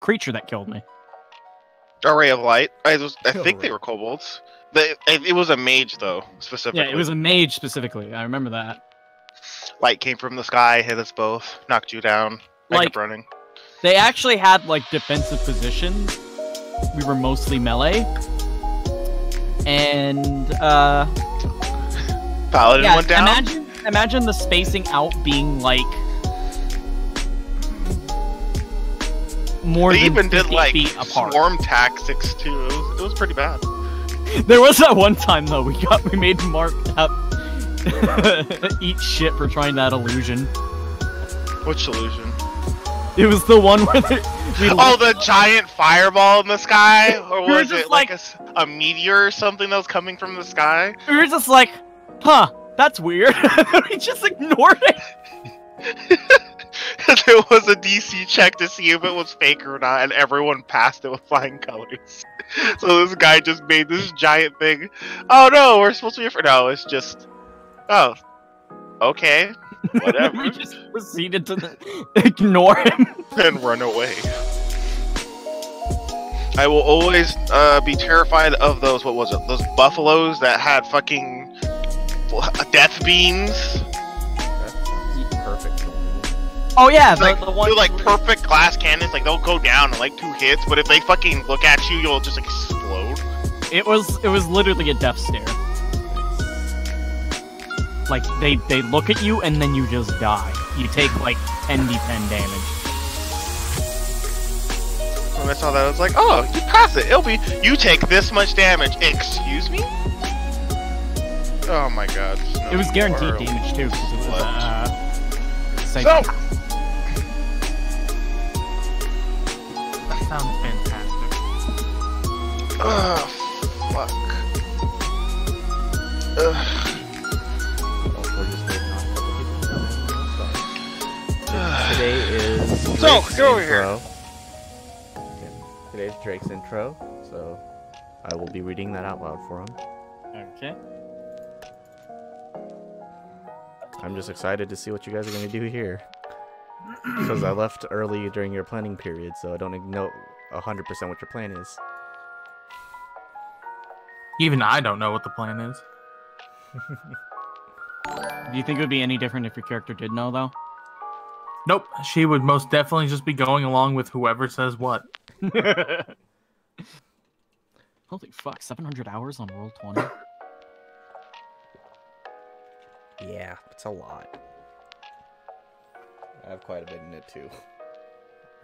creature that killed me. A ray of light. I think they were kobolds. It was a mage though, specifically. Yeah, it was a mage specifically. I remember that. Light came from the sky, hit us both, knocked you down. I kept running. They actually had like defensive positions. We were mostly melee. And Paladin went down. Imagine the spacing out being like more they than even 50 did like feet apart. swarm tactics too. It was pretty bad. There was that one time though we made Mark have eat shit for trying that illusion. Which illusion? It was the one where the giant fireball in the sky, or we was it like a meteor or something that was coming from the sky? We were just like, huh, that's weird. We just ignored it. There was a DC check to see if it was fake or not, and everyone passed it with flying colors. So this guy just made this giant thing. Oh no, we're supposed to be no, it's just okay. Whatever. We just proceeded to ignore him and run away. I will always be terrified of those. What was it? Those buffaloes that had fucking death beams. That's perfect. Oh yeah, the ones like perfect glass cannons. Like they'll go down in like 2 hits, but if they fucking look at you, you'll just explode. It was literally a death stare. Like, they look at you, and then you just die. You take, like, 10d10 damage. When I saw that, I was like, oh, you pass it. It'll be... You take this much damage. Excuse me? Oh my god. It was guaranteed damage, too, because it was, So... That sounds fantastic. Ugh, fuck. Ugh. Today is Drake's go over here. Okay. Today's Drake's intro, so I will be reading that out loud for him. Okay. I'm just excited to see what you guys are going to do here. Because I left early during your planning period, so I don't know 100% what your plan is. Even I don't know what the plan is. Do you think it would be any different if your character did know, though? Nope, she would most definitely just be going along with whoever says what. Holy fuck, 700 hours on Roll20? Yeah, it's a lot. I have quite a bit in it, too.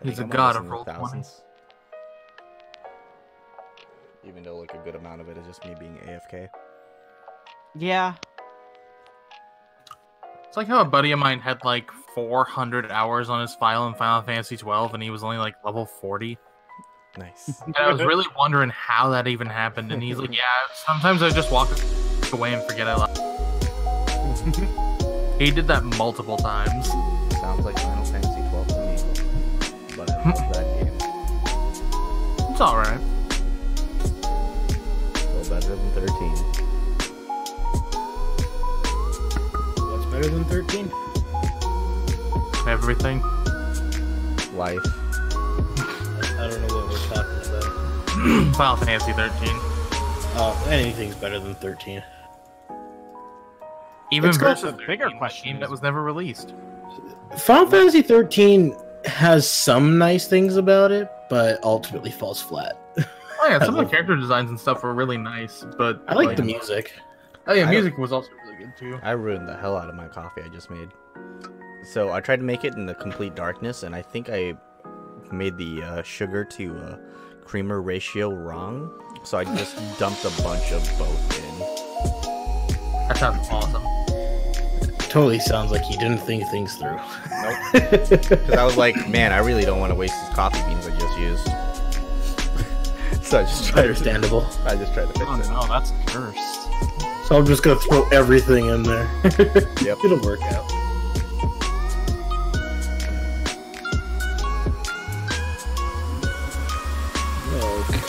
He's a god of Roll20. Even though, like, a good amount of it is just me being AFK. Yeah. It's like how a buddy of mine had like 400 hours on his file in Final Fantasy 12 and he was only like level 40. Nice. And I was really wondering how that even happened, and he's like, yeah, sometimes I just walk away and forget I left. He did that multiple times. Sounds like Final Fantasy 12 to me. But I love that game. It's alright. Still better than 13. Better than 13? Everything. Life. I don't know what we're talking about. Final Fantasy 13. Anything's better than 13. Even Let's go versus to the bigger a question game that was never released. Final Fantasy 13 has some nice things about it, but ultimately falls flat. Oh yeah, some of the character designs and stuff were really nice, but I like the music. Oh yeah, music was also really good too. I ruined the hell out of my coffee I just made. So I tried to make it in the complete darkness, and I think I made the sugar to creamer ratio wrong. So I just dumped a bunch of both in. That sounds awesome. Totally sounds like you didn't think things through. Nope. Because I was like, man, I really don't want to waste these coffee beans I just used. So I just tried. Understandable. I just tried to fix Oh it. no, that's cursed. So I'm just gonna throw everything in there. Yep. It'll work out. Okay.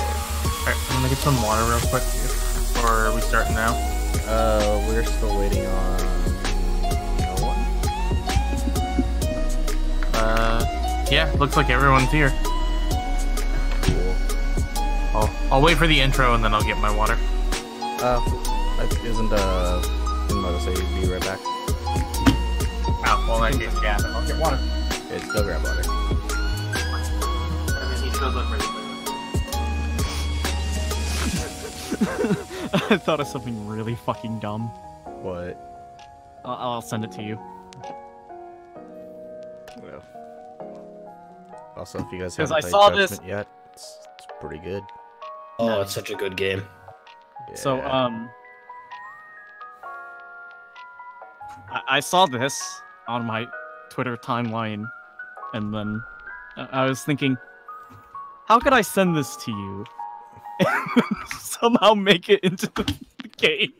Alright, I'm gonna get some water real quick. Or are we starting now? We're still waiting on no one. Yeah, looks like everyone's here. I'll wait for the intro and then I'll get my water. Isn't I'm about to say be right back. Oh, well, in that case, yeah, then I'll get water. It's still grab water. He shows up ready. I thought of something really fucking dumb. What? I'll send it to you. Well. Also, if you guys 'Cause haven't I played saw Judgment this- yet, it's pretty good. Oh, it's such a good game. Yeah. So, I saw this on my Twitter timeline, and then I was thinking, how could I send this to you? And somehow make it into the game.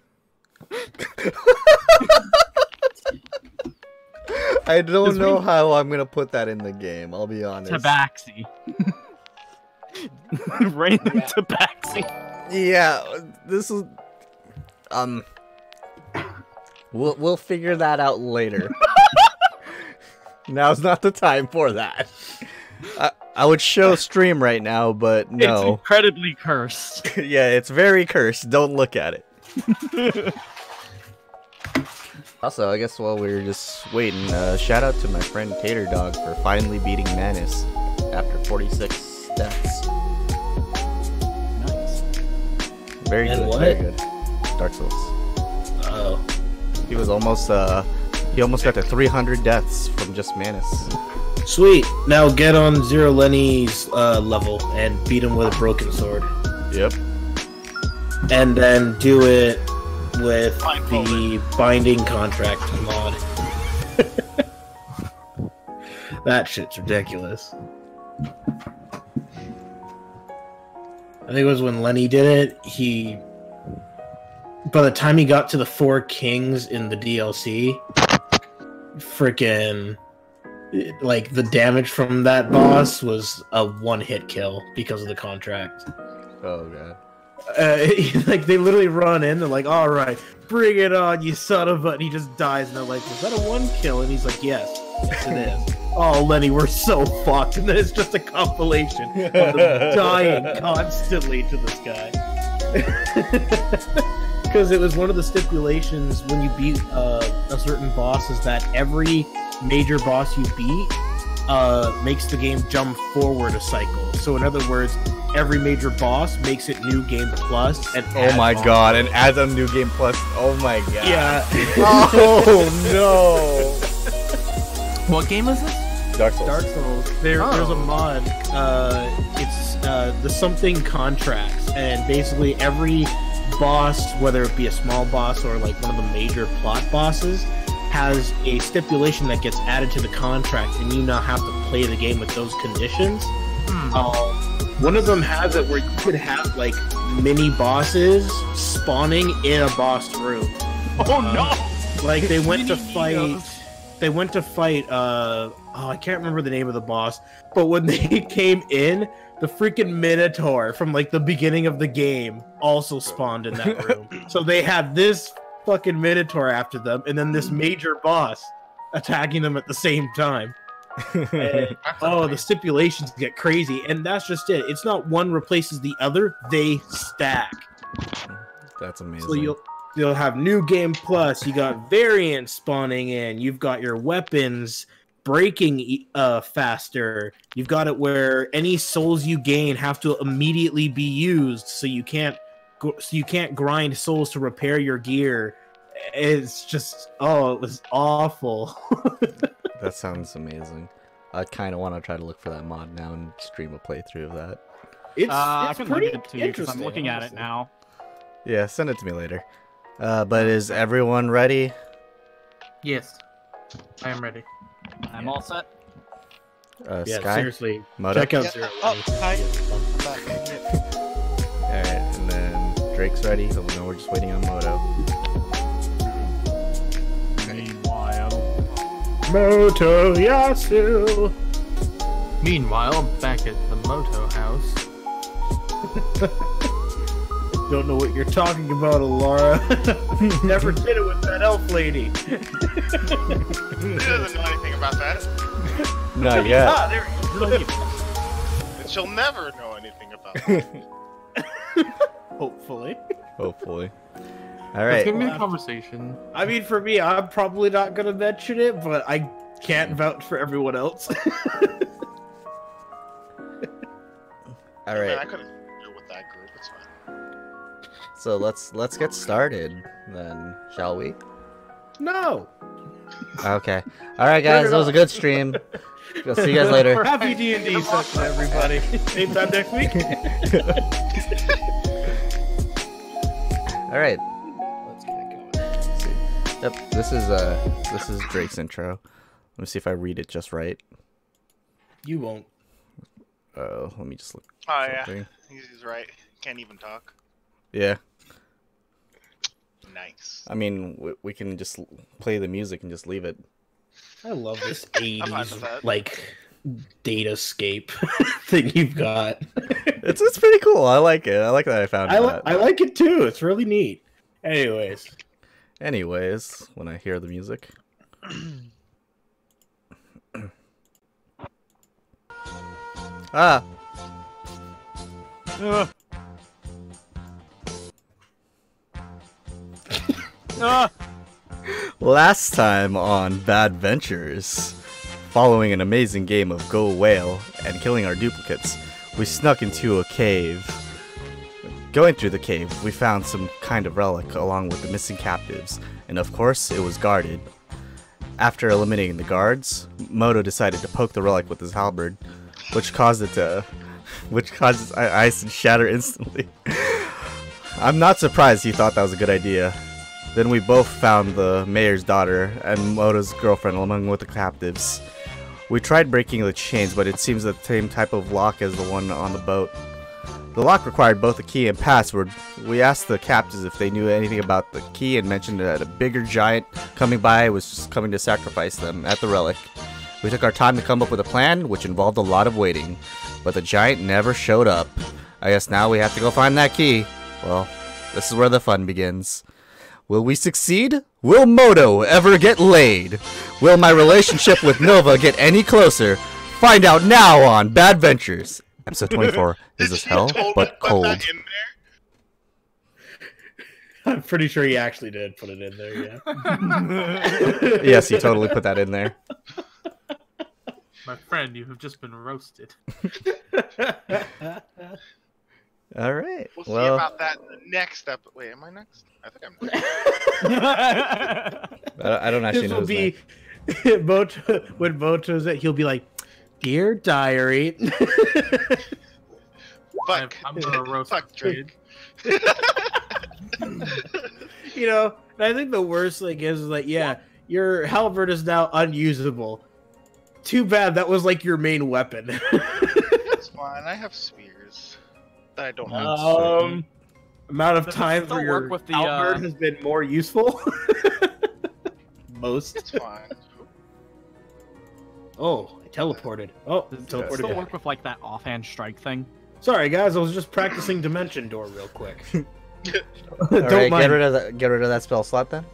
I don't It's know really- how I'm gonna put that in the game. I'll be honest. Tabaxi. Random Tabaxi. Yeah, this is. We'll figure that out later. Now's not the time for that. I would show stream right now, but It's no. incredibly cursed. Yeah, it's very cursed. Don't look at it. Also, I guess while we were just waiting, shout out to my friend Tater Dog for finally beating Manus after 46 deaths. Nice. Very And good, what? very good. Dark Souls. Oh. He was almost, he almost got to 300 deaths from just Manus. Sweet. Now get on Zero Lenny's level and beat him with a broken sword. Yep. And then do it with Blindfolded. the binding contract mod. That shit's ridiculous. I think it was when Lenny did it, by the time he got to the 4 kings in the DLC, freaking, like, the damage from that boss was a one-hit kill because of the contract. Oh god. Like, they literally run in, they're like, alright, bring it on, you son of a... And he just dies, and they're like, was that a 1 kill? And he's like, yes, it is. Oh, Lenny, we're so fucked. And then it's just a compilation of them dying constantly to this guy. Because it was one of the stipulations when you beat a certain boss is that every major boss you beat makes the game jump forward a cycle. So in other words, every major boss makes it New Game Plus. And Oh adds my on. god, and adds a new game plus. Oh my god. Yeah. Oh no. What game is this? Dark Souls. Dark Souls. There's a mod. It's the something contracts, and basically every boss, whether it be a small boss or like one of the major plot bosses, has a stipulation that gets added to the contract, and you now have to play the game with those conditions. One of them has it where you could have like mini bosses spawning in a boss room. Oh no! Like they went to Mini fight. Neos. They went to fight. I can't remember the name of the boss. But when they came in, the freaking Minotaur from like the beginning of the game also spawned in that room. So they had this fucking Minotaur after them, and then this major boss attacking them at the same time. And, the stipulations get crazy, and that's just it. It's not one replaces the other; they stack. That's amazing. So you'll have New Game Plus. You got variants spawning in. You've got your weapons breaking faster. You've got it where any souls you gain have to immediately be used, so you can't grind souls to repair your gear. It's just it was awful. That sounds amazing. I kind of want to try to look for that mod now and stream a playthrough of that. I it's can pretty link it to you because I'm interesting, looking at it honestly. now. Yeah, send it to me later. But is everyone ready? Yes, I am ready. I'm all set. Yeah, Sky? seriously. Moto? Check out Yeah, Zero. oh, hi. I'm back. Alright, and then Drake's ready. So no, we're just waiting on Moto. Meanwhile, Moto Yasu. Meanwhile, back at the Moto house. Don't know what you're talking about, Alara. Never did it with that elf lady. He doesn't know anything about that. Not yet. Ah, there. And she'll never know anything about it. Hopefully. Hopefully. All It's right. gonna be a conversation. I mean, for me, I'm probably not gonna mention it, but I can't vouch for everyone else. All Man, right. I couldn't deal with that group. It's fine. So let's get started then, shall we? No. Okay. All right, guys. That was a good stream. I'll see you guys later. Happy D&D session, everybody. Same time next week. All right. Let's get it going. See. Yep. This is Drake's intro. Let me see if I read it just right. You won't. Let me just look. Oh yeah, Something. he's right. Can't even talk. Yeah. Nice. I mean, we can just play the music and just leave it. I love this fine with 80s, that. like, datascape thing you've got. It's pretty cool. I like it. I like that I found that. I like it too. It's really neat. Anyways. Anyways, when I hear the music. Ah. Uh. Ah. Last time on Badventurers, following an amazing game of Go Whale and killing our duplicates, we snuck into a cave. Going through the cave, we found some kind of relic along with the missing captives, and of course, it was guarded. After eliminating the guards, Moto decided to poke the relic with his halberd, which caused its ice to shatter instantly. I'm not surprised he thought that was a good idea. Then we both found the mayor's daughter and Moto's girlfriend along with the captives. We tried breaking the chains, but it seems the same type of lock as the one on the boat. The lock required both a key and password. We asked the captives if they knew anything about the key and mentioned that a bigger giant coming by was just coming to sacrifice them at the relic. We took our time to come up with a plan, which involved a lot of waiting, but the giant never showed up. I guess now we have to go find that key. Well, this is where the fun begins. Will we succeed? Will Moto ever get laid? Will my relationship with Nova get any closer? Find out now on Badventures. Episode 24. Is this hell but Put cold? that in there? I'm pretty sure he actually did put it in there, yeah. Yes, he totally put that in there. My friend, you have just been roasted. All right. We'll see Well, about that in the next episode. Wait, am I next? I think I'm next. I don't actually This know will his be name. when Moto's it, he'll be like, "Dear diary." Fuck. I'm gonna roast Fuck Drake. You know, and I think the worst thing is like, yeah, your halberd is now unusable. Too bad that was like your main weapon. It's fine. I have spears that I don't have. Amount of Does it times still where work your with the, halberd has been more useful. Most. It's fine. Oh, I teleported. Oh, Does it teleported. still back. work with like that offhand strike thing? Sorry, guys, I was just practicing Dimension Door real quick. All Don't right, mind. get rid of that spell slot then.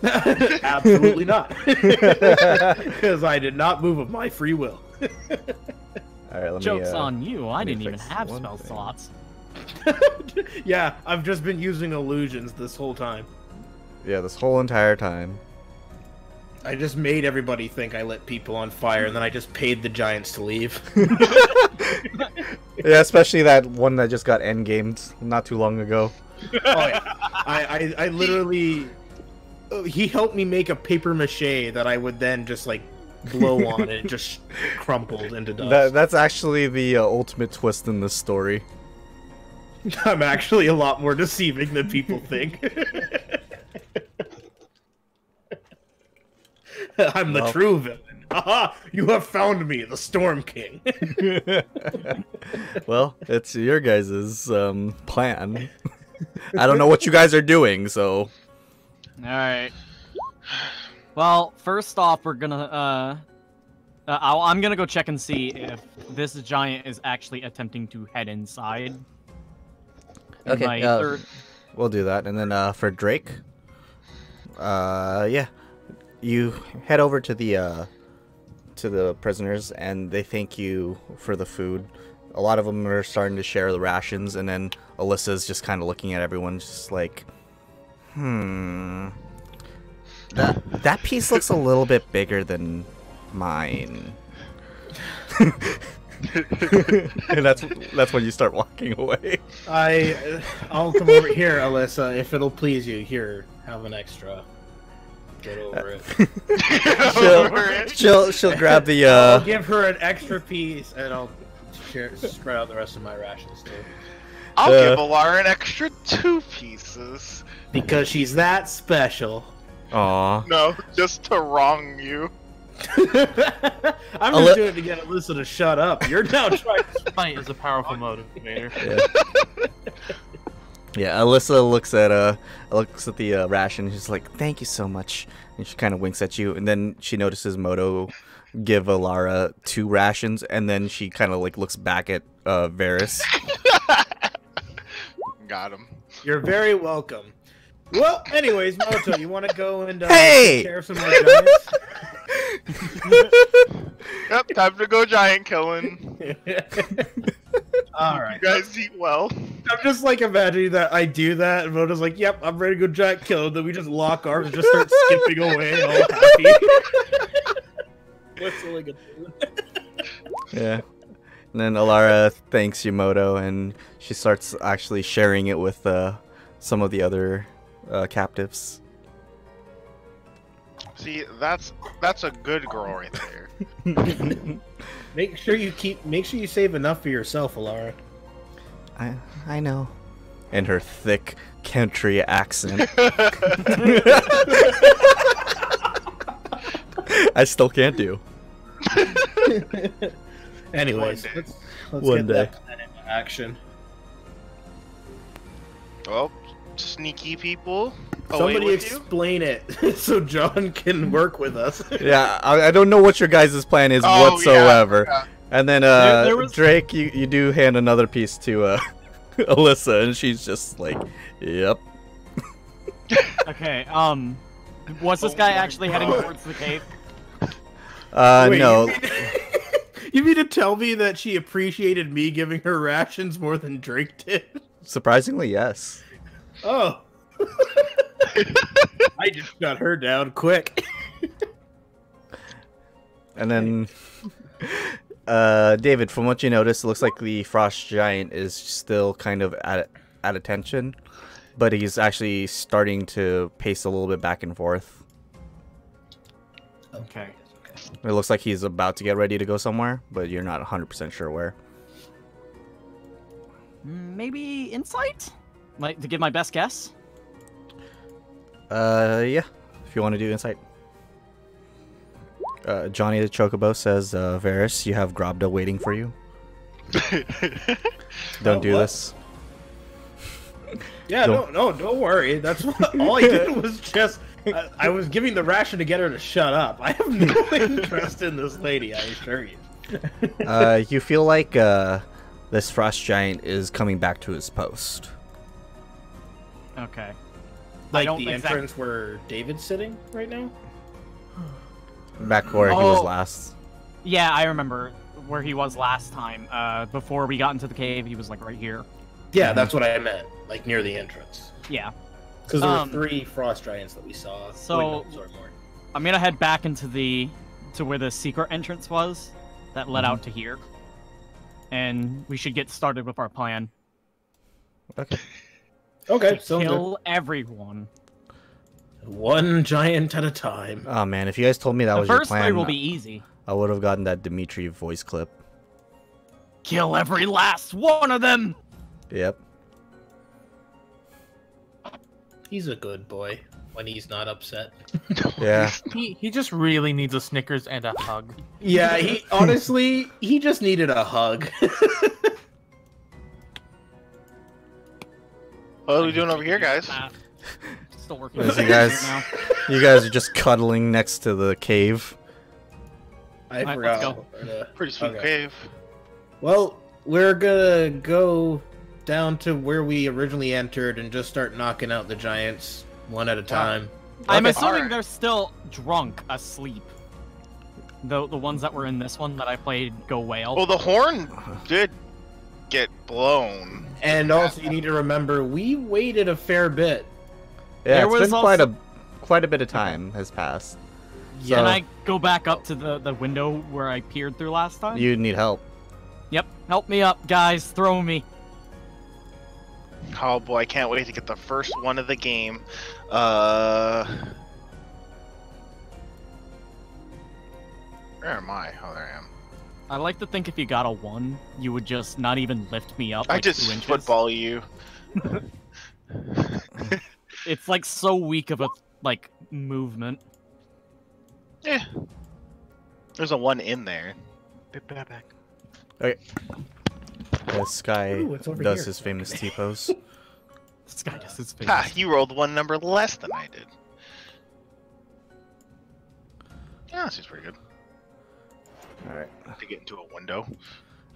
Absolutely not. Because I did not move of my free will. All right, let me. Joke's on you. I let me didn't even fix have one spell thing. slots. Yeah, I've just been using illusions this whole time. Yeah, this whole entire time. I just made everybody think I lit people on fire, and then I just paid the giants to leave. Yeah, especially that one that just got endgamed not too long ago. Oh yeah, I literally, he helped me make a paper mache that I would then just like blow on, and it just crumpled into dust. That's actually the ultimate twist in this story. I'm actually a lot more deceiving than people think. I'm the Well. true villain. Aha! You have found me, the Storm King. Well, it's your guys' plan. I don't know what you guys are doing, so Alright. Well, first off, we're gonna, I'm gonna go check and see if this giant is actually attempting to head inside. And Okay, my third- we'll do that. And then for Drake, yeah, you head over to the prisoners, and they thank you for the food. a lot of them are starting to share the rations, and then Alyssa's just kind of looking at everyone, just like, that piece looks a little bit bigger than mine. And that's when you start walking away. I'll come over here, Alyssa, if it'll please you. Here, have an extra. Get over it. She'll grab the. I'll give her an extra piece, and I'll spread out the rest of my rations too. I'll give Alara an extra 2 pieces. Because she's that special. Aw. No, just to wrong you. I'm just doing it to get Alyssa to shut up. You're now trying to Spite is a powerful motivator. Yeah, Alyssa looks at the ration. She's like, "Thank you so much," and she kind of winks at you. And then she notices Moto give Alara 2 rations, and then she kind of like looks back at Varys. Got him. You're very welcome. Well, anyways, Moto, you want to go and Hey! take care of some more giants? Yep, time to go giant killing. All right. You guys eat well. I'm just like imagining that I do that, and Moto's like, "Yep, I'm ready to go giant kill." And then we just lock arms and just start skipping away, all happy. Whistling and Yeah. And then Alara thanks Yamoto, and she starts actually sharing it with some of the other captives. See, that's a good girl right there. Make sure you save enough for yourself, Alara. I know. And her thick country accent. I still can't do. Anyways, let's One get day. that plan into action. Well, sneaky people. Somebody with you? explain it so John can work with us. Yeah, I don't know what your guys' plan is Oh, whatsoever. yeah. And then There was- Drake, you do hand another piece to Alyssa, and she's just like, "Yep." Okay, was this guy actually heading towards the cave? Wait, No. You mean to tell me that she appreciated me giving her rations more than Drake did? Surprisingly, yes. Oh. I just got her down quick. And then, David, from what you noticed, it looks like the frost giant is still kind of at attention, but he's actually starting to pace a little bit back and forth. Okay. It looks like he's about to get ready to go somewhere, but you're not 100% sure where. Maybe insight? Like, to give my best guess? Yeah, if you want to do insight. Johnny the Chocobo says, Varys, you have Grobda waiting for you. Don't do what? this. Yeah, Don't- don't worry. That's what, all I did was just... I was giving the ration to get her to shut up. I have no interest in this lady, I assure you. You feel like this frost giant is coming back to his post. Okay. Like don't the exact- entrance where David's sitting right now? Back where he was Oh. last. Yeah, I remember where he was last time. Before we got into the cave, he was like right here. Yeah, that's what I meant. Like near the entrance. Yeah. Because there were Um, 3 frost giants that we saw. so- Wait, no, sorry, more. I'm gonna head back into to where the secret entrance was that led out to here. And we should get started with our plan. Okay. Okay, To so kill everyone. one giant at a time. Oh man, if you guys told me that The was your first 3 plan, will be easy. I would have gotten that Dimitri voice clip. Kill every last one of them! Yep. He's a good boy when he's not upset. Yeah. He just really needs a Snickers and a hug. Yeah, he honestly, he just needed a hug. What are we doing over here, guys? Still working. As on you it guys- now. You guys are just cuddling next to the cave. I Alright, forgot. let's Pretty sweet Okay. cave. Well, we're gonna go down to where we originally entered and just start knocking out the giants one at a time. I'm Okay. assuming Alright. they're still drunk, asleep. The ones that were in this one that I played go whale. Well, the horn did get blown. And also, you need to remember, we waited a fair bit. Yeah, There it's was been also- quite a bit of time has passed. Yeah. Can I go back up to the window where I peered through last time? You need help. Yep. Help me up, guys. Throw me. Oh boy, I can't wait to get the first one of the game. Where am I? Oh, there I am. I like to think if you got a 1, you would just not even lift me up. I Like just 2 inches. football you. It's like so weak of a like movement. Yeah. There's a 1 in there. Back. This guy Ooh, it's over does here. his famous T-pose. This guy does his face. Ha! You rolled 1 number less than I did. Yeah, this is pretty good. Alright. To get into a window.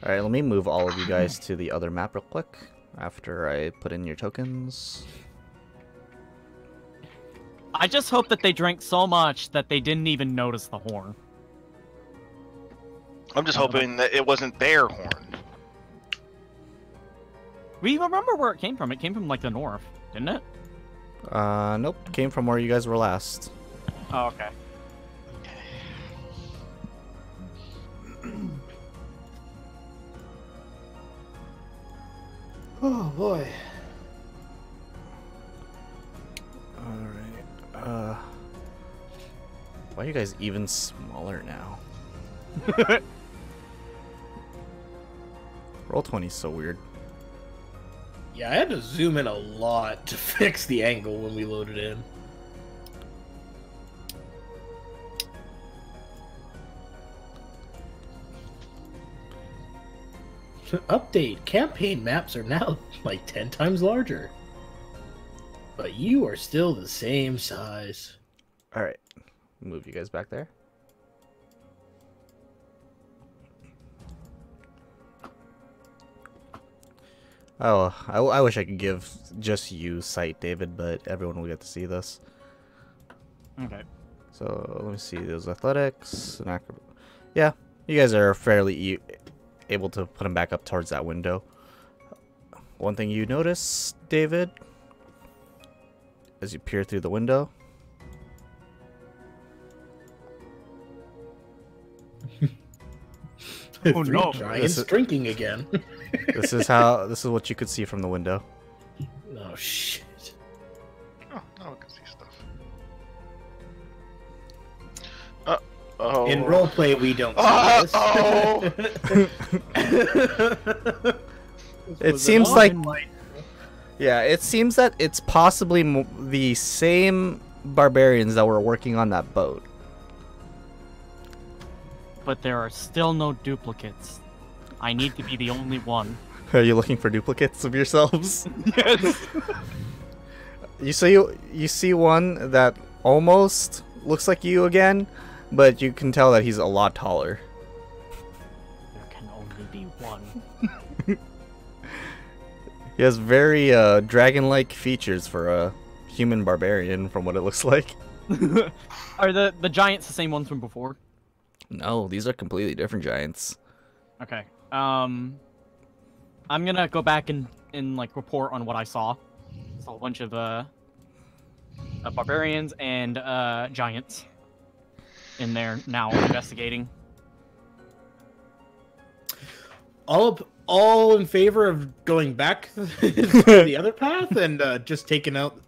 Alright, let me move all of you guys to the other map real quick. After I put in your tokens. I just hope that they drank so much that they didn't even notice the horn. I'm just hoping that it wasn't their horn. We remember where it came from. It came from like the north, didn't it? Nope. Came from where you guys were last. Oh, okay. Oh boy. Alright. Why are you guys even smaller now? Roll20 is so weird. Yeah, I had to zoom in a lot to fix the angle when we loaded in. Update. Campaign maps are now like 10 times larger. But you are still the same size. Alright. Move you guys back there. Oh, I wish I could give just you sight, David, but everyone will get to see this. Okay. So let me see. There's athletics and yeah, you guys are fairly able to put them back up towards that window. One thing you notice, David, as you peer through the window. Oh, no. Giants This is- drinking again. This is what you could see from the window. Oh shit. Oh, now I can see stuff. Oh. In roleplay, we don't. Oh. It seems like yeah, it seems that it's possibly the same barbarians that were working on that boat. But there are still no duplicates. I need to be the only one. Are you looking for duplicates of yourselves? Yes. You see one that almost looks like you again, but you can tell that he's a lot taller. There can only be one. He has very dragon-like features for a human barbarian, from what it looks like. Are the giants the same ones from before? No, these are completely different giants. Okay. I'm gonna go back and like report on what I saw. Saw a bunch of barbarians and giants in there now investigating. All in favor of going back to the other path and just taking out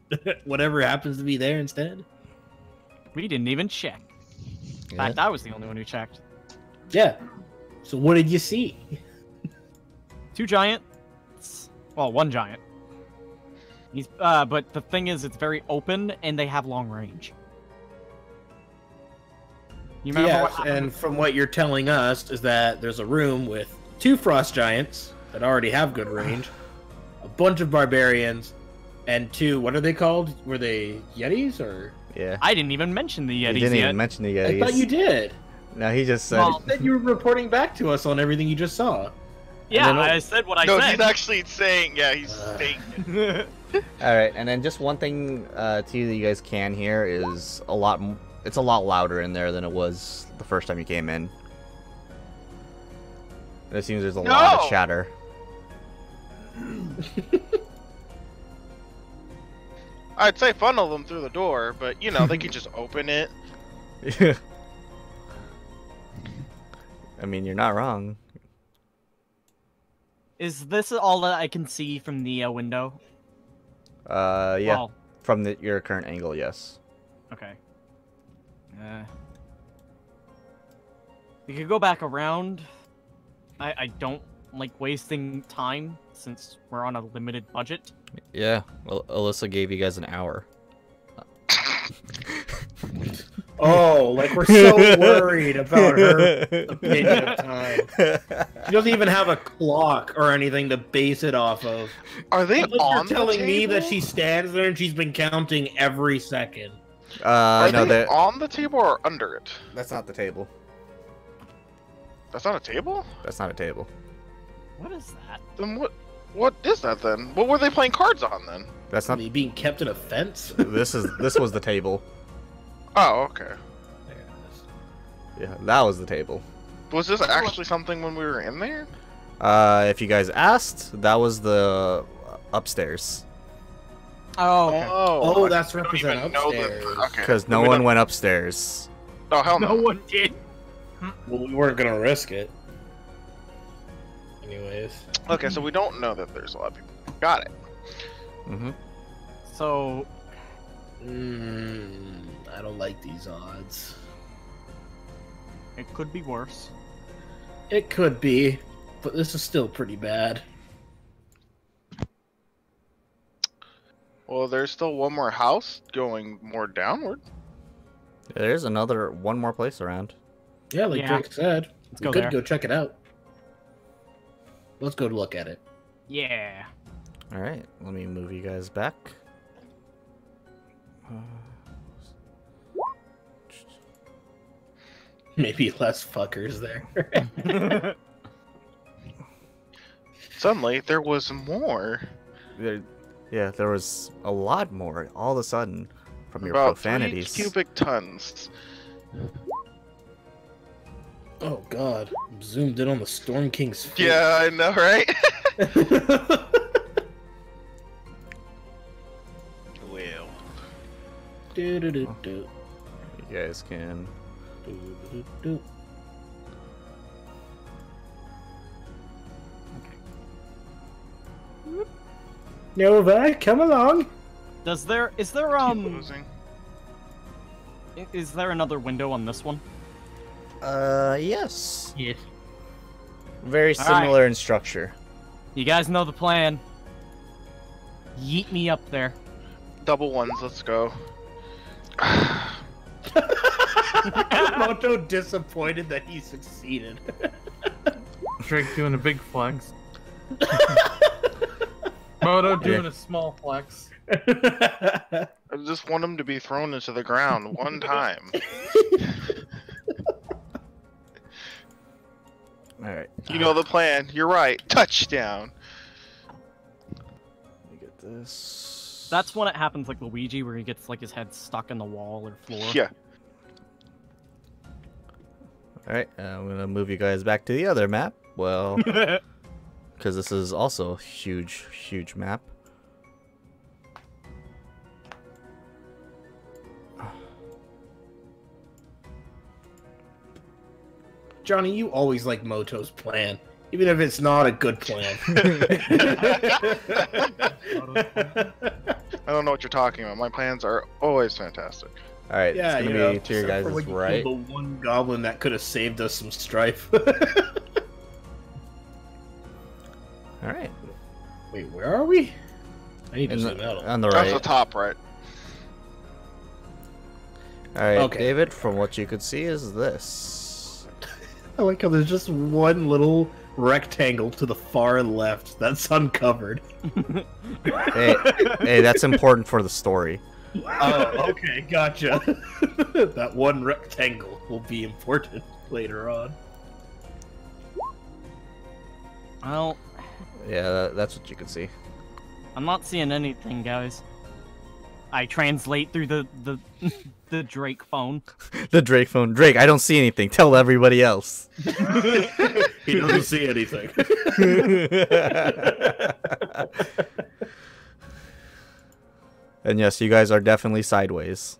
whatever happens to be there instead? We didn't even check. In fact, I was the only one who checked. Yeah. So what did you see? 2 giants. Well, 1 giant. He's but the thing is, it's very open and they have long range. You remember what Yes, happened? and from what you're telling us is that there's a room with 2 frost giants that already have good range, a bunch of barbarians, and 2, what are they called? Were they Yetis or? Yeah. I didn't even mention the He Yetis didn't yet. even mention the I Yetis. thought you did. No, he just said. Well, Then you were reporting back to us on everything you just saw. Yeah, And then- I said what I No, said. he's actually saying, yeah, he's saying it. Alright, and then just one thing to you that you guys can hear is it's a lot louder in there than it was the first time you came in. And it seems there's a lot of No! chatter. I'd say funnel them through the door, but you know they can just open it. Yeah. I mean, you're not wrong. Is this all that I can see from the window? Yeah. Well, From your current angle, yes. okay. We could go back around. I don't like wasting time since we're on a limited budget. Yeah. Well, Alyssa gave you guys an hour. Oh, like we're so worried about her opinion of time. She doesn't even have a clock or anything to base it off of. Are they Unless on you're the telling me that table? she stands there and she's been counting every second. Are No, they that on the table or under it? that's not the table. That's not a table? That's not a table. What is that? Then what is that then? What were they playing cards on then? That's not. Me being kept in a fence? This was the table. Oh, okay. Yeah, that was the table. Was this actually something when we were in there? If you guys asked, that was the upstairs. Oh, okay. Oh, I that's don't represent even know that- upstairs. Okay. Because no We one don't- went upstairs. Oh hell No no. one did. Well, we weren't gonna risk it. Anyways. Okay, so we don't know that there's a lot of people. Got it. Mm-hmm. So, I don't like these odds. it could be worse. It could be, but this is still pretty bad. Well, there's still one more house going more downward. There's one more place around. Yeah, like Yeah. Drake said. Let's We go could there. go check it out. Let's go look at it. Yeah. All right, let me move you guys back. Maybe less fuckers there. Suddenly, there was more. Yeah, there was a lot more all of a sudden from your About 3 profanities. cubic tons. Oh god, I'm zoomed in on the Storm King's face. Yeah, I know, right? Well, Do-do-do-do. You guys can. Do-do-do-do. Nova, come along. Is there keep losing. is there another window on this one? Yes. Yes. Very All right. similar in structure. You guys know the plan. Yeet me up there. Double ones, let's go. Moto disappointed that he succeeded. Drake doing a big flex. Moto doing a small flex. I just want him to be thrown into the ground one time. All right. You know the plan. You're right. Touchdown. Let me get this. That's when it happens like Luigi, where he gets like his head stuck in the wall or floor. Yeah. All right. I'm gonna move you guys back to the other map. Well, because this is also a huge, huge map. Johnny, you always like Moto's plan, even if it's not a good plan. I don't know what you're talking about. My plans are always fantastic. All right. Yeah, it's you gonna know, be to your except for guys' when you right. killed the one goblin that could have saved us some strife. All right. Wait, where are we? I need to In zoom the- out. on the That's the right. top right. All right, Okay. David. From what you could see, is this. I like how there's just one little rectangle to the far left that's uncovered. Hey, that's important for the story. Oh, okay, gotcha. That one rectangle will be important later on. Well, Yeah, that's what you could see. I'm not seeing anything, guys. I translate through the the Drake phone. The Drake phone. Drake, I don't see anything. Tell everybody else. He doesn't see anything. And yes, you guys are definitely sideways.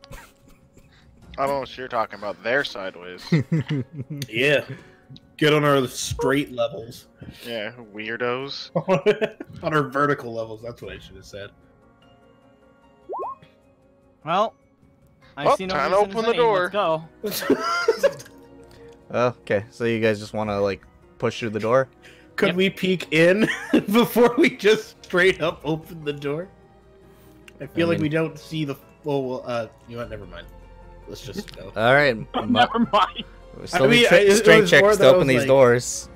I don't know what you're talking about. They're sideways. Yeah. Get on our straight levels. Yeah, weirdos. On our vertical levels, that's what I should have said. Well, I Oh, see no time to reason open the say, door. Let's go. Okay, so you guys just want to like push through the door? Could we peek in before we just straight up open the door? I feel like we don't see the. Well, you know what? Never mind. Let's just go. All right. Never mind. Still need strength checks to open these doors.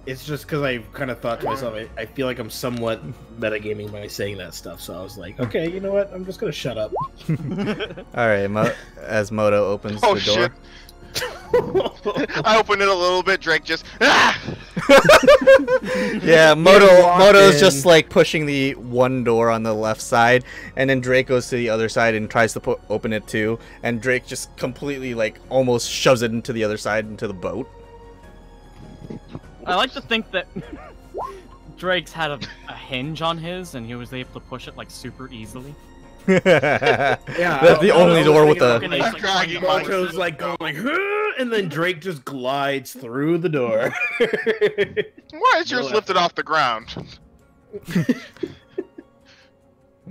It's just because I kind of thought to myself, I feel like I'm somewhat metagaming by saying that stuff. So I was like, okay, you know what? I'm just gonna shut up. All right, as Moto opens the door. Shit. I opened it a little bit. Drake just. Ah! Yeah, Moto's just like pushing the one door on the left side, and then Drake goes to the other side and tries to open it too, and Drake just completely like almost shoves it into the other side into the boat. I like to think that Drake's had a hinge on his, and he was able to push it like super easily. Yeah, that's the only door with the. Moto's like going, huh? And then Drake just glides through the door. Why is yours lifted off the ground?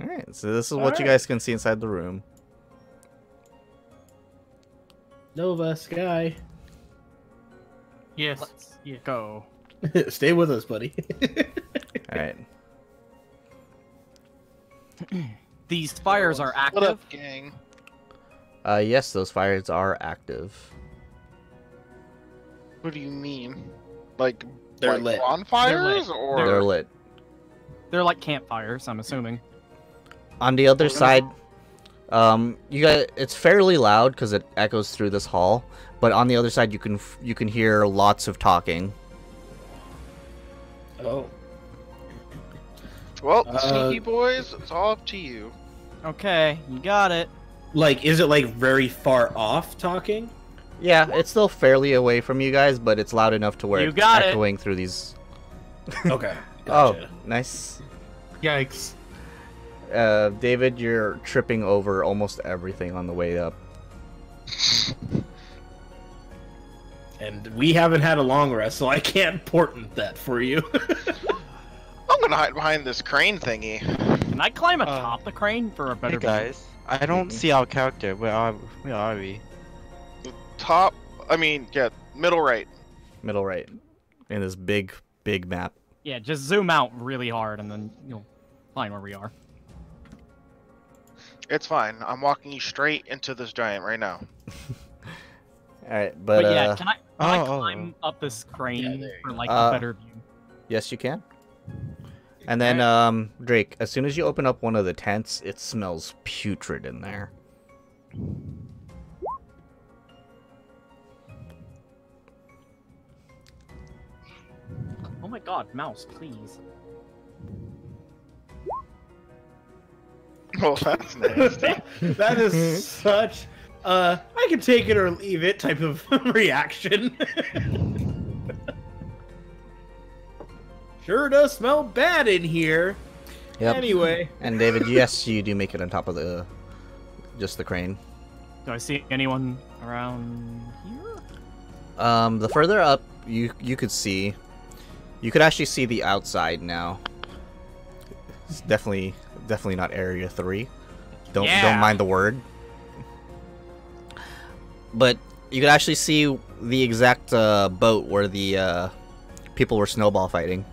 Alright, so this is what you guys can see inside the room. Nova, Sky. Yes. Let's go. Stay with us, buddy. Alright. These fires are active. What up, gang? Yes, those fires are active. What do you mean? Like They're like lit. bonfires They're lit. or They're lit. They're like campfires, I'm assuming. On the other side, you guys, it's fairly loud because it echoes through this hall. But on the other side, you can hear lots of talking. Oh. Well, sneaky boys, it's all up to you. Okay, you got it. Like, is it like very far off talking? Yeah, it's still fairly away from you guys, but it's loud enough to where You it's got it. echoing through these. Okay. Gotcha. Oh, nice. Yikes. David, you're tripping over almost everything on the way up. And we haven't had a long rest, so I can't portent that for you. I'm gonna hide behind this crane thingy. Can I climb atop the crane for a Hey better view? guys, I don't see our character. Where are we? Top, I mean, yeah, middle right. Middle right. In this big map. Yeah, just zoom out really hard and then you'll find where we are. It's fine. I'm walking you straight into this giant right now. Alright, But but yeah, can I oh, climb up this crane for like a Uh, better view? yes, you can. And then, Drake, as soon as you open up one of the tents, it smells putrid in there. Oh my god, mouse, please. Well, that's nasty. That is such I can take it or leave it type of reaction. Sure does smell bad in here. Yep. Anyway. And David, yes, you do make it on top of just the crane. Do I see anyone around here? The further up you could see, you could actually see the outside now. It's definitely not Area 3. Don't mind the word. But you could actually see the exact boat where the people were snowball fighting.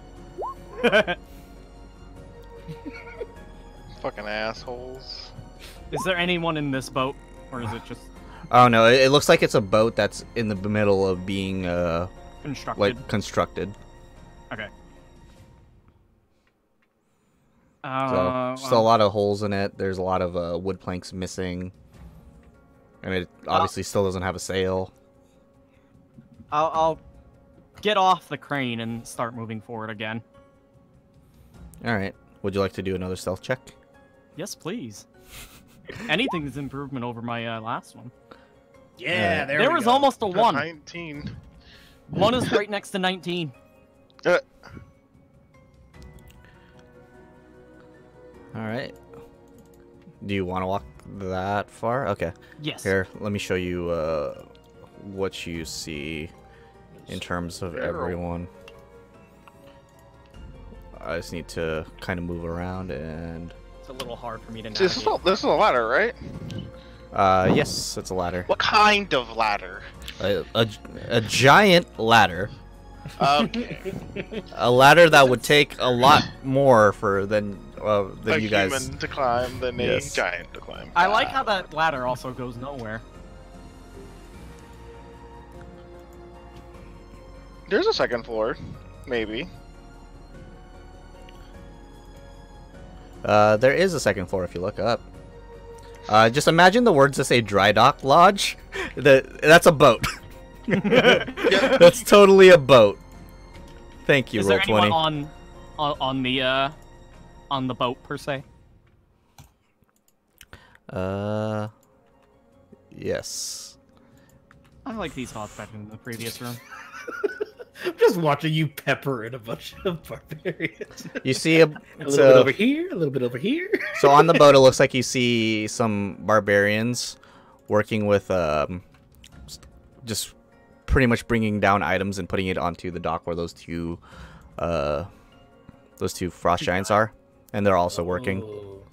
Fucking assholes. Is there anyone in this boat? Or is it just Oh no, it looks like it's a boat that's in the middle of being constructed? constructed. Okay. So still a lot of holes in it. There's a lot of wood planks missing. And it obviously still doesn't have a sail. I'll get off the crane and start moving forward again. Alright. Would you like to do another stealth check? Yes, please. Anything's improvement over my last one. Yeah, There was almost a 1. 19. 1 is right next to 19. Uh, All right. Do you want to walk that far? Okay. Yes. Here, let me show you what you see in terms of everyone. I just need to kind of move around and. It's a little hard for me to this navigate. is a ladder, right? Yes, it's a ladder. What kind of ladder? A giant ladder. Okay. A ladder that would take a lot more than A you guys. human to climb than Yes. a giant to climb. I like how that ladder also goes nowhere. There's a second floor, maybe. There is a second floor if you look up. Just imagine the words that say Dry Dock Lodge. That's a boat. That's totally a boat. Thank you, Is there Roll20. anyone on the boat per se? Yes. I like these odds better than the previous room. I'm just watching you pepper in a bunch of barbarians. You see a A little bit over here, a little bit over here. so on the boat it looks like you see some barbarians working with just pretty much bringing down items and putting it onto the dock where those two frost giants are, and they're also working. Oh,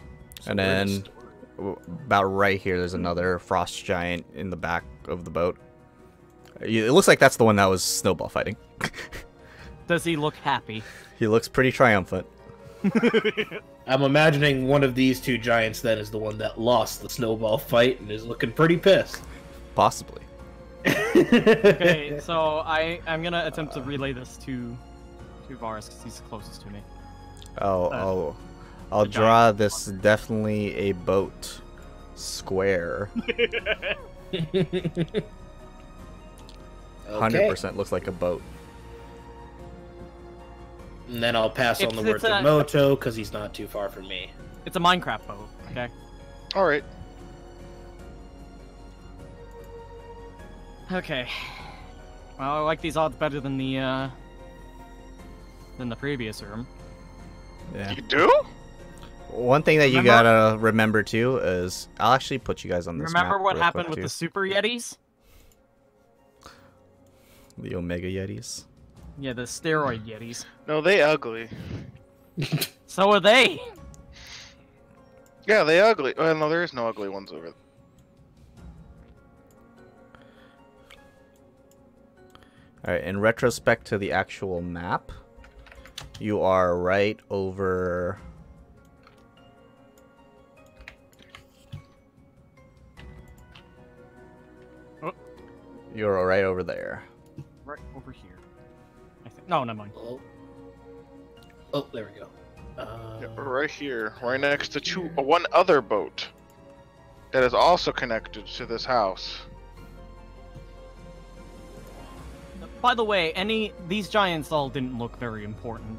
so And we're in a then store. about right here there's another frost giant in the back of the boat. It looks like that's the one that was snowball fighting. Does he look happy? He looks pretty triumphant. I'm imagining one of these two giants then is the one that lost the snowball fight and is looking pretty pissed. Possibly. Okay, so I'm gonna attempt to relay this to Varus because he's the closest to me. I'll the draw this definitely a boat square. 100% looks like a boat. And then I'll pass on the word It's to a- Moto because he's not too far from me. It's a Minecraft boat. Okay. All right. Okay. Well, I like these odds better than the previous room. Yeah. You do? One thing that you Remember- gotta remember too is I'll actually put you guys on this. Remember map what real happened quick, with the too. Super Yetis? The Omega Yetis. Yeah, the steroid Yetis. No, they ugly. So are they. Yeah, they ugly. Well, no, there is no ugly ones over there. All right. In retrospect to the actual map, you are right over. Oh. You're right over there. Right over here. I think. No, never mind. Oh, there we go. Yeah, right here, right next to one other boat that is also connected to this house. By the way, these giants all didn't look very important.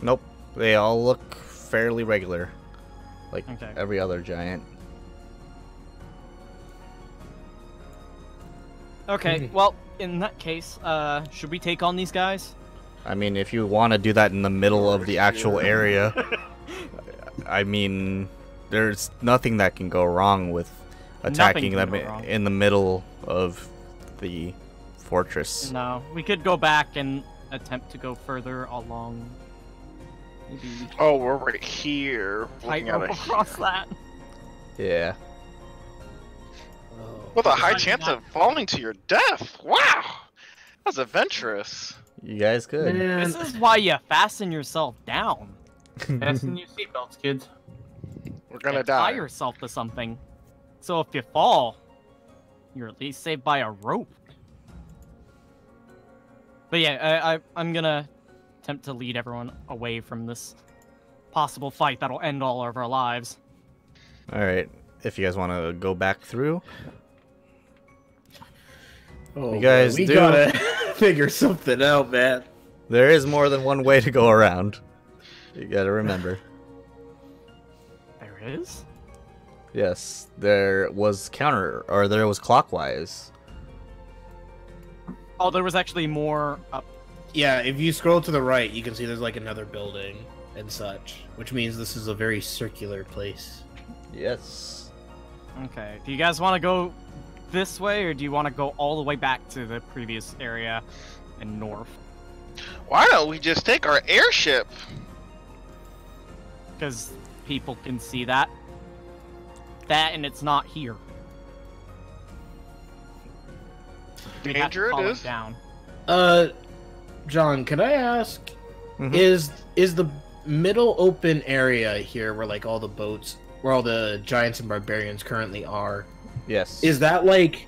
Nope. They all look fairly regular, like Okay. every other giant. Okay, well, in that case, should we take on these guys? I mean, if you want to do that in the middle of the actual area, I mean, there's nothing that can go wrong with attacking can them go wrong. in the middle of the fortress. No, we could go back and attempt to go further along. Maybe Oh, we're right here. Looking at tightrope it. across that. Yeah. With a high Besides chance that- of falling to your death. Wow! That's adventurous. You guys good. Man, This is why you fasten yourself down. Fasten your seatbelts, kids. We're gonna Tie die. yourself to something. So if you fall, you're at least saved by a rope. But yeah, I'm gonna attempt to lead everyone away from this possible fight that'll end all of our lives. All right. If you guys want to go back through, you guys we do- gotta figure something out, man. there is more than one way to go around. You gotta remember. There is? Yes, there was clockwise. Oh, there was actually more up Yeah, if you scroll to the right, you can see there's like another building and such, which means this is a very circular place. Yes. Okay. Do you guys want to go this way, or do you want to go all the way back to the previous area and north? Why don't we just take our airship? Because people can see that. That, and it's not here. We'd have to Danger it follow is. down. John, can I ask, Mhm. is the middle open area here where like all the boats, where all the giants and barbarians currently are, Yes. is that like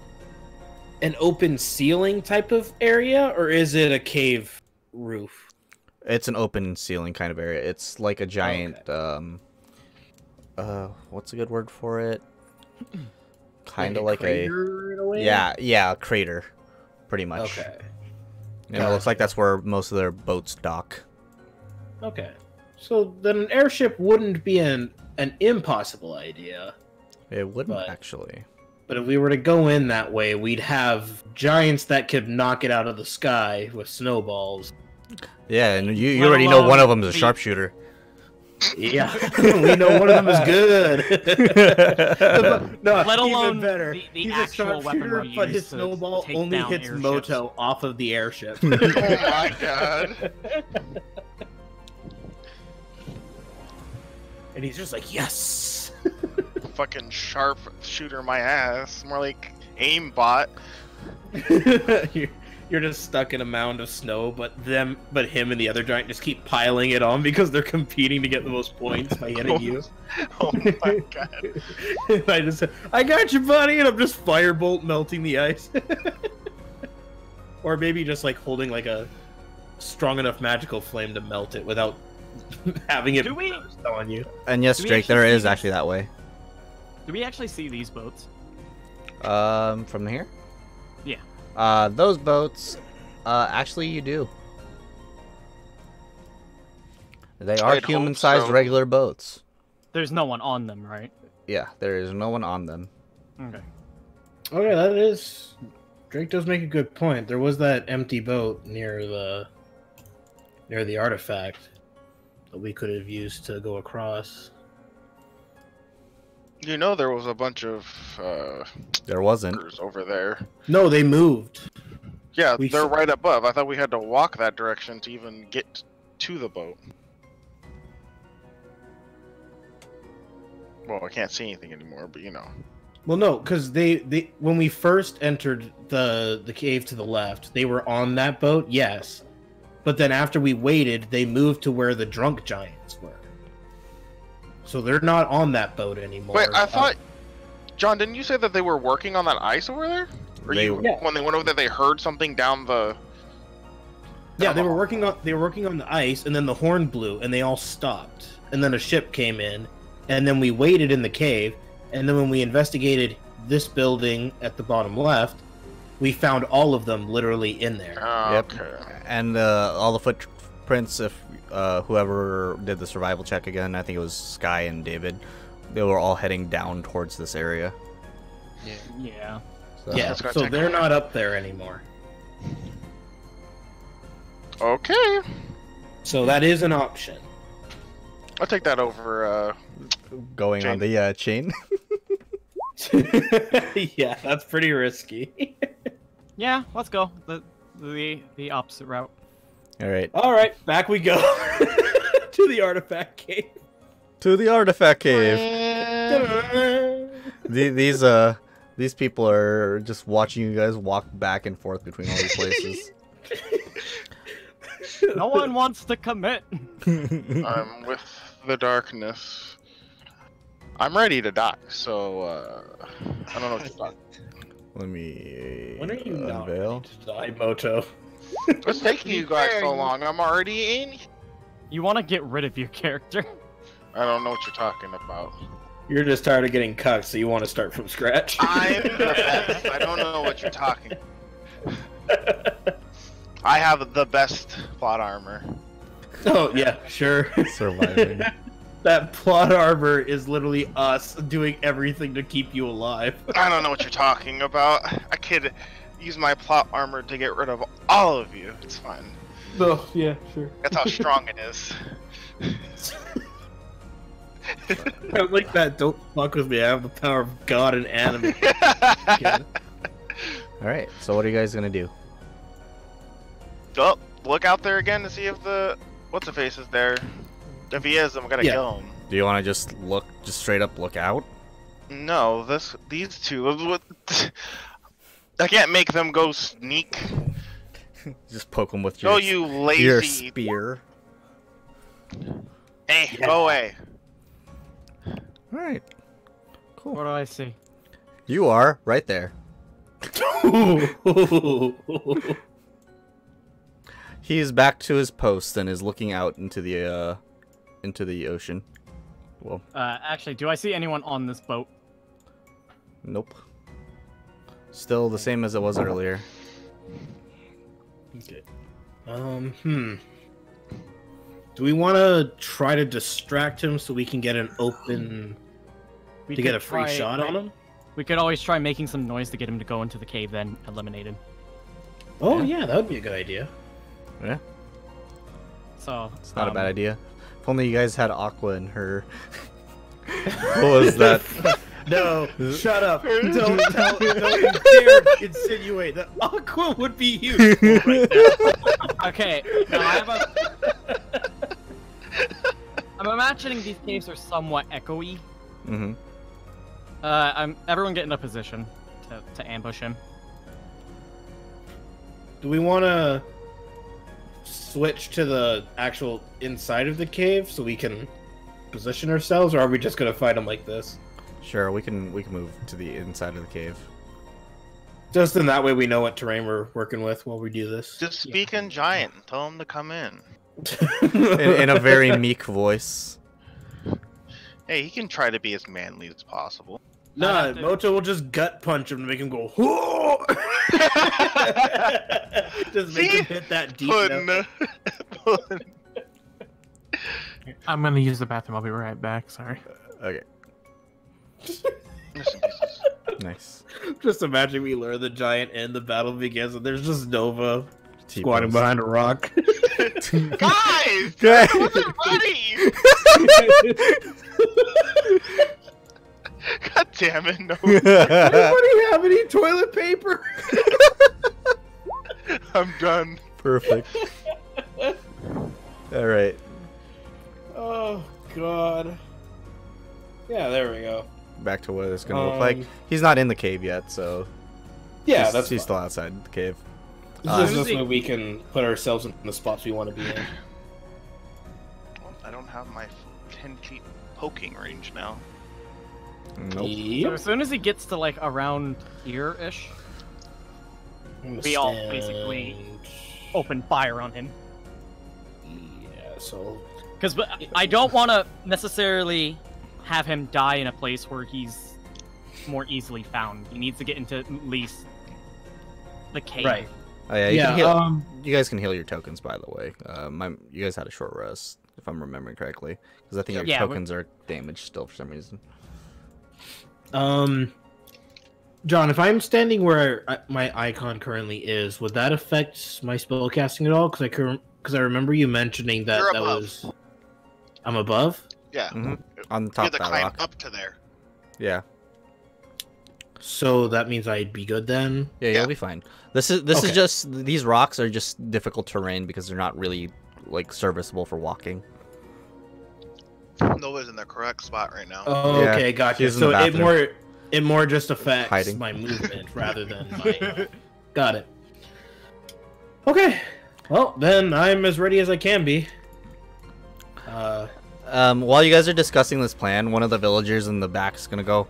an open ceiling type of area, or is it a cave roof? It's an open ceiling kind of area. It's like a giant what's a good word for it? Kind of like a crater in a way? yeah, a crater, pretty much. Okay. And it looks like that's where most of their boats dock. Okay. So then an airship wouldn't be an impossible idea. It wouldn't But- actually. But if we were to go in that way, we'd have giants that could knock it out of the sky with snowballs. Yeah, and you Let already know one of alone them is a the- sharpshooter. Yeah, we know one of them is good. No, Let even alone better. the He's actual a weapon sharpshooter, we but use his to snowball take only down hits airships. Moto off of the airship. Oh my god. And he's just like, yes. Fucking sharp shooter my ass. More like aimbot. You're just stuck in a mound of snow, but him and the other giant just keep piling it on because they're competing to get the most points by hitting you. Oh my god. I got you, buddy, and I'm just firebolt melting the ice. Or maybe just like holding like a strong enough magical flame to melt it without having it Do we- burst on you. And yes, Do we Drake, actually there see is this? actually that way. Do we actually see these boats? From here? Yeah. Those boats, actually you do. They are I'd hope human-sized so. regular boats. There's no one on them, right? Yeah, there is no one on them. Okay. Okay, that is. Drake does make a good point. There was that empty boat near the artifact that we could have used to go across. You know there was a bunch of There wasn't. fuckers over there. No, they moved. Yeah, We they're s- right above. I thought we had to walk that direction to even get to the boat. Well, I can't see anything anymore, but you know. Well, no, because they when we first entered the cave to the left, they were on that boat, yes. But then after we waited, they moved to where the drunk giants were. So they're not on that boat anymore. Wait, I thought, John, didn't you say that they were working on that ice over there? Or They- you, Yeah. when they went over there, they heard something down the. Yeah, down they the- were working on the ice, and then the horn blew, and they all stopped. And then a ship came in, and then we waited in the cave, and then when we investigated this building at the bottom left, we found all of them literally in there. Oh, Yep. okay. And all the footprints, if whoever did the survival check again, I think it was Sky and David, they were all heading down towards this area. Yeah. So, Yeah, Let's go so check they're it not up there anymore. Okay. So that is an option. I'll take that over. Going on Chain. the chain. Yeah, that's pretty risky. Yeah, let's go. The opposite route. All right, All right, back we go to the artifact cave. to the artifact cave. These people are just watching you guys walk back and forth between all these places. No one wants to commit. I'm with the darkness. I'm ready to die, so I don't know what you're talking. Let me When are you not unveil. ready to die, Moto? What's taking you guys so long? I'm already in. You want to get rid of your character. I don't know what you're talking about. You're just tired of getting cucked, so you want to start from scratch. I'm the best. I don't know what you're talking. I have the best plot armor. Oh yeah, sure. Surviving. That plot armor is literally us doing everything to keep you alive. I don't know what you're talking about. I could use my plot armor to get rid of all of you. It's fine. No, yeah, sure. That's how strong it is. I like that. Don't fuck with me. I have the power of God and anime. Yeah. All right. So what are you guys gonna do? Oh, look out there again to see if the what's the face is there. If he is, I'm gonna kill him. Do you want to just straight up look out? No, these two. I can't make them go sneak. Just poke them with Oh, your you your lazy. spear. Hey, go away. All right. Cool. What do I see? You are right there. He is back to his post and is looking out into the ocean. Well, Actually, do I see anyone on this boat? nope. Still the same as it was earlier. Okay. Do we want to try to distract him so we can get an open We to get could a free try- shot on him? We could always try making some noise to get him to go into the cave, then eliminate him. Oh yeah, that would be a good idea. Yeah, So it's not a bad idea. If only you guys had Aqua in her. What was that? No, shut up! Don't dare insinuate that Aqua would be useful right now. Okay, now I'm imagining these caves are somewhat echoey. Mm-hmm. Everyone get in a position to ambush him. Do we want to switch to the actual inside of the cave so we can position ourselves, or are we just gonna fight him like this? Sure, we can move to the inside of the cave. Just in that way we know what terrain we're working with while we do this. Just speak in giant. Tell him to come in. In a very meek voice. Hey, he can try to be as manly as possible. Nah, Moto will just gut punch him to make him go. "Whoa!" Just make him hit that deep note. I'm gonna use the bathroom. I'll be right back. Sorry. Okay. Nice. Just imagine we lure the giant in, the battle begins, and there's just Nova T-pose. squatting behind a rock. Guys! Guys! I wasn't ready! God damn it, no. Anybody have any toilet paper? I'm done. Perfect. All right. Oh god. Yeah, there we go. Back to what it's gonna look like. He's not in the cave yet, so Yeah, he's that's he's fine. still outside the cave. This way we can put ourselves in the spots we want to be in. Well, I don't have my 10 feet poking range now. Nope. So Yep. as soon as he gets to like around here-ish, we all basically open fire on him. Yeah, so Because I don't want to necessarily have him die in a place where he's more easily found. He needs to get into at least the cave. right. Oh yeah, you Yeah, can heal. You guys can heal your tokens, by the way. You guys had a short rest, if I'm remembering correctly, because I think your Yeah, tokens are damaged still for some reason. John, if I'm standing where my icon currently is, would that affect my spell casting at all? Because I remember you mentioning that You're that above. was. I'm above. Yeah. Mhm. On You top have of to that climb rock. up to there. Yeah. So that means I'd be good then. Yeah, Yeah. you'll be fine. This is Okay. just these rocks are just difficult terrain because they're not really like serviceable for walking. Nova's in the correct spot right now. Oh, Yeah, okay, gotcha. she's in So the bathroom. it more just affects Hiding. my movement rather than my. Got it. Okay. Well, then I'm as ready as I can be. While you guys are discussing this plan, one of the villagers in the back is gonna go,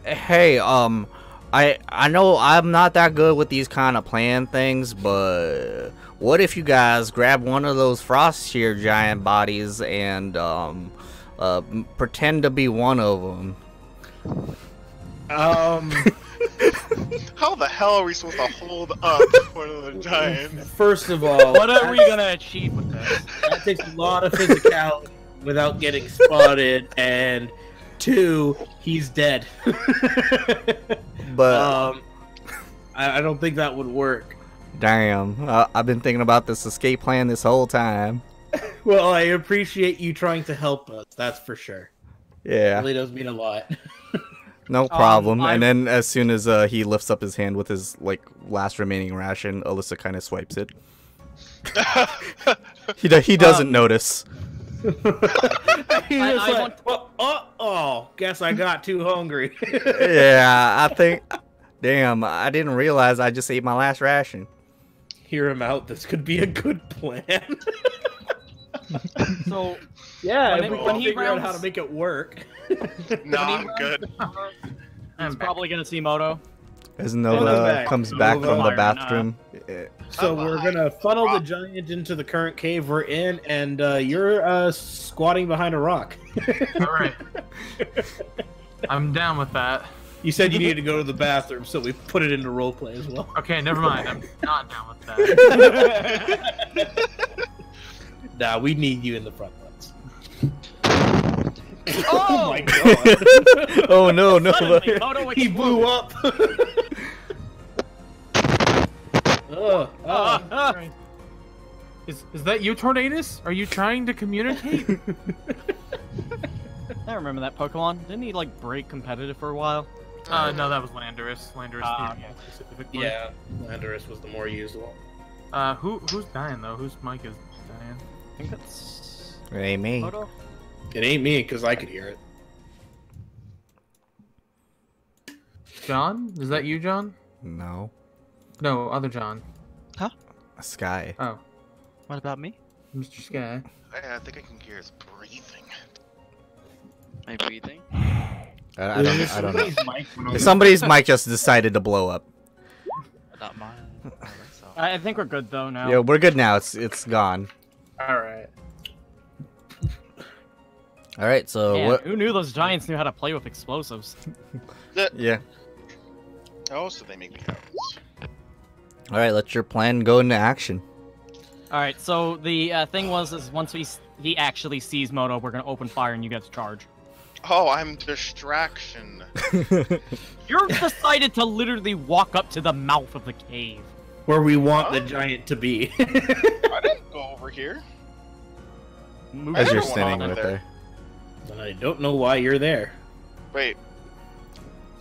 "Hey, I know I'm not that good with these kind of plan things, but what if you guys grab one of those frost shear giant bodies and pretend to be one of them?" How the hell are we supposed to hold up one of the giants? First of all, What are we gonna achieve with this? that takes a lot of physicality without getting spotted, and 2, he's dead. But I don't think that would work. Damn, I've been thinking about this escape plan this whole time. Well, I appreciate you trying to help us. That's for sure. Yeah. It really does mean a lot. No problem. And then as soon as he lifts up his hand with his like last remaining ration, Alyssa kind of swipes it. He doesn't notice. Guess I got too hungry. Yeah, I think. Damn, I didn't realize I just ate my last ration. Hear him out. This could be a good plan. So yeah, when he figure out rounds, how to make it work. No, I'm good. he's probably gonna see Moto. As Nova comes back from the Nova. bathroom. So we're gonna funnel the giant into the current cave we're in, and you're squatting behind a rock. All right. I'm down with that. You said you needed to go to the bathroom, so we put it into roleplay as well. Okay, never mind. I'm not down with that. Nah, we need you in the front ones. Oh my god! Oh no, Suddenly, Moto He blew up. Is that you, Tornadus? Are you trying to communicate? I remember that Pokemon. Didn't he like break competitive for a while? No, that was Landorus. Landorus Okay. specifically. Yeah, Landorus was the more used one. Who's dying though? Whose mic is dying? I think that's Hey, me. Moto. It ain't me, because I could hear it. John? Is that you, John? No. No, other John. Sky. Oh, What about me? Mr. Sky. I think I can hear his breathing. My breathing? I don't know. Somebody's mic just decided to blow up. Not mine. Oh, that's all. I think we're good though now. Yeah, we're good now. It's gone. All right. All right. So Man, what? who knew those giants knew how to play with explosives? Yeah. Oh, so they make me out. All right. Let your plan go into action. All right. So the thing is once he actually sees Moto, we're gonna open fire and you get to charge. Oh, I'm distraction. You're decided to literally walk up to the mouth of the cave. Where we want the giant to be. I didn't go over here. Move As you're Everyone standing on right there. there. And I don't know why you're there. Wait.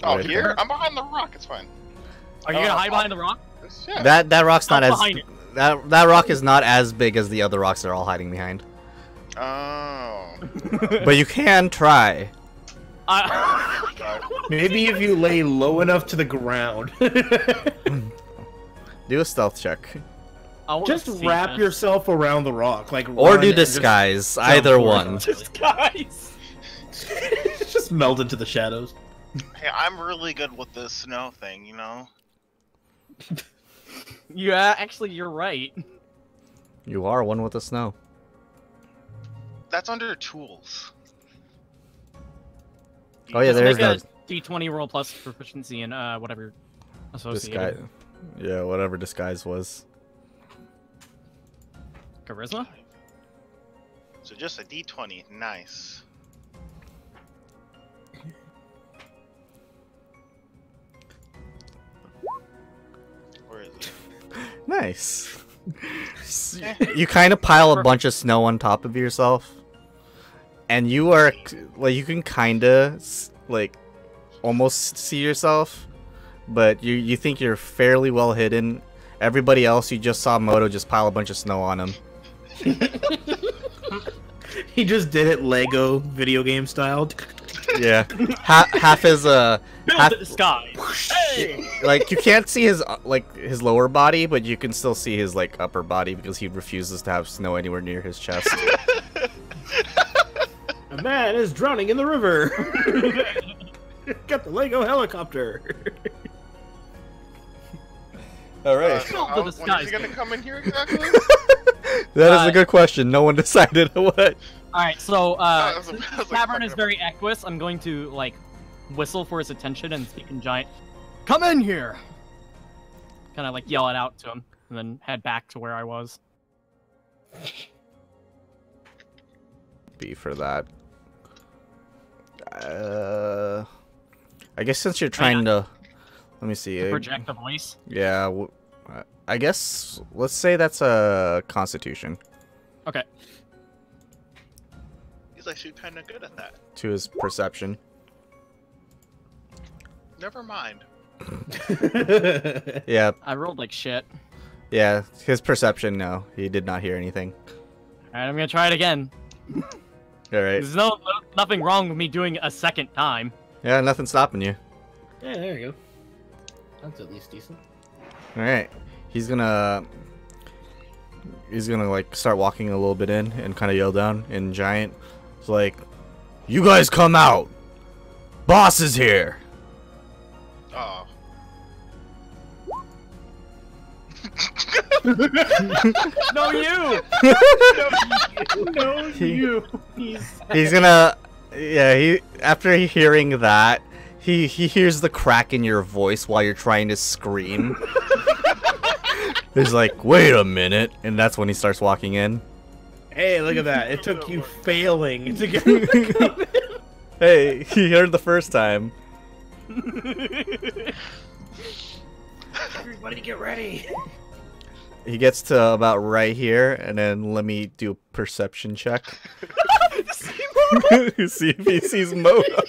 Oh, Right here? there. I'm behind the rock. It's fine. Are you Oh, gonna hide behind the rock? Yeah. That rock's not I'm as behind it. that rock is not as big as the other rocks they're all hiding behind. Oh. But you can try. Maybe if you lay low enough to the ground. Do a stealth check. I wanna Just see wrap this. yourself around the rock, like Or run do and just disguise. jump Either forward. one. Disguise. Just meld into the shadows. Hey, I'm really good with this snow thing, you know? Yeah, actually, you're right. You are one with the snow. That's under tools. Oh yeah, Just there is make no a D20 roll plus proficiency in whatever associated. disguise. Yeah, whatever disguise was. Charisma? So just a D20. Nice. Where is it? Nice. You kind of pile a bunch of snow on top of yourself, and you are like you can kind of like almost see yourself, but you think you're fairly well hidden. Everybody else, you just saw Moto just pile a bunch of snow on him. He just did it Lego video game style. Yeah, half his Build half, the disguise. Hey! like you can't see his his lower body, but you can still see his like upper body because he refuses to have snow anywhere near his chest. A man is drowning in the river. Got the Lego helicopter. All right, Build the When is disguise. he gonna come in here exactly? that is a good question. No one decided what. Alright, so I was since like, the tavern is very equus, I'm going to like whistle for his attention and speak in giant. Come in here! Kind of like yell it out to him, and then head back to where I was. Be for that. I guess since you're trying to, let me see. Project the voice. Yeah, I guess let's say that's a Constitution Okay. He's actually kind of good at that. to his perception. Never mind. Yeah, I rolled like shit. yeah. His perception. No, he did not hear anything. Alright, I'm gonna try it again. All right. There's nothing wrong with me doing a second time. Yeah, nothing's stopping you. Yeah, there you go. That's at least decent. All right. He's gonna like start walking a little bit in and kind of yell down in giant. It's like, "You guys come out. Boss is here." Oh. No, you! No, you. He's gonna, yeah. After hearing that, he hears the crack in your voice while you're trying to scream. He's like, "Wait a minute," and that's when he starts walking in. Hey, look at that. It took you failing to get him to come in. Hey, he heard the first time. Everybody get ready. He gets to about right here, and then let me do a perception check. See if he sees Moto.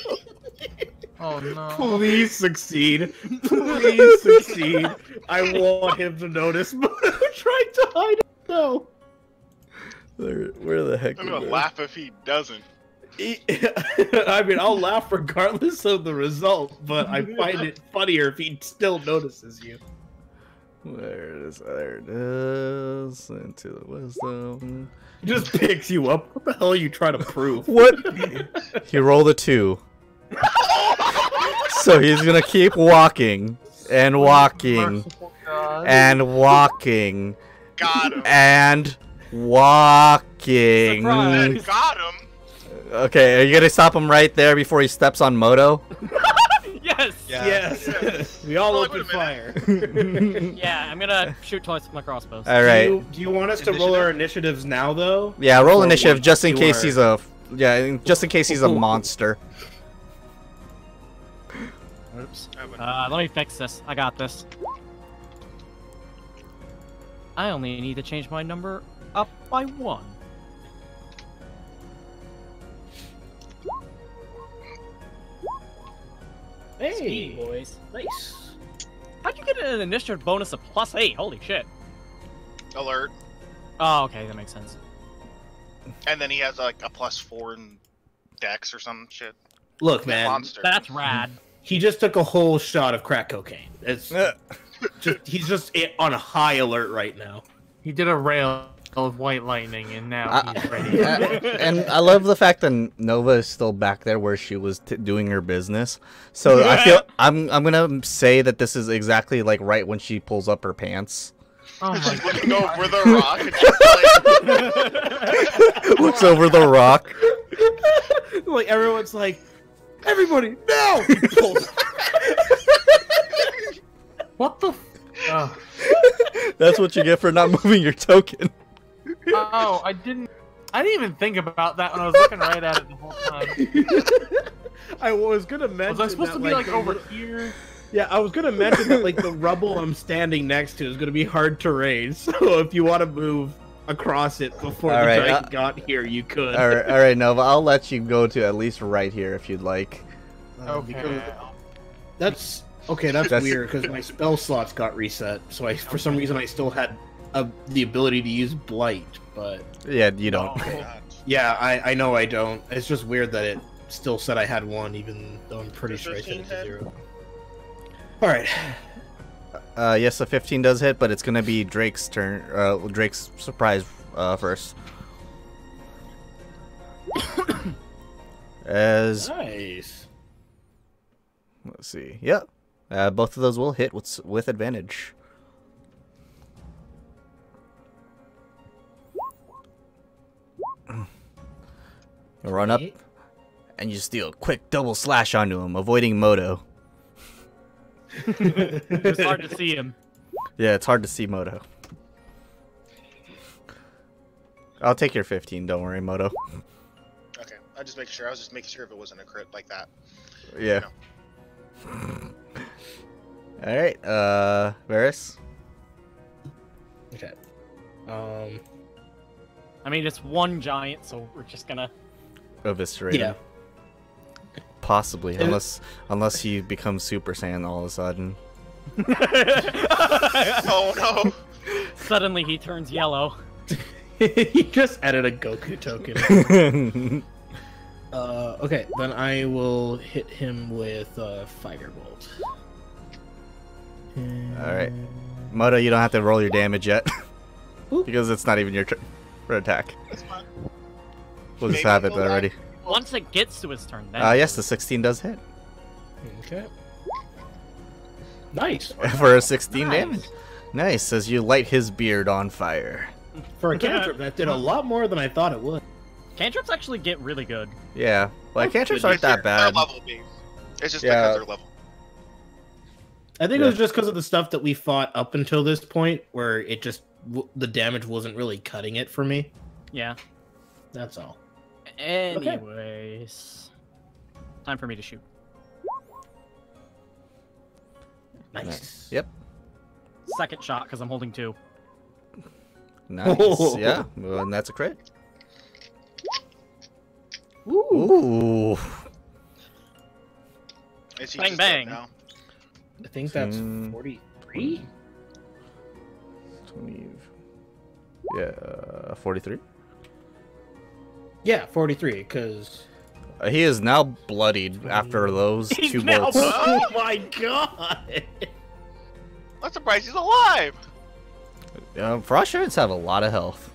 Oh no. Please succeed. Please succeed. I want him to notice Moto trying to hide it. No. Where the heck? I'm is gonna it? laugh if he doesn't. I mean, I'll laugh regardless of the result, but I find it funnier if he still notices you. There it is. There it is. Into the wisdom. He just picks you up. What the hell are you trying to prove? What? He rolled a 2. So he's gonna keep walking and walking Merciful God. and walking Got him. and walking. Surprise. Got him. Okay, are you gonna stop him right there before he steps on Moto? Yes! Yes. We all Well, open wait a fire. Yeah, I'm gonna shoot twice with my crossbows. All right. Do you want us to roll our initiatives now, though? Yeah, roll Or initiative what just in you case are- he's a just in case he's a monster. Oops. Let me fix this. I got this. I only need to change my number up by 1. Hey, boys. nice. How'd you get an initiative bonus of +8? Holy shit. Alert. Oh, okay, that makes sense. And then he has like a +4 in Dex or some shit. Look, man, Monster. That's rad. he just took a whole shot of crack cocaine. It's he's just on a high alert right now. He did a rail of white lightning, and now he's ready. And I love the fact that Nova is still back there where she was doing her business. So I feel I'm gonna say that this is exactly like right when she pulls up her pants. Oh my Just God. looking over the rock and just like, Looks over the rock. Like everyone's like, everybody, no! He pulls- What the? Oh. That's what you get for not moving your token. Oh, I didn't even think about that when I was looking right at it the whole time. I was gonna mention. Was I supposed that, to be like the over little- here? Yeah, I was gonna mention that like the rubble I'm standing next to is gonna be hard terrain. So if you want to move across it before All the right, dragon got here, you could. All right, Nova. I'll let you go to at least right here if you'd like. Okay. That's okay. That's weird because my spell slots got reset. So for some reason I still had the ability to use blight, but Yeah, you don't. God. yeah, I know I don't. It's just weird that it still said I had one, even though I'm pretty sure I set it to 0. All right. Yes, the 15 does hit, but it's gonna be Drake's turn. Drake's surprise first. As Nice. let's see, yeah, both of those will hit with advantage. You run up and you just deal a quick double slash onto him, avoiding Moto. It's hard to see him. Yeah, it's hard to see Moto. I'll take your 15, don't worry, Moto. Okay, I just make sure. I was just making sure if it wasn't a crit like that. Yeah. Alright, Varys? Okay. I mean, it's one giant, so we're just gonna. Eviscerate Yeah. him. Possibly, unless he becomes Super Saiyan all of a sudden. Oh no! Suddenly he turns yellow. He just added a Goku token. Okay, then I will hit him with Firebolt. Alright. Moto, you don't have to roll your damage yet. Oop. Because it's not even your turn for attack. That's fine. We'll just Maybe have it we'll already. Once it gets to his turn, then. Yes, the 16 does hit. Okay. Nice. For a 16 Nice. damage. Nice, as you light his beard on fire. For a cantrip, that did a lot more than I thought it would. Cantrips actually get really good. Yeah, like cantrips good. aren't that They're bad. level based. It's just Yeah. because they're level. I think it was just because of the stuff that we fought up until this point, where it just the damage wasn't really cutting it for me. Yeah. That's all. Anyways, time for me to shoot. Nice. Yep. Second shot because I'm holding 2. Nice. Yeah, well, and that's a crit. Ooh. Ooh. Is he Bang, just bang. dead now? I think that's Hmm. 43. 20. Yeah, 43. Yeah, 43. Because He is now bloodied after those He's 2 now bolts. oh my god! I'm surprised he's alive. Frost giants have a lot of health.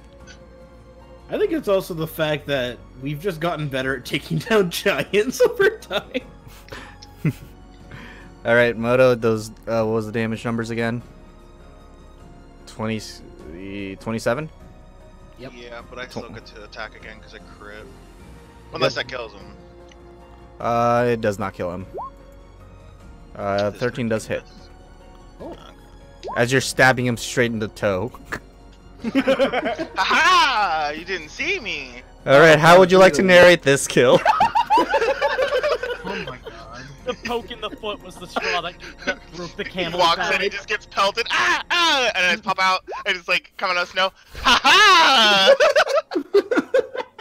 I think it's also the fact that we've just gotten better at taking down giants over time. All right, Moto. Those what was the damage numbers again? 27. Yep. Yeah, but I still get to attack again because I crit. Unless that kills him. It does not kill him. 13 does hit. Oh. As you're stabbing him straight in the toe. Haha! You didn't see me. All right, how would you like to narrate this kill? Oh my god. The poke in the foot was the straw that broke the He camel's walks in, back. he just gets pelted. Ah! Ah! And then it's pop out, and it's like coming out of snow. Haha!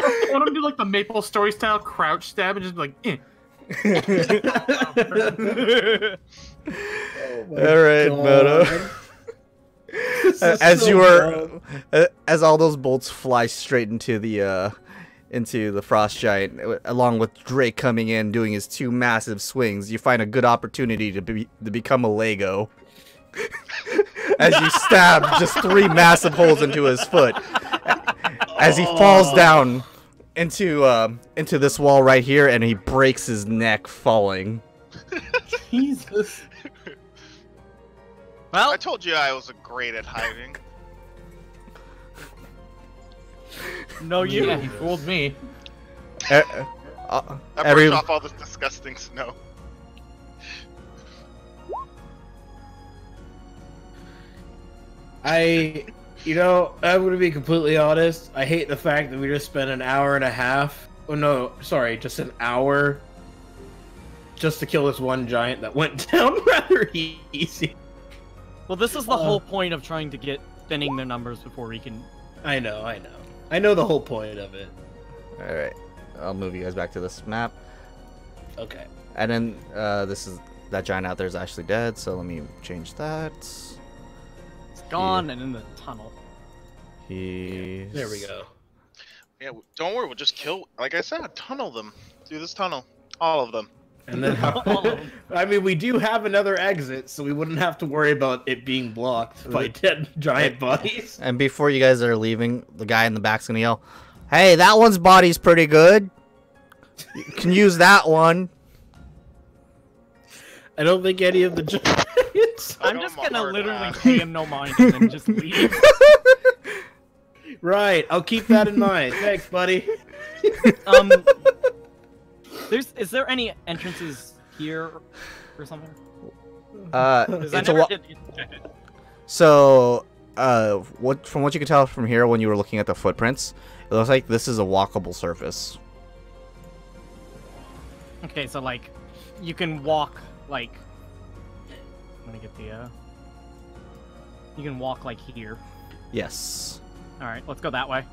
I want him to do like the Maple Story style crouch stab and just be like, eh. All right, Moto. As you are, as all those bolts fly straight into the frost giant, along with Drake coming in doing his 2 massive swings, you find a good opportunity to become a Lego. As you stab just 3 massive holes into his foot, as he falls down into this wall right here, and he breaks his neck falling. Jesus. Well, I told you I was great at hiding. no, you. Yeah, he fooled me. I Every brushed off all this disgusting snow. I'm going to be completely honest. I hate the fact that we just spent an hour and a half. Oh, no, sorry, just an hour just to kill this one giant that went down rather easy. Well, this is the whole point of trying to get thinning their numbers before we can. I know. I know the whole point of it. All right, I'll move you guys back to this map, Okay. and then that giant out there is actually dead. So let me change that. It's gone and in the tunnel. He's... There we go. Yeah, don't worry, we'll just kill. Like I said, tunnel them through this tunnel, all of them. And then, All of them. I mean, we do have another exit, so we wouldn't have to worry about it being blocked by dead giant bodies. And before you guys are leaving, the guy in the back's gonna yell, "Hey, that one's body's pretty good. You can use that one." I don't think any of the giants. I'm Oh just my gonna lord, literally man. pay him no mind and then just leave. Right, I'll keep that in mind. Thanks, buddy. Um, is there any entrances here or something? 'Cause I It's a never wa- did check it. So, from what you can tell from here when you were looking at the footprints, it looks like this is a walkable surface. Okay, so like, you can walk like. I'm gonna get the. You can walk like here. Yes. All right, let's go that way.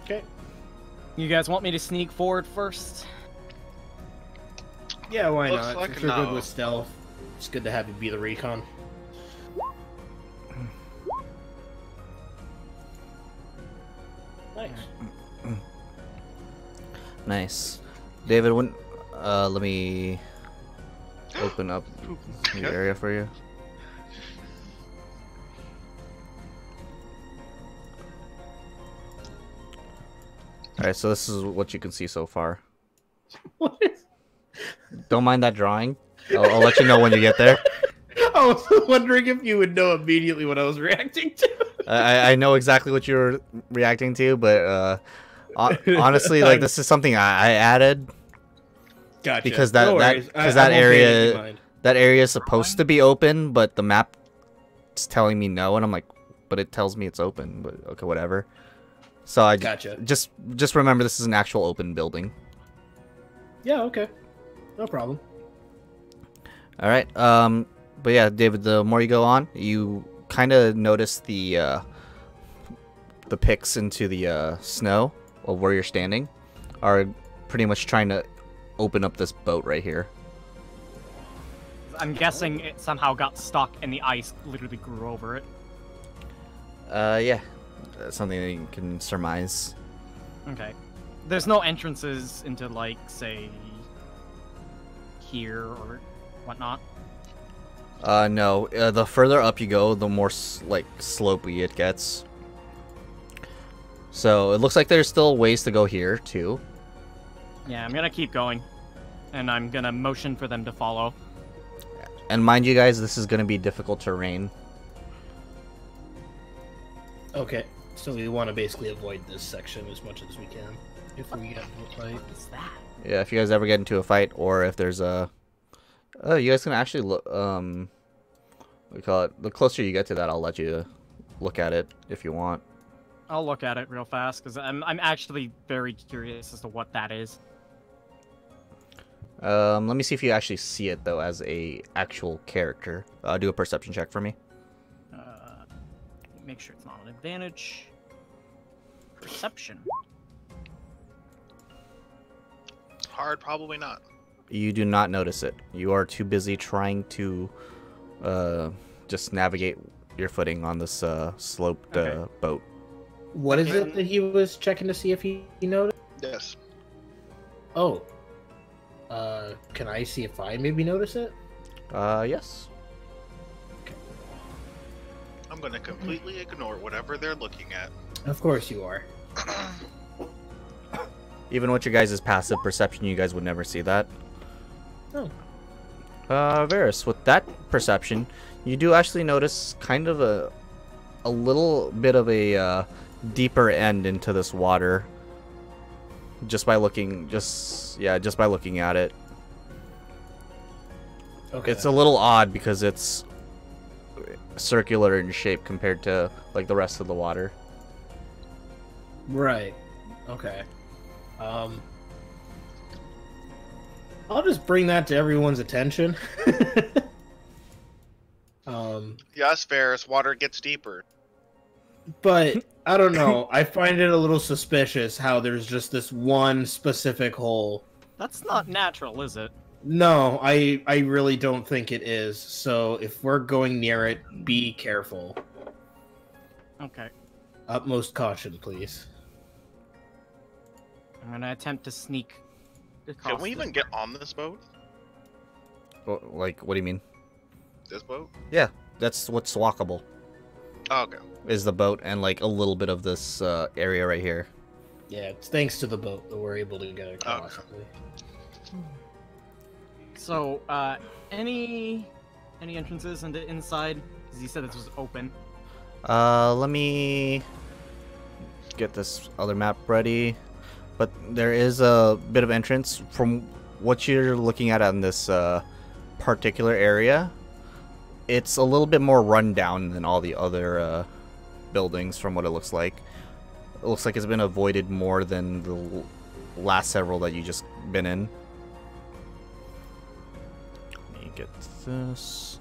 Okay. You guys want me to sneak forward first? Yeah, why Looks not? like If you're no. good with stealth, it's good to have you be the recon. Nice. Nice. David, let me open up the Okay. area for you. Alright, so this is what you can see so far. What is... Don't mind that drawing. I'll let you know when you get there. I was wondering if you would know immediately what I was reacting to. I know exactly what you're reacting to, but honestly, like, this is something I added Gotcha. because No that worries. because I that won't pay any area mind. that area is supposed to be open, but the map's telling me no, and I'm like, but it tells me it's open. But okay, whatever. So I Gotcha. just remember this is an actual open building. Yeah, okay. No problem. All right. But yeah, David, the more you go on, you kind of notice the picks into the snow of where you're standing are pretty much trying to open up this boat right here. I'm guessing it somehow got stuck and the ice literally grew over it. Yeah, that's something that you can surmise. Okay. There's no entrances into, like, say, here or whatnot. No. The further up you go, the more like slopey it gets. So it looks like there's still ways to go here too. Yeah, I'm gonna keep going. And I'm gonna motion for them to follow. And mind you guys, this is going to be difficult terrain. Okay. So we want to basically avoid this section as much as we can if we get into a fight. What is that? Yeah, if you guys ever get into a fight, or if there's a... Oh, you guys can actually look... what do you call it? The closer you get to that, I'll let you look at it if you want. I'll look at it real fast, because I'm actually very curious as to what that is. Let me see if you actually see it, though, as a actual character. Do a perception check for me. Make sure it's not an advantage. Perception. Hard, probably not. You do not notice it. You are too busy trying to just navigate your footing on this sloped Okay. boat. What is it that he was checking to see if he noticed? Yes. Oh. Can I see if I maybe notice it? Yes. I'm gonna completely ignore whatever they're looking at. Of course you are. Even with your guys' passive perception, you guys would never see that. Oh. Varus, with that perception, you do actually notice kind of a little bit of a deeper end into this water. Just by looking, just by looking at it. Okay. It's a little odd because it's circular in shape compared to like the rest of the water. Right. Okay. I'll just bring that to everyone's attention. Yes, Ferris, water gets deeper. But I don't know. I find it a little suspicious how there's just this one specific hole. That's not natural, is it? No, I really don't think it is. So if we're going near it, be careful. Okay. Utmost caution, please. I'm gonna attempt to sneak across. Can we even get on this boat? Like, what do you mean? This boat? Yeah, that's what's walkable. Oh, okay. Is the boat and like a little bit of this area right here. Yeah, it's thanks to the boat that we're able to get across. So, any entrances into inside? Because you said this was open. Let me get this other map ready. But there is a bit of entrance from what you're looking at on this particular area. It's a little bit more run down than all the other buildings from what it looks like. It looks like it's been avoided more than the last several that you just been in. Let me get this.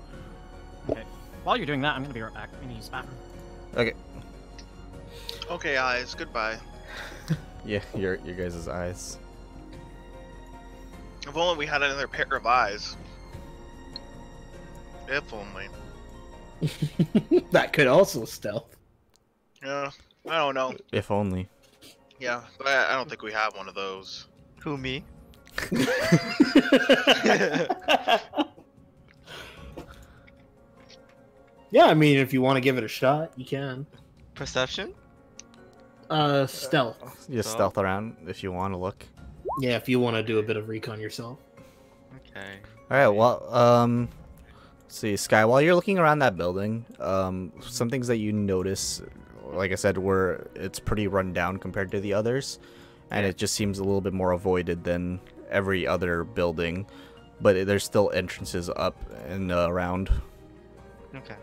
Okay. While you're doing that, I'm gonna be right back. I'm gonna use the bathroom. Okay. Okay, eyes. Goodbye. Yeah, your guys' eyes. If only we had another pair of eyes. If only. That could also stealth. Yeah, I don't know. If only. Yeah, but I don't think we have one of those. Who, me? Yeah, I mean, if you want to give it a shot, you can. Perception? Stealth. Just stealth around if you want to look. Yeah, if you want to do a bit of recon yourself. Okay. All right. Well, let's see, Sky. While you're looking around that building, some things that you notice, like I said, were it's pretty run down compared to the others, and it just seems a little bit more avoided than every other building. But there's still entrances up and around. Okay.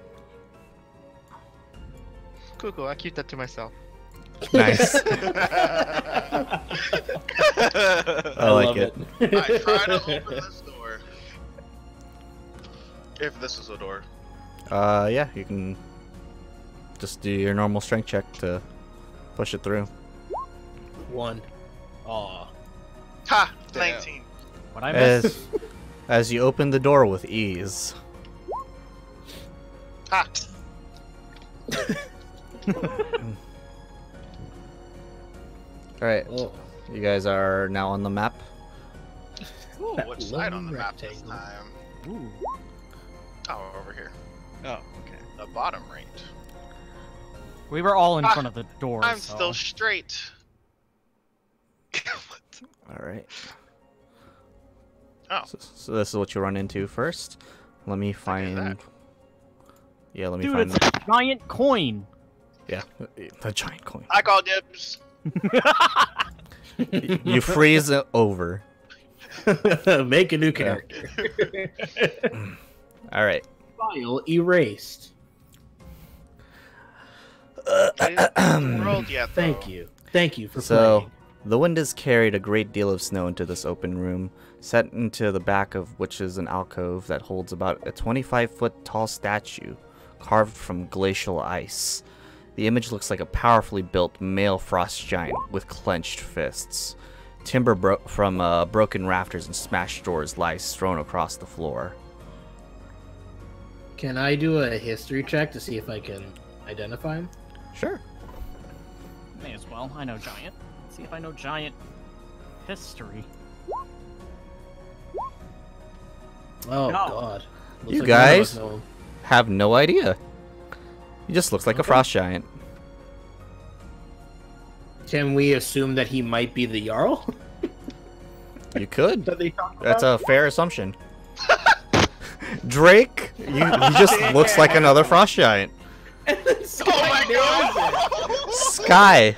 Cool. I keep that to myself. Nice. I like it. I try to open this door. If this is a door. Yeah, you can just do your normal strength check to push it through. 1. Aw. Ha! Damn. 19. What I missed? As you open the door with ease. Ha! Alright, Oh. you guys are now on the map. Ooh, That which side on the lone map this rectangle. time? Ooh. Oh, over here. Oh, okay. The bottom right. We were all in Ah, front of the door. I'm so... still straight. Alright. Oh. So this is what you run into first. Let me find... that. Yeah, let me Dude, find it's a giant coin. Yeah, the giant coin. I call dibs. You freeze it over. Make a new character. Alright. File erased. World yet, though. Thank you. Thank you for So, playing. the wind has carried a great deal of snow into this open room, set into the back of which is an alcove that holds about a 25-foot tall statue, carved from glacial ice. The image looks like a powerfully built male frost giant with clenched fists. Timber from broken rafters and smashed doors lies strewn across the floor. Can I do a history check to see if I can identify him? Sure. May as well. I know giant. Let's see if I know giant history. Oh, No. God. Looks You like none of us guys- know him. Have no idea. He just looks like a Okay. frost giant. Can we assume that he might be the Jarl? You could. that they talked That's about? a fair assumption. Drake, he just looks like another frost giant. Oh my god! Sky,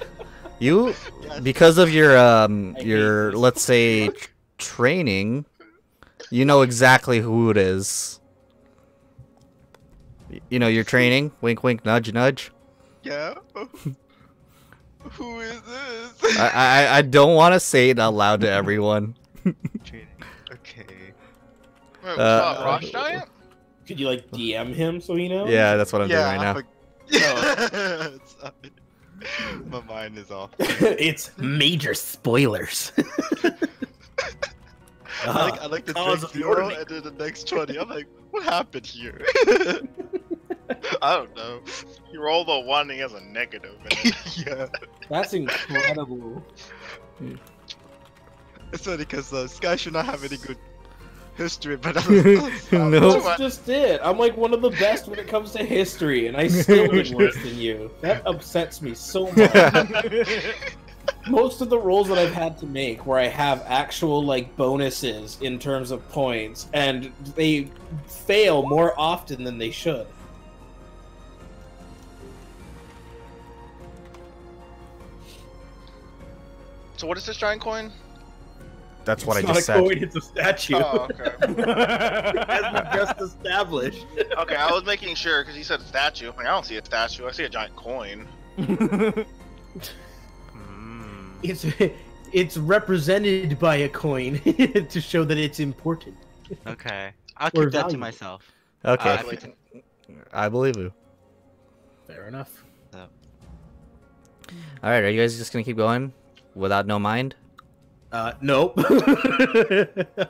you, because of your let's say training, you know exactly who it is. You know your training. Wink, wink, nudge, nudge. Yeah. Who is this? I don't want to say it out loud to everyone. Training. Okay. Wait, Uh, what's Frost Giant? Could you, like, DM him so he knows? Yeah, that's what I'm doing right now. Yeah. My mind is off. It's major spoilers. I like the cause Drake of the zero ornament. and then the next 20. I'm like, what happened here? I don't know. You roll the one, he has a negative in it. Yeah. That's incredible. It's funny because Sky should not have any good history, but No. That's just it. I'm like one of the best when it comes to history, and I still did worse than you. That upsets me so much. Most of the rolls that I've had to make where I have actual like bonuses in terms of points, and they fail more often than they should. So what is this giant coin? That's what It's I not just a said. coin, it's a statue. Oh, okay. As we just established. Okay, I was making sure because he said statue. I'm like, I don't see a statue. I see a giant coin. It's represented by a coin to show that it's important. Okay. I'll Or keep that to valuable. myself. Okay, I- I believe you. Fair enough. All right, are you guys just gonna keep going without no mind? Nope.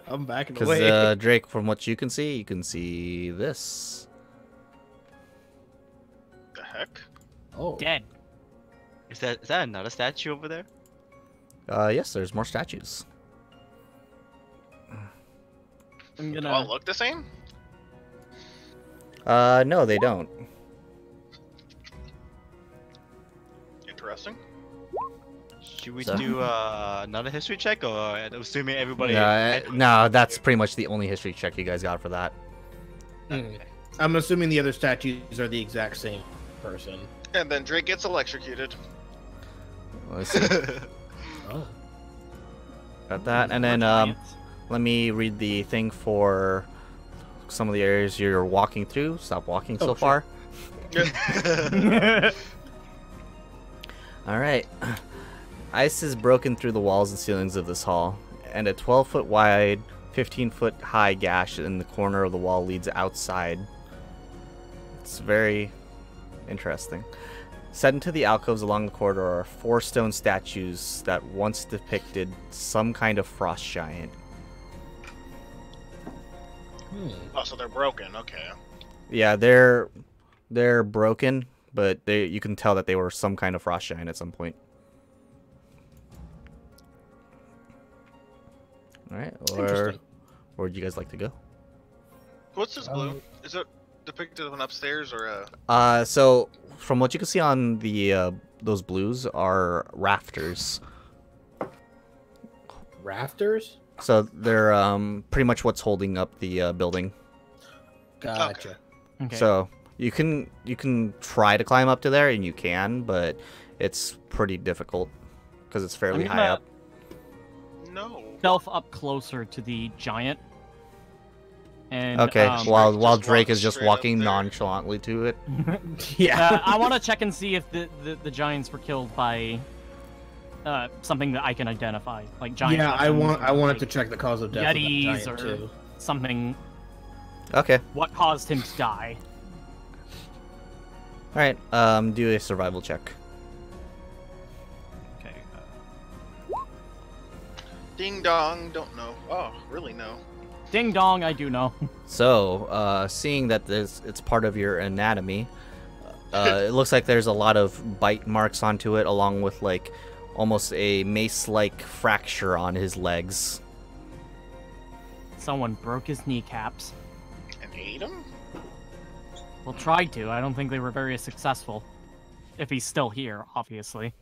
I'm backing away. Because Drake, from what you can see this. The heck? Oh, Dead. Is that another statue over there? Yes, there's more statues. I'm Do gonna. all look the same? No, they don't. Interesting. Should we So- do another history check, or assuming everybody? No, that's pretty much the only history check you guys got for that. I'm assuming the other statues are the exact same person. And then Drake gets electrocuted. Let's see. Oh. Got that, and then let me read the thing for some of the areas you're walking through. Stop walking so sure. far. All right. Ice is broken through the walls and ceilings of this hall, and a 12-foot wide, 15-foot high gash in the corner of the wall leads outside. It's very interesting. Set into the alcoves along the corridor are 4 stone statues that once depicted some kind of frost giant. Oh, so they're broken. Okay. Yeah, they're broken, but you can tell that they were some kind of frost giant at some point. All right, or Interesting. where would you guys like to go? What's this blue? Is it depicted on upstairs or So from what you can see on the those blues are rafters. Rafters? So they're pretty much what's holding up the building. Gotcha. Okay. So you can try to climb up to there, and you can, but it's pretty difficult because it's fairly I'm high gonna up. no? Stealth up closer to the giant. And Okay, while just Drake walk is just straight up walking there. nonchalantly to it. Yeah. I want to check and see if the giants were killed by something that I can identify, like giant. Yeah, I weapons or, wanted like, to check the cause of death of that Yetis giant, or too. something. Okay, What caused him to die? all right. Do a survival check. Okay. Ding dong. Don't know. Oh, really? No. Ding dong, I do know. So, seeing that it's part of your anatomy, it looks like there's a lot of bite marks onto it, along with like almost a mace-like fracture on his legs. Someone broke his kneecaps. And ate him? Well, tried to. I don't think they were very successful. If he's still here, obviously.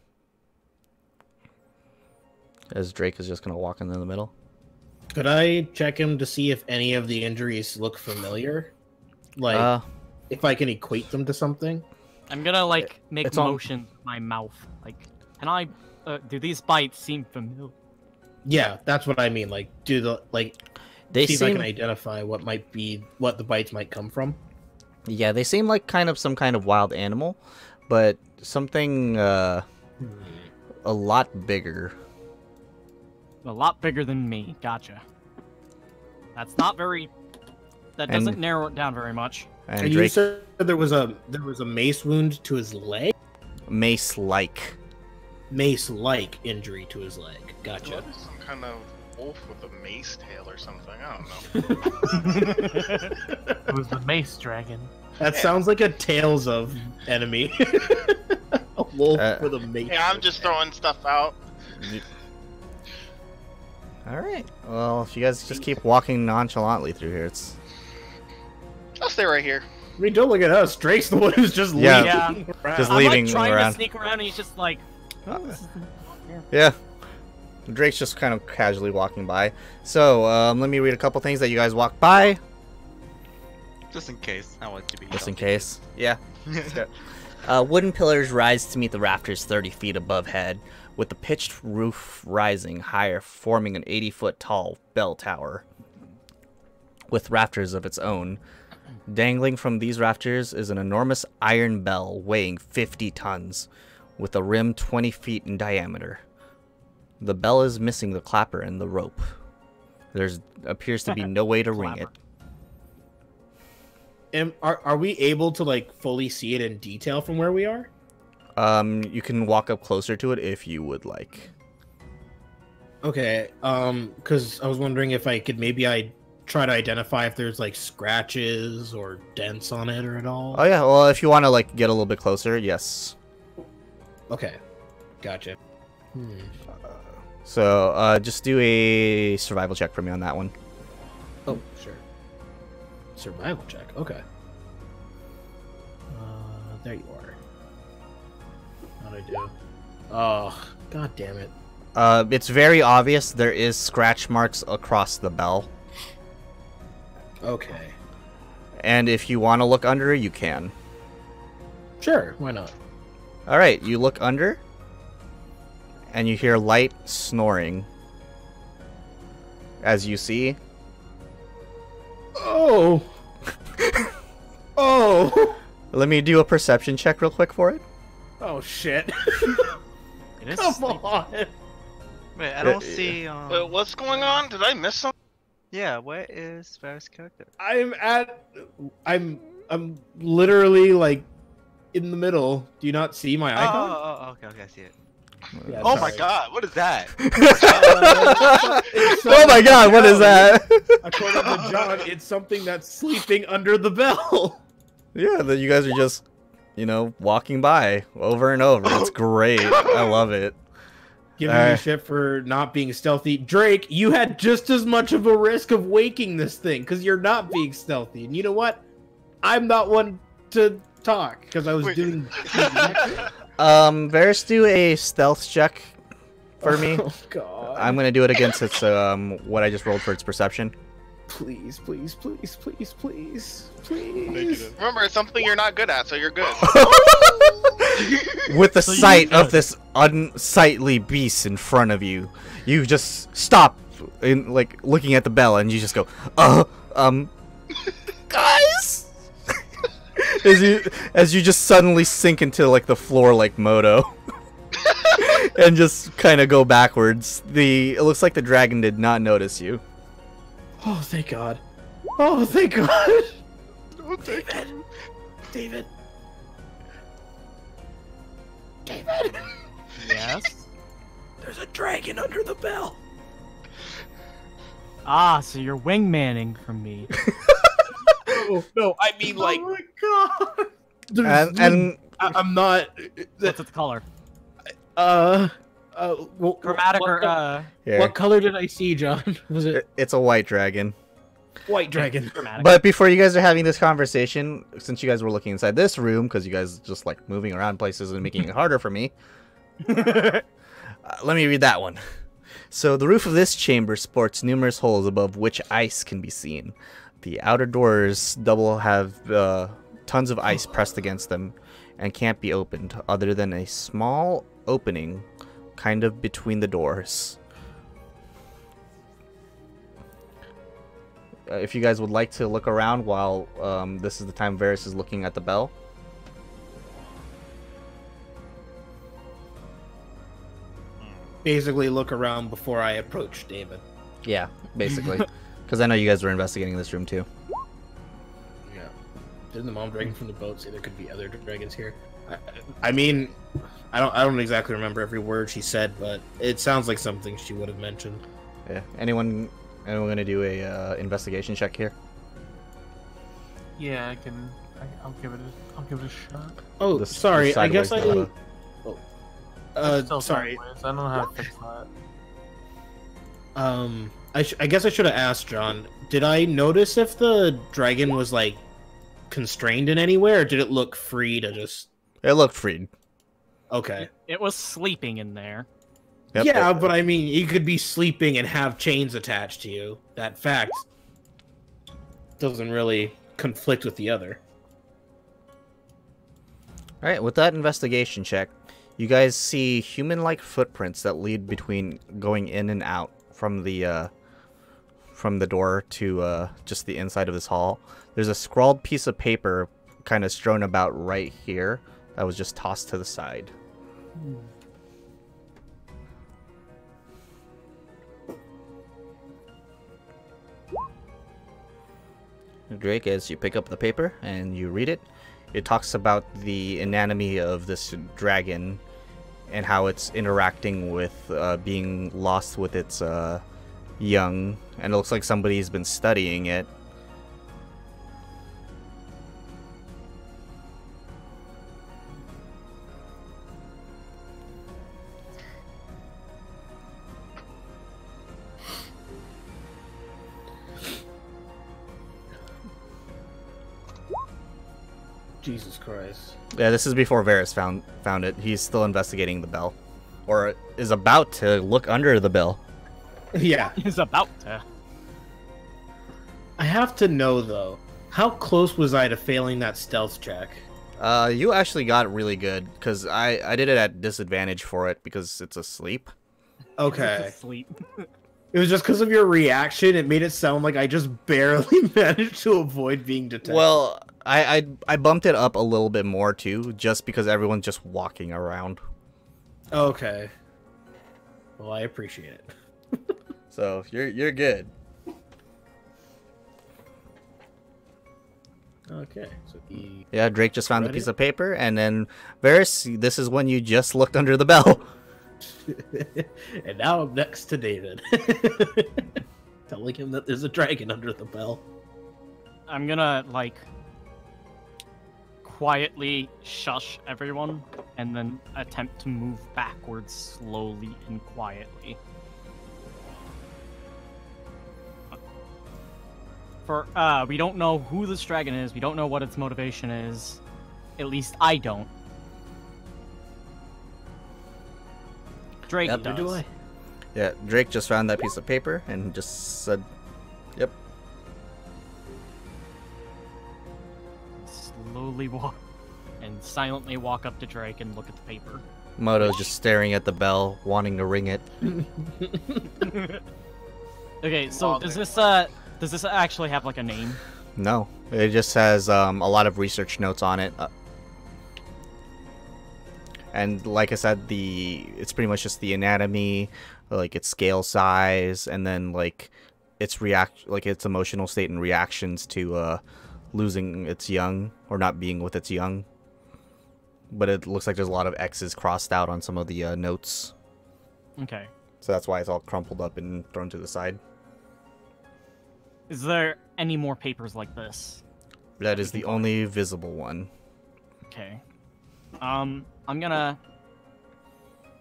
As Drake is just gonna walk in the middle. Could I check him to see if any of the injuries look familiar? Like, if I can equate them to something? I'm gonna like make it's on- motion with my mouth. Like, can I? Do these bites seem familiar? Yeah, that's what I mean. Like, They see if I seem, can identify what the bites might come from. yeah, they seem like kind of some kind of wild animal, but something a lot bigger. A lot bigger than me. Gotcha. That's not very. That doesn't And- narrow it down very much. And And you Drake, said there was a mace wound to his leg, mace-like. mace-like injury to his leg. Gotcha. What is some kind of wolf with a mace tail or something? I don't know. It was the mace dragon. That sounds like a Tales of enemy. A wolf with a mace. Yeah, I'm just throwing stuff out. All right. Well, if you guys just keep walking nonchalantly through here, it's I'll stay right here. I mean, don't look at us. Drake's the one who's just Yeah. leaving around. Just I'm leaving like trying around. to sneak around, and he's just like. Oh, this is here. Yeah. Drake's just kind of casually walking by. So, let me read a couple things that you guys walk by, Just in case. I want it to be. just in case. Yeah. Wooden pillars rise to meet the rafters 30 feet above head, with the pitched roof rising higher, forming an 80-foot tall bell tower with rafters of its own. Dangling from these rafters is an enormous iron bell weighing 50 tons, with a rim 20 feet in diameter. The bell is missing the clapper and the rope. There appears to be no way to ring it. Clapper. And are we able to like fully see it in detail from where we are? You can walk up closer to it if you would like. Okay, because I was wondering if I could I try to identify if there's like scratches or dents on it or at all. Oh yeah, well if you want to like get a little bit closer, yes. Okay, gotcha. So just do a survival check for me on that one. Oh, sure. Survival check. Okay. There you are. How'd I do? Oh, god damn it. It's very obvious there is scratch marks across the bell. Okay. And if you want to look under, you can. Sure, why not? Alright, you look under, and you hear light snoring. As you see. Oh! Oh! Let me do a perception check real quick for it. Oh shit. It is Come sleeping. on! Wait, I don't see. Wait, what's going on? Did I miss something? Yeah, where is Ferris' character? I'm literally like in the middle. Do you not see my icon? Okay, I see it. Yeah, Oh my sorry. god, what is that? Oh my god, what is that? According to John, it's something that's sleeping under the bell. Yeah, that you guys are just, you know, walking by over and over. It's great. I love it. Giving me shit for not being stealthy. Drake, you had just as much of a risk of waking this thing because you're not being stealthy. And you know what? I'm not one to talk because I was doing. Varys, do a stealth check for me. Oh god. I'm gonna do it against its what I just rolled for its perception. Please, please, please, please, please, please. Negative. Remember, it's something you're not good at, so you're good. With the So sight you're of this unsightly beast in front of you, you just stop in like looking at the bell and you just go, guys. as you just suddenly sink into like the floor like Moto. And just kind of go backwards. It looks like the dragon did not notice you. Oh, thank God. Oh, thank God. Oh, thank David. David. David. Yes. There's a dragon under the bell. Ah, so you're wingmanning from me. Oh, no, I mean like. Oh my god. And I'm not. What's its color? Well, Chromatic what, or here, what color did I see, John? Was it it's a white dragon. white dragon? chromatic? But before you guys are having this conversation, since you guys were looking inside this room, because you guys just like moving around places and making it harder for me, let me read that one. So the roof of this chamber sports numerous holes above which ice can be seen. The outer doors have tons of ice pressed against them and can't be opened other than a small opening kind of between the doors. If you guys would like to look around while this is the time Varys is looking at the bell. Basically, look around before I approach David. Yeah, basically. Because I know you guys were investigating this room too. Yeah. Didn't the mom dragon from the boat say there could be other dragons here? I mean, I don't exactly remember every word she said, but it sounds like something she would have mentioned. Yeah. Anyone gonna do a investigation check here? Yeah, I'll give it a shot. Oh, The sorry. I guess sideways Nova. It's still sorry. sideways. I don't know how to fix that. I guess I should have asked John. Did I notice if the dragon was like constrained in any way, or did it look free to just? It looked freed. Okay. It was sleeping in there. Yep. Yeah, but I mean, you could be sleeping and have chains attached to you. That fact doesn't really conflict with the other. All right. With that investigation check, you guys see human-like footprints that lead between going in and out from the door to just the inside of this hall. There's a scrawled piece of paper kind of strewn about right here that was just tossed to the side. Drake, as you pick up the paper and you read it, it talks about the anatomy of this dragon and how it's interacting with being lost with its young, and it looks like somebody's been studying it. Jesus Christ. Yeah, this is before Varys found it. He's still investigating the bell, or is about to look under the bell. Yeah. He's about to. I have to know though, how close was I to failing that stealth check? You actually got really good because I did it at disadvantage for it because it's asleep. Okay. Sleep. It was just because of your reaction. It made it sound like I just barely managed to avoid being detected. Well, I bumped it up a little bit more too, just because everyone's just walking around. Okay. Well, I appreciate it. So you're good. Okay. So Yeah, Drake just found the Ready? piece of paper, and then Varys, this is when you just looked under the bell. and now I'm next to David. Telling him that there's a dragon under the bell. I'm gonna, like, quietly shush everyone and then attempt to move backwards slowly and quietly. We don't know who this dragon is, we don't know what its motivation is. At least I don't. Drake Yep. does. Do I? Yeah, Drake just found that piece of paper and just said, "Yep." Slowly walk and silently walk up to Drake and look at the paper. Moto's just staring at the bell, wanting to ring it. Okay, so does this actually have like a name? No, it just has a lot of research notes on it. And like I said, it's pretty much just the anatomy, like its scale size, and then like its emotional state and reactions to losing its young or not being with its young. But it looks like there's a lot of X's crossed out on some of the notes. Okay. So that's why it's all crumpled up and thrown to the side. Is there any more papers like this? That is the only visible one. Okay. I'm gonna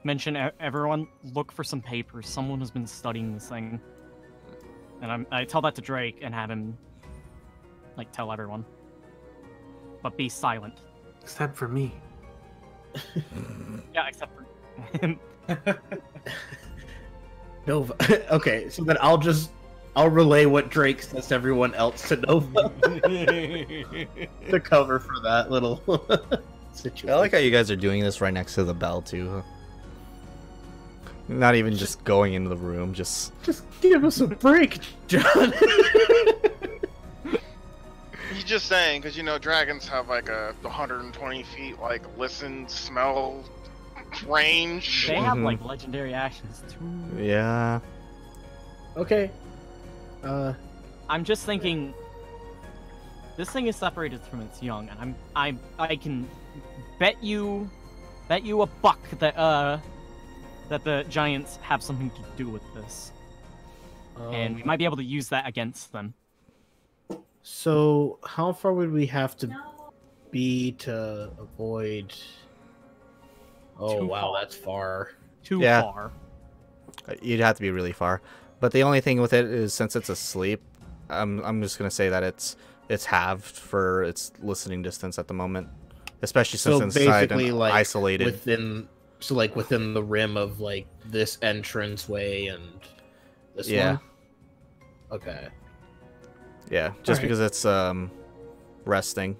mention everyone look for some papers. Someone has been studying this thing. And I tell that to Drake and have him like tell everyone. But be silent. Except for me. Yeah, except for him. Nova. Okay, so then I'll relay what Drake says to everyone else to Nova. To cover for that little situation. I like how you guys are doing this right next to the bell too. Not even just going into the room, just give us a break, John. He's just saying, because you know, dragons have like a 120 feet, like, listen, smell range. They have like legendary actions too. yeah. Okay. I'm just thinking this thing is separated from its young, and I can bet you a buck that that the giants have something to do with this. And we might be able to use that against them. So how far would we have to be to avoid? Oh Too wow, far. that's far. Too Yeah. far. You'd have to be really far. But the only thing with it is, since it's asleep, I'm just gonna say that it's halved for its listening distance at the moment, especially since So inside basically, and like isolated. within the rim of like this entranceway and this Yeah. one. Okay. Yeah, just Alright. because it's resting.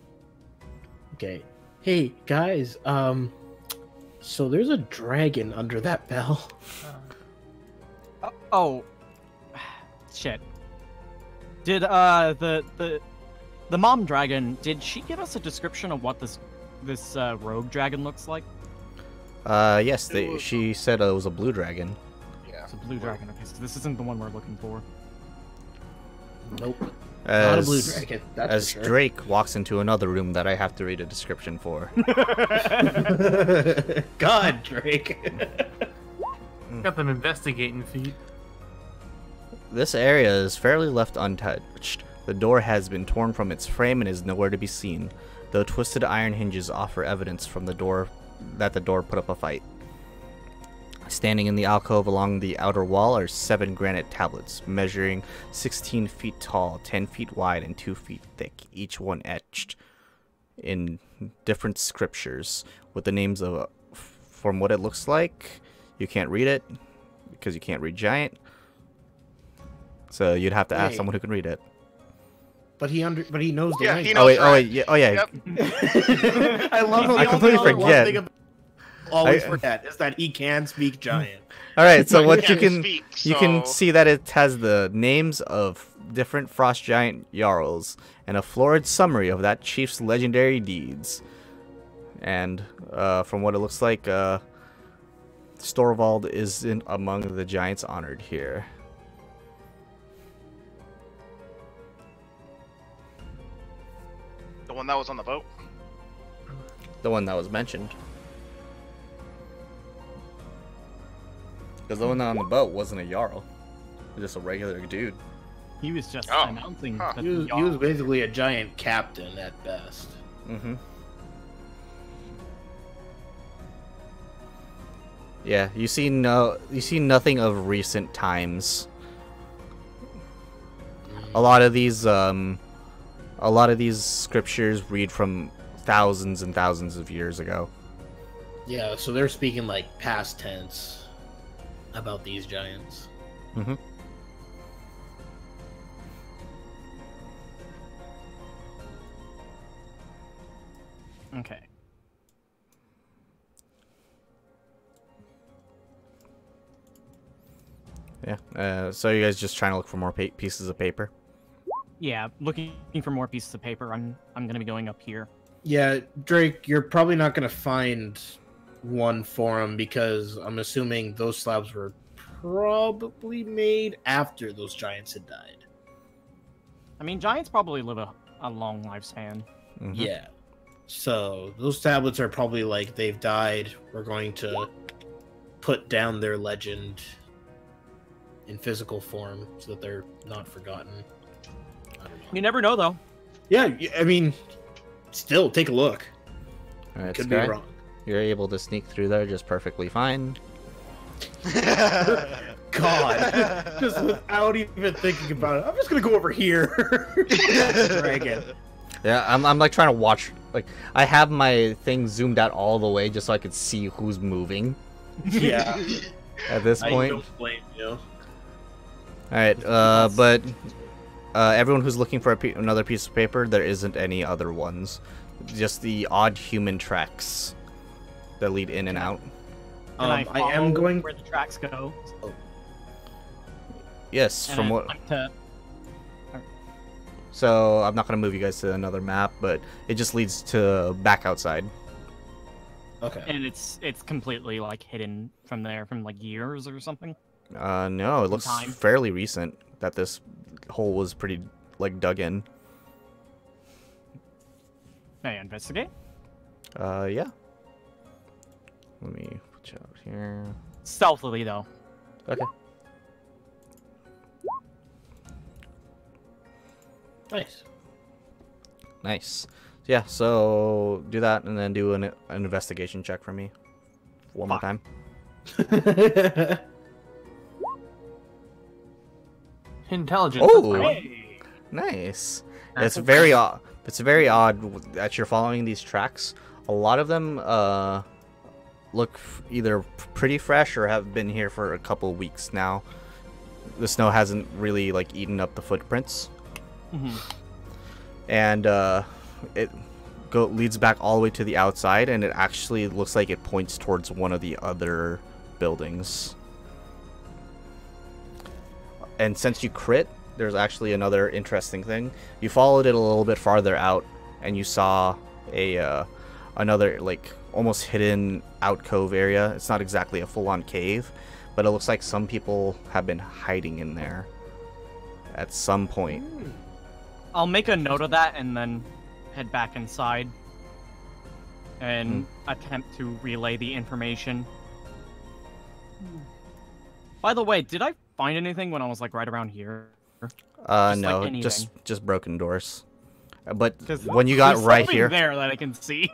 Okay. Hey guys, so there's a dragon under that bell. Oh, shit. Did the mom dragon, did she give us a description of what this rogue dragon looks like? Yes, she said it was a blue dragon. Yeah. It's a blue dragon. Okay, so this isn't the one we're looking for. Nope. Not a blue As, dragon. That's as for sure. Drake walks into another room that I have to read a description for. God, Drake. Got them investigating feet. This area is fairly left untouched. The door has been torn from its frame and is nowhere to be seen, though twisted iron hinges offer evidence from the door that the door put up a fight. Standing in the alcove along the outer wall are 7 granite tablets, measuring 16 feet tall, 10 feet wide, and 2 feet thick, each one etched in different scriptures, with the names of, from what it looks like, you can't read it, because you can't read giant, so you'd have to ask Wait. someone who can read it. But he knows the Yeah, language. he knows. Oh yeah, Yep. I love how I the completely only one forget. thing about always I- forget is that he can speak giant. All right, so He what you can't can speak, you can so- see that it has the names of different frost giant jarls and a florid summary of that chief's legendary deeds. And from what it looks like, Storvald isn't among the giants honored here. The one that was on the boat. The one that was mentioned. Because the one on the boat wasn't a jarl. It was just a regular dude. He was just Oh. announcing Huh. that He was the Jarl- basically a giant captain at best. Mm-hmm. Yeah, you see nothing of recent times. A lot of these scriptures read from thousands and thousands of years ago. Yeah, so they're speaking like past tense about these giants. Mm-hmm. Okay. Yeah. So you guys just trying to look for more pieces of paper? Yeah, looking for more pieces of paper. I'm gonna be going up here. Yeah, Drake, you're probably not going to find one for him because I'm assuming those slabs were probably made after those giants had died. I mean, giants probably live a long lifespan. Mhm. Yeah. So those tablets are probably like they've died. We're going to put down their legend in physical form so that they're not forgotten. I don't know. You never know, though. Yeah, I mean, still take a look. All right, Could Sky, be wrong. you're able to sneak through there just perfectly fine. God, just without even thinking about it, I'm just gonna go over here. Dragon. Yeah, I'm like trying to watch. Like I have my thing zoomed out all the way just so I could see who's moving Yeah. at this I point. don't blame you. All right, but everyone who's looking for another piece of paper, there isn't any other ones. Just the odd human tracks that lead in and out. And I am follow going. where the tracks go. Yes, And from I what. like to- So I'm not gonna move you guys to another map, but it just leads to back outside. Okay. and it's completely like hidden from there from like years or something. No, it looks Time. fairly recent that this hole was pretty like dug in. May I investigate? Yeah. Let me put you out here. Stealthily, though. Okay. Nice. Nice. Yeah, so do that and then do an investigation check for me. One more time. Intelligence. Oh! that's my one. Hey! Nice. That's It's very odd. It's very odd that you're following these tracks. A lot of them look either pretty fresh or have been here for a couple weeks now. The snow hasn't really like eaten up the footprints, Mhm. and it leads back all the way to the outside, and it actually looks like it points towards one of the other buildings. And since you crit, there's actually another interesting thing. You followed it a little bit farther out, and you saw a another like almost hidden alcove area. It's not exactly a full-on cave, but it looks like some people have been hiding in there at some point. I'll make a note of that and then head back inside and attempt to relay the information. By the way, did I find anything when I was like right around here? No, like just broken doors. But 'Cause when you got there's right something here, there that I can see.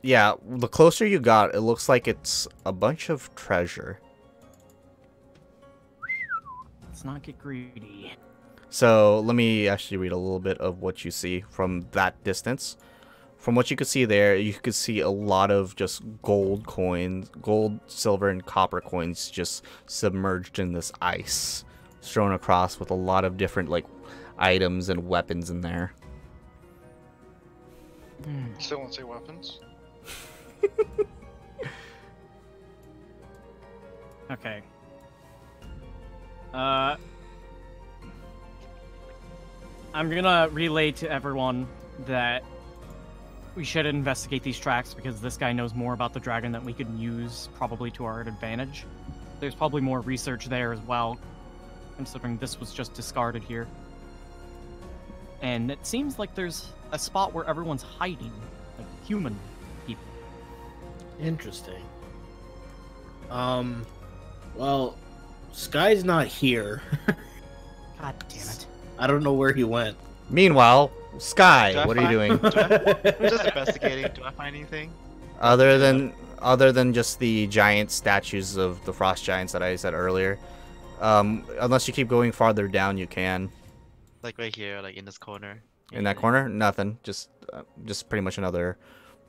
yeah, the closer you got, it looks like it's a bunch of treasure. Let's not get greedy. So let me actually read a little bit of what you see from that distance. From what you could see there, you could see a lot of just gold coins, gold, silver, and copper coins just submerged in this ice, strewn across with a lot of different like items and weapons in there. Still won't say weapons. Okay. I'm gonna relay to everyone that we should investigate these tracks because this guy knows more about the dragon that we could use probably to our advantage. There's probably more research there as well, considering this was just discarded here. And it seems like there's a spot where everyone's hiding, like human people. Interesting. Well, Sky's not here. God damn it. I don't know where he went. Meanwhile, Do Sky, I what are you find- doing? I'm just investigating. Do I find anything? Other than just the giant statues of the frost giants that I said earlier. Unless you keep going farther down, you can. Like right here, like in this corner. In that corner, nothing. Just pretty much another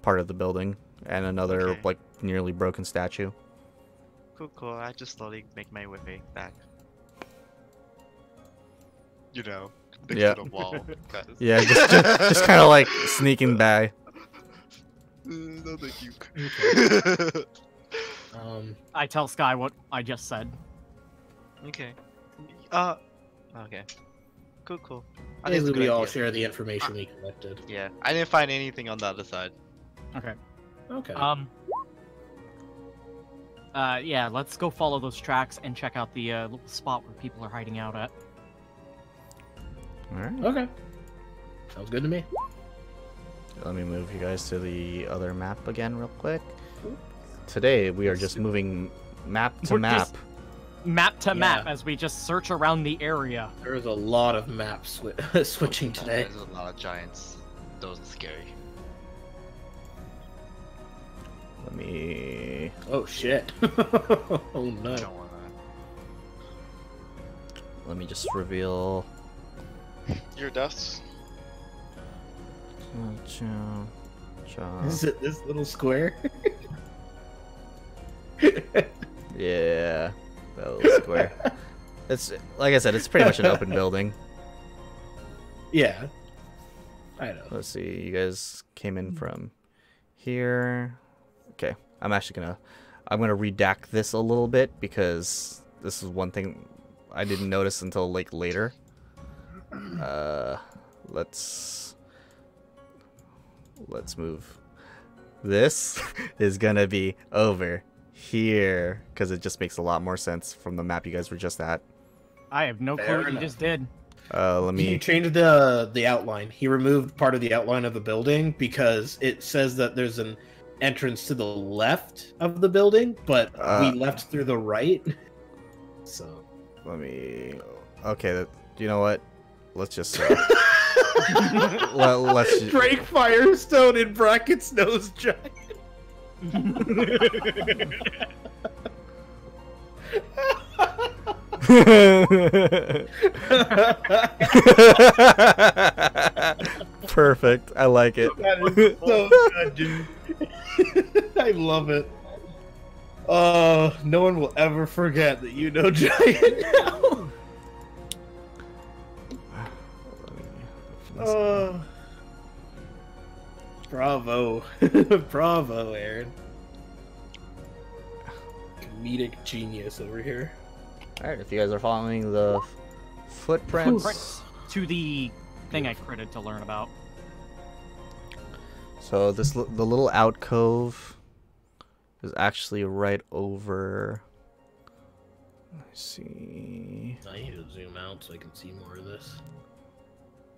part of the building and another Okay. like nearly broken statue. Cool, cool. I just slowly make my way back. You know, next Yeah. to the wall. 'cause- Yeah, just kind of like sneaking by. No, thank you. I tell Sky what I just said. Okay. Okay. Cool, cool. I think it's a Basically, good we all idea. share the information we collected. Yeah, I didn't find anything on the other side. Okay. Okay. Yeah, let's go follow those tracks and check out the little spot where people are hiding out at. All right. Okay. Sounds good to me. Let me move you guys to the other map again real quick. Today we are just moving map to We're map. just map to map Yeah. as we just search around the area. There's a lot of map switching today. There's a lot of giants. Those are scary. Let me. Oh shit. Oh I no. don't wanna. Let me just reveal. Your deaths. Is it this little square? Yeah, that little square. It's like I said, it's pretty much an open building. Yeah. I know. Let's see, you guys came in from here. Okay, I'm gonna redact this a little bit because this is one thing I didn't notice until like later. Let's move. This is gonna be over here because it just makes a lot more sense from the map you guys were just at. I have no clue Fair what you enough. just did. Let He me. changed the outline. He removed part of the outline of the building because it says that there's an entrance to the left of the building, but we left through the right. So Let me. Okay, you know what? Let's just. Let's. Drake Firestone in brackets nose giant. Perfect. I like it. That is so good, dude. I love it. Oh, no one will ever forget that you know giant now. Oh, bravo, bravo, Aaron. Comedic genius over here. Alright, if you guys are following the footprints. To the thing I critted to learn about. So the little alcove is actually right over. Let's see. I need to zoom out so I can see more of this.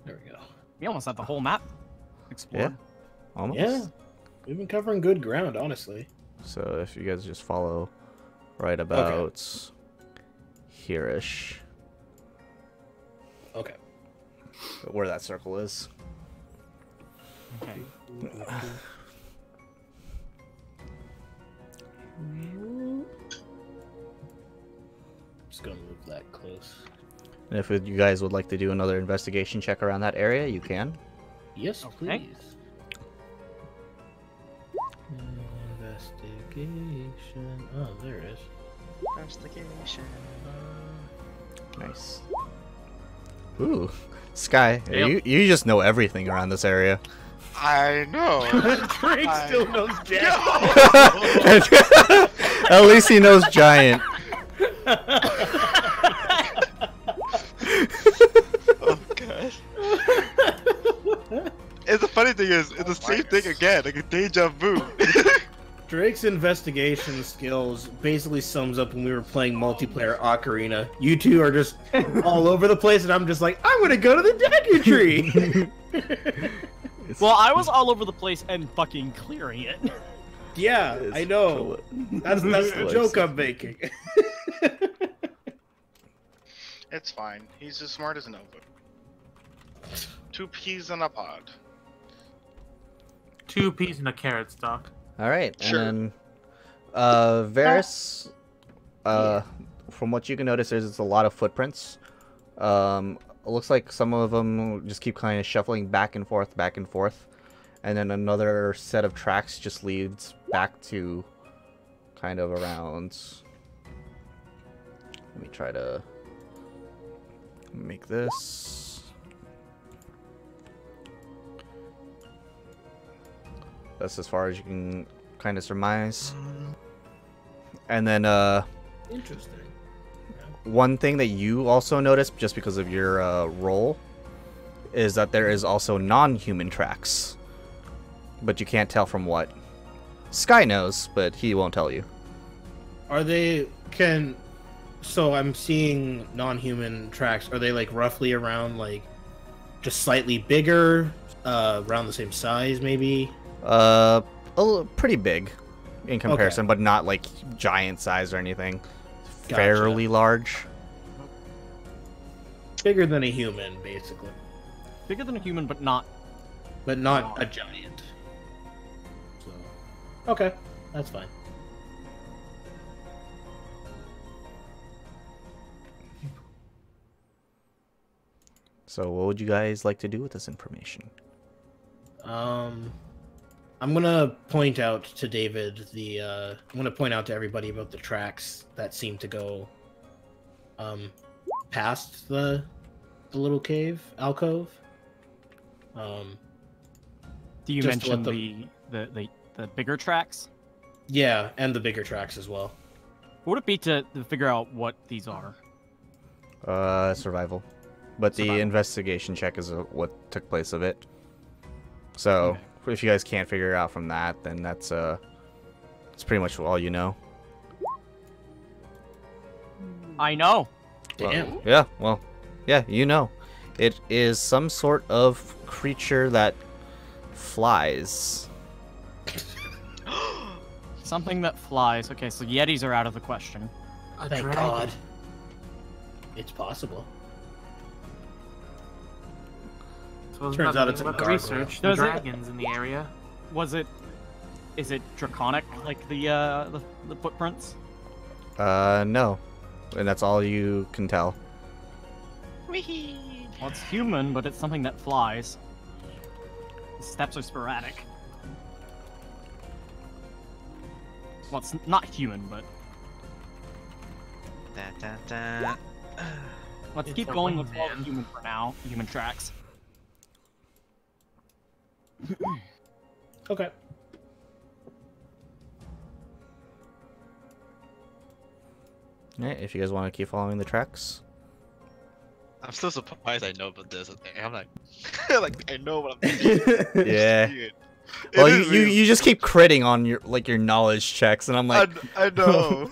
There we go. We almost have the whole map explored. Yeah, almost. Yeah, we've been covering good ground, honestly. So if you guys just follow right about here-ish, Okay. where that circle is. Okay. Just gonna move that close. And if you guys would like to do another investigation check around that area, you can. Yes, Okay. please. Investigation. Oh, there it is. Investigation. Nice. Ooh, Sky, Yep. you just know everything around this area. I know. Drake still knows Jack. At least he knows Giant. Oh god. And the funny thing is, it's the same thing again, like a deja vu. Drake's investigation skills basically sums up when we were playing multiplayer Ocarina. You two are just all over the place, and I'm just like, I'm gonna go to the Deku Tree. Well, I was all over the place and fucking clearing it. Yeah, I know. That's the joke I'm making. It's fine. He's as smart as Nova. 2 peas in a pod. 2 peas in a carrot stalk. All right, Sure. and then Varys, from what you can notice, there's a lot of footprints. It looks like some of them just keep kind of shuffling back and forth, and then another set of tracks just leads back to kind of around. Let me try to make this. That's as far as you can kind of surmise. And then Interesting. one thing that you also notice, just because of your role, is that there is also non-human tracks. But you can't tell from what. Sky knows, but he won't tell you. Are they so I'm seeing non-human tracks. Are they like roughly around like just slightly bigger, around the same size maybe? Pretty big in comparison, but not like giant size or anything. Gotcha. Fairly large. Bigger than a human, basically, Bigger than a human, but not. but not a giant. So, okay, that's fine. So what would you guys like to do with this information? I'm gonna point out to David I'm gonna point out to everybody about the tracks that seem to go, past the little cave alcove. Do you Just to mention let the bigger tracks? Yeah, and the bigger tracks as well. What would it be to figure out what these are? Survival. But the Survival. investigation check is what took place of it. So if you guys can't figure it out from that, then that's pretty much all you know. I know. Damn. Yeah, you know. It is some sort of creature that flies. Something that flies. Okay, so Yetis are out of the question. A Thank dragon. God. It's possible. So Turns out it's a gargoyle. research the Does it? dragons in the area. Is it draconic like the footprints? No. And that's all you can tell. Well, it's human, but it's something that flies. The steps are sporadic. Well, it's not human, but Da, da, da. let's It's keep a going with all wingman. human for now. Human tracks. Okay. Yeah, if you guys want to keep following the tracks. I'm still surprised I know about this. I'm like, like I know what I'm doing. Yeah. Dude. Well, It is you real. just keep critting on your knowledge checks, and I'm like, I know.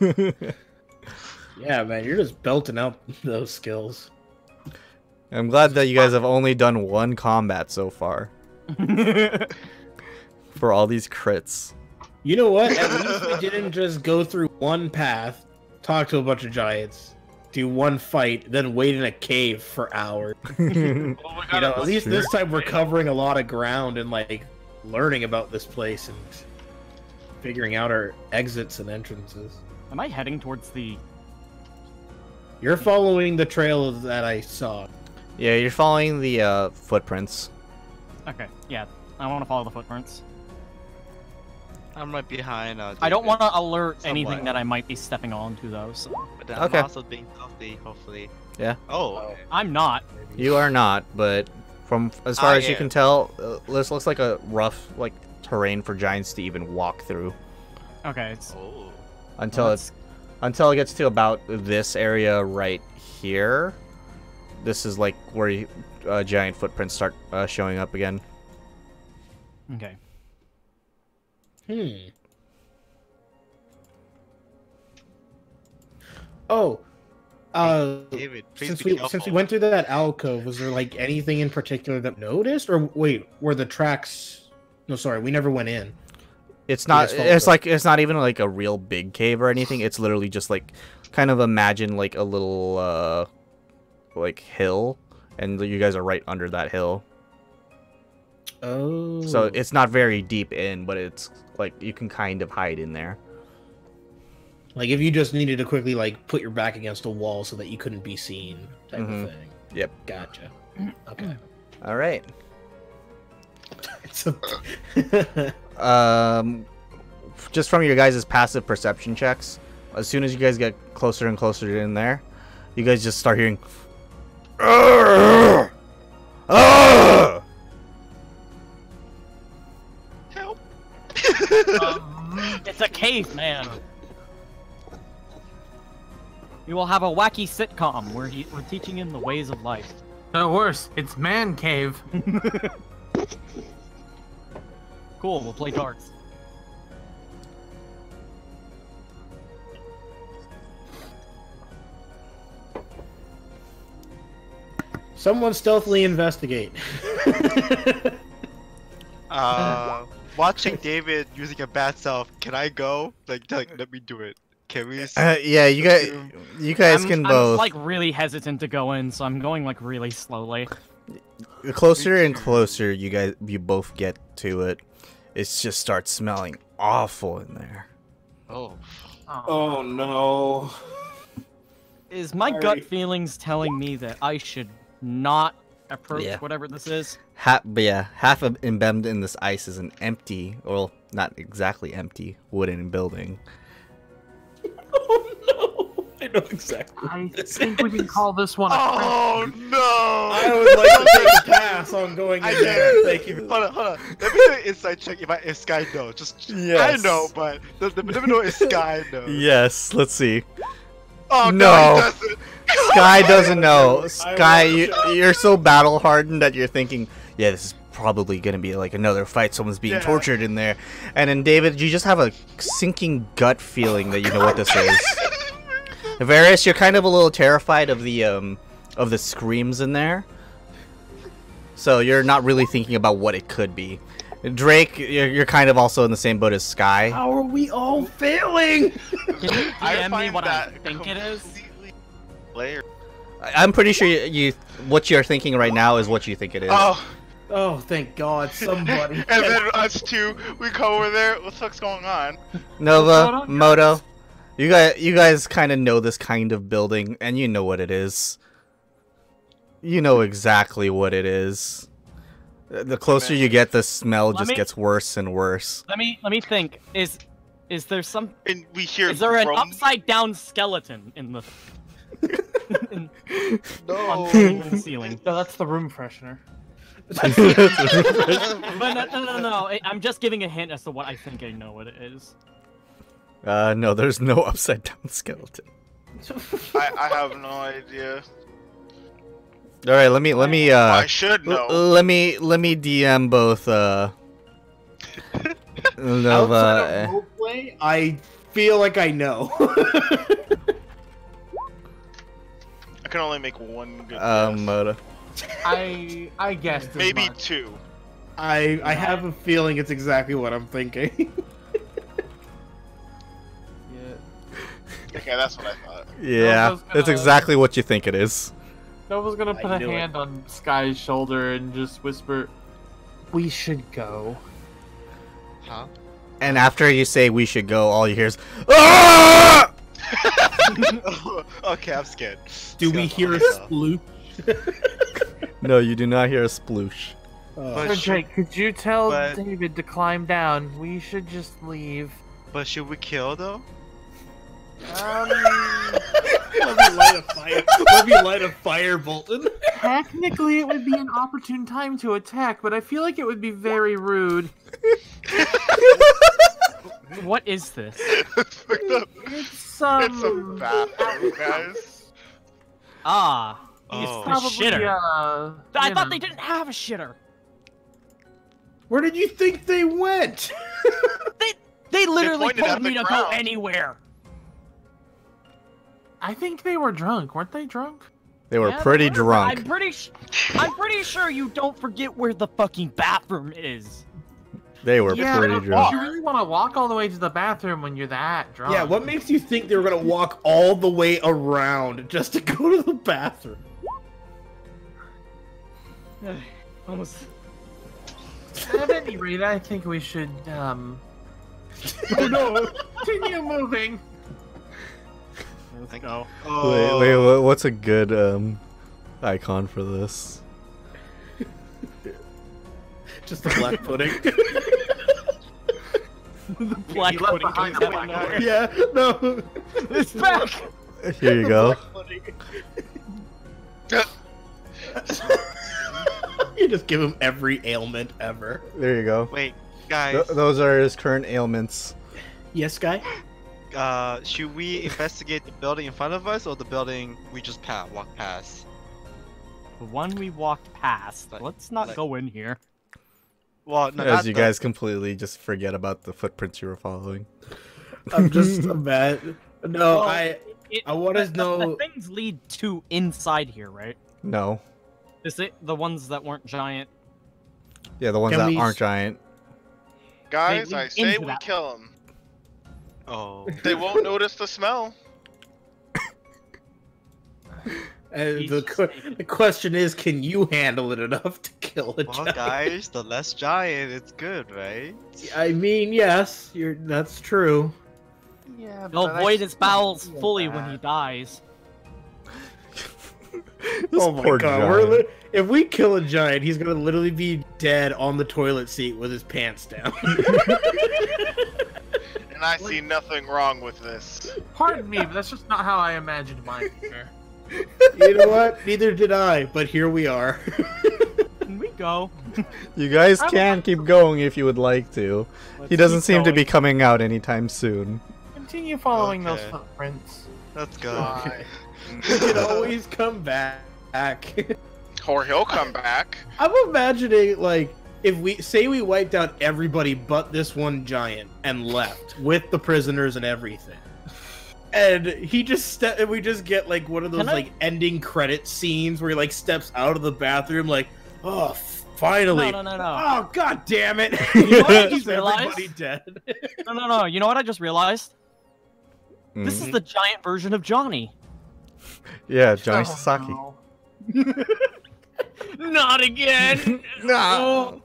Yeah, man, you're just belting out those skills. I'm glad that you guys have only done one combat so far for all these crits. You know what? At least we didn't just go through one path, talk to a bunch of giants, do one fight, then wait in a cave for hours. You know, at least this time we're covering a lot of ground and like learning about this place and figuring out our exits and entrances. Am I heading towards the... You're following the trail that I saw. Yeah, you're following the footprints. Okay, yeah. I want to follow the footprints. I'm right behind. I don't want to alert Somewhat. anything that I might be stepping onto, though. So. But then Okay. I'm also being healthy, hopefully. Yeah. Oh. Okay. I'm not. You are not, but from as far I as you am. can tell, this looks like a rough like terrain for giants to even walk through Okay, it's... Oh. until well, until it gets to about this area right here. This is like where giant footprints start showing up again. Okay. Oh, David, please since be we careful. went through that alcove, was there like anything in particular that noticed, or wait, were the tracks? No, sorry, we never went in. It's not. just followed It's it. like it's not even like a real big cave or anything. It's literally just like kind of imagine like a little like hill, and you guys are right under that hill. Oh, So it's not very deep in, but it's like you can kind of hide in there. like if you just needed to quickly like put your back against a wall so that you couldn't be seen, type Mhm. of thing. Yep. Gotcha. Okay. All right. So- Just from your guys' passive perception checks, as soon as you guys get closer and closer in there, you guys just start hearing. "Arrgh! Arrgh!" Help. It's a cave, man. We will have a wacky sitcom where we're teaching him the ways of life. No, worse, it's man cave. Cool, we'll play darts. Someone stealthily investigate. Watching David using a bad self, can I go? Like, let me do it. Can we? Yeah, you guys can I'm both. like really hesitant to go in, so I'm going like really slowly. The closer and closer you both get to it, it just starts smelling awful in there. Oh. Oh no. Is my Sorry. gut feelings telling me that I should not approach Yeah. whatever this is? But yeah, half of embedded in this ice is an empty, well, not exactly empty, wooden building. Oh no. I know exactly. I think we can call this one a Oh I no! would like to take a pass on going in there. Thank you. Hold on. Let me do an inside check if Sky knows. Just Yes. I know, but let me know if Sky knows. Yes, let's see. Oh No. no, he doesn't. Sky doesn't know. Sky, will you're so battle hardened that you're thinking, yeah, this is probably gonna be like another fight. Someone's being Yeah. tortured in there. And then David, you just have a sinking gut feeling that you know what this is. Varys, you're kind of a little terrified of the screams in there. So you're not really thinking about what it could be. Drake, you're kind of also in the same boat as Sky. How are we all failing? Can you I DM me find what I that think it is? completely hilarious. I'm pretty sure what you're thinking right now is what you think it is. Oh, Oh, thank God, somebody. and then us two, we go over there. What the fuck's going on? Nova, Moto, you guys kind of know this kind of building, and you know what it is. You know exactly what it is. The closer you get, the smell Let just me- gets worse and worse. Let me think. Is there some? And we hear. Is there an groans. upside down skeleton in the? in, No. on the ceiling? No, that's the room freshener. But no. I'm just giving a hint as to what I think I know what it is. No, there's no upside down skeleton. I have no idea. All right, let me I should know. let me DM both Nova. Outside of roleplay, I feel like I know. I can only make one good guess. I guessed as Maybe much. 2. I have a feeling it's exactly what I'm thinking. Okay, that's what I thought. Yeah, was that's gonna- exactly what you think it is. Nova's gonna put a knew it. hand on Sky's shoulder and just whisper, "We should go." Huh? And after you say we should go, all you hear is "Ah!" Okay, I'm scared. Do we hear a Scott, sploosh? No, you do not hear a sploosh. But Jake, could you tell but- David to climb down? We should just leave. But should we kill though? Let me light a fire. Let me light a fire, Bolton. Technically, it would be an opportune time to attack, but I feel like it would be very rude. What is this? It's fucked up. It's It's a bathroom, guys. Ah, Oh. probably shitter. I you thought know. they didn't have a shitter. Where did you think they went? They literally pointed at told the me to go ground. anywhere. I think they were drunk, weren't they drunk? They were Yeah, pretty they were, but drunk. I'm pretty sure you don't forget where the fucking bathroom is. They were Yeah, pretty but drunk. you really want to walk all the way to the bathroom when you're that drunk? Yeah, what makes you think they were gonna walk all the way around just to go to the bathroom? Almost. At any rate, I think we should Oh no! continue moving. Let's go. Wait, what's a good icon for this? Just the black pudding. The black You left pudding behind comes the out of black nowhere. Yeah, no. It's back. Here you go. You just give him every ailment ever. There you go. Wait, guys. Those are his current ailments. Yes, guy. Should we investigate the building in front of us or the building we just walked past? The one we walked past. Like- Let's not like- go in here. Well, no, As not you the- guys completely just forget about the footprints you were following. I'm just mad. No, Well, I wanna know- The things lead to inside here, right? No. Is it the ones that weren't giant? Yeah, the ones Can that we- aren't giant. Guys, lead I say into we that. kill them. Oh. They won't notice the smell. the question is, can you handle it enough to kill a Well, giant? guys, the less giant, it's good, right? I mean, yes, that's true. Yeah, He'll void his bowels fully when he dies. This Oh my poor god, giant. if we kill a giant, he's gonna literally be dead on the toilet seat with his pants down. And I see nothing wrong with this. Pardon me, but that's just not how I imagined mine. You know what? Neither did I, but here we are. Can we go? You guys can keep going if you would like to. Let's He doesn't keep seem to be going. coming out anytime soon. Continue following those Okay. footprints. Let's go. Why? We can always come back. Or he'll come back. I'm imagining, like, if we wiped out everybody but this one giant and left with the prisoners and everything, and we just get like one of those Can I- like ending credit scenes where he like steps out of the bathroom like, oh, finally. No. Oh, god damn it! You know what I just He's everybody realized? dead. No. You know what I just realized? This is the giant version of Johnny. Yeah, Johnny Oh, Sasaki. no. Not again. No.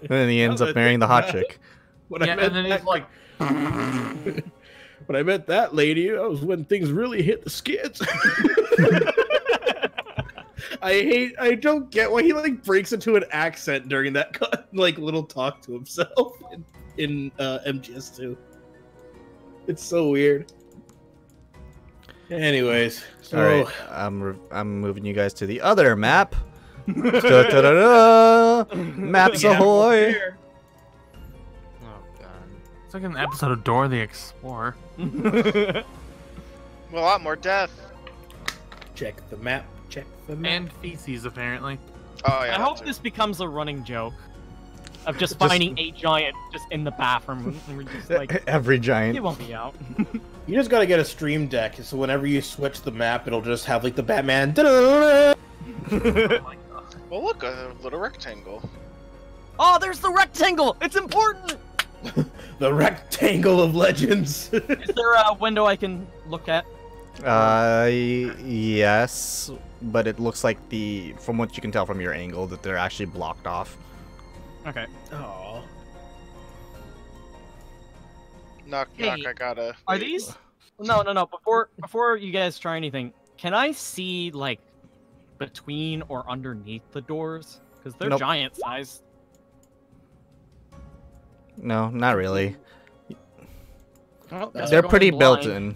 And then he ends up marrying the hot chick. When Yeah, I met and then that, he's like, when I met that lady, that was when things really hit the skids. I don't get why he like breaks into an accent during that like little talk to himself in MGS2. It's so weird. Anyways, so All right, I'm moving you guys to the other map. Da-da-da-da. Maps Yeah. ahoy! Oh god. it's like an episode of Dora the Explorer. A lot more death. check the map. Check the map. And feces, apparently. Oh yeah. I hope too. this becomes a running joke. of just finding a giant just in the bathroom. And we're just like, Every giant. he won't be out. You just gotta get a stream deck, so whenever you switch the map, it'll just have like the Batman. Well, look, a little rectangle. Oh, there's the rectangle! It's important! The rectangle of legends. Is there a window I can look at? Yes, but it looks like from what you can tell from your angle, that they're actually blocked off. Okay. Oh. Knock, Hey, knock, I gotta... Are wait. these? No. Before you guys try anything, can I see, like, between or underneath the doors? Because they're Nope. giant size. No, not really. Well, guess They're we're pretty going built blind. in.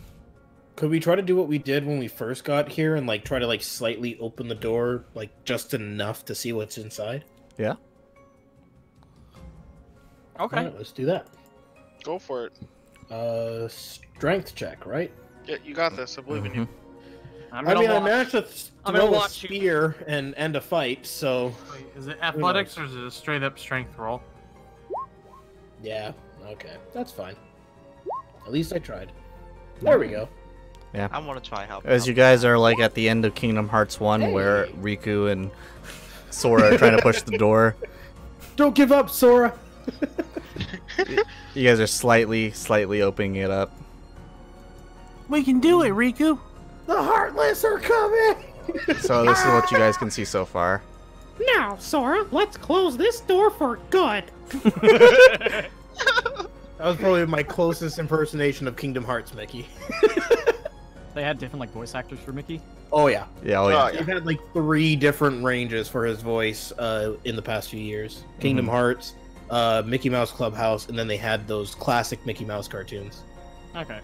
Could we try to do what we did when we first got here and like try to like slightly open the door, like just enough to see what's inside? Yeah. Okay. Alright, let's do that. Go for it. Strength check, right? Yeah, you got this. I believe in you. I'm I gonna mean, I watch. managed to I'm gonna throw a watch you. spear and end a fight, so Wait, is it athletics or is it a straight up strength roll? yeah, okay, that's fine. At least I tried. There we go. I want to try help. As you guys are like at the end of Kingdom Hearts 1, where Riku and Sora are trying to push the door. Don't give up, Sora. You guys are slightly opening it up. We can do it, Riku. The Heartless are coming. So this is what you guys can see so far. Now, Sora, let's close this door for good. That was probably my closest impersonation of Kingdom Hearts Mickey. They had different like voice actors for Mickey. Oh yeah, Yeah, oh, Oh, yeah. yeah. they've had like 3 different ranges for his voice in the past few years. Kingdom Hearts, Mickey Mouse Clubhouse, and then they had those classic Mickey Mouse cartoons. Okay.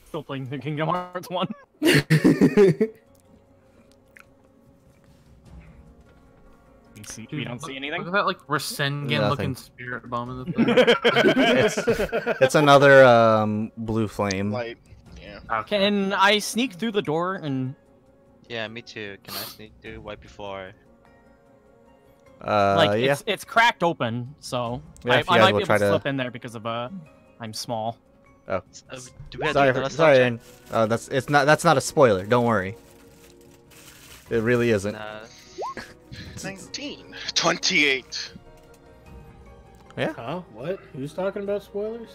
Still playing the Kingdom Hearts 1. We don't see Look anything. at that like Rasengan looking Nothing. spirit bomb in the thing. It's another blue flame. Light. Yeah. Okay. Can I sneak through the door and? Yeah, me too. Can I sneak through right before? Like Yeah. it's cracked open, so Yeah, if you I guys might will be able try to to- slip in there because of I'm small. Oh, Do we have sorry, to do another sorry. check? Aaron. That's not a spoiler. Don't worry. It really isn't. Nah. 19. 28. Huh? What? Who's talking about spoilers?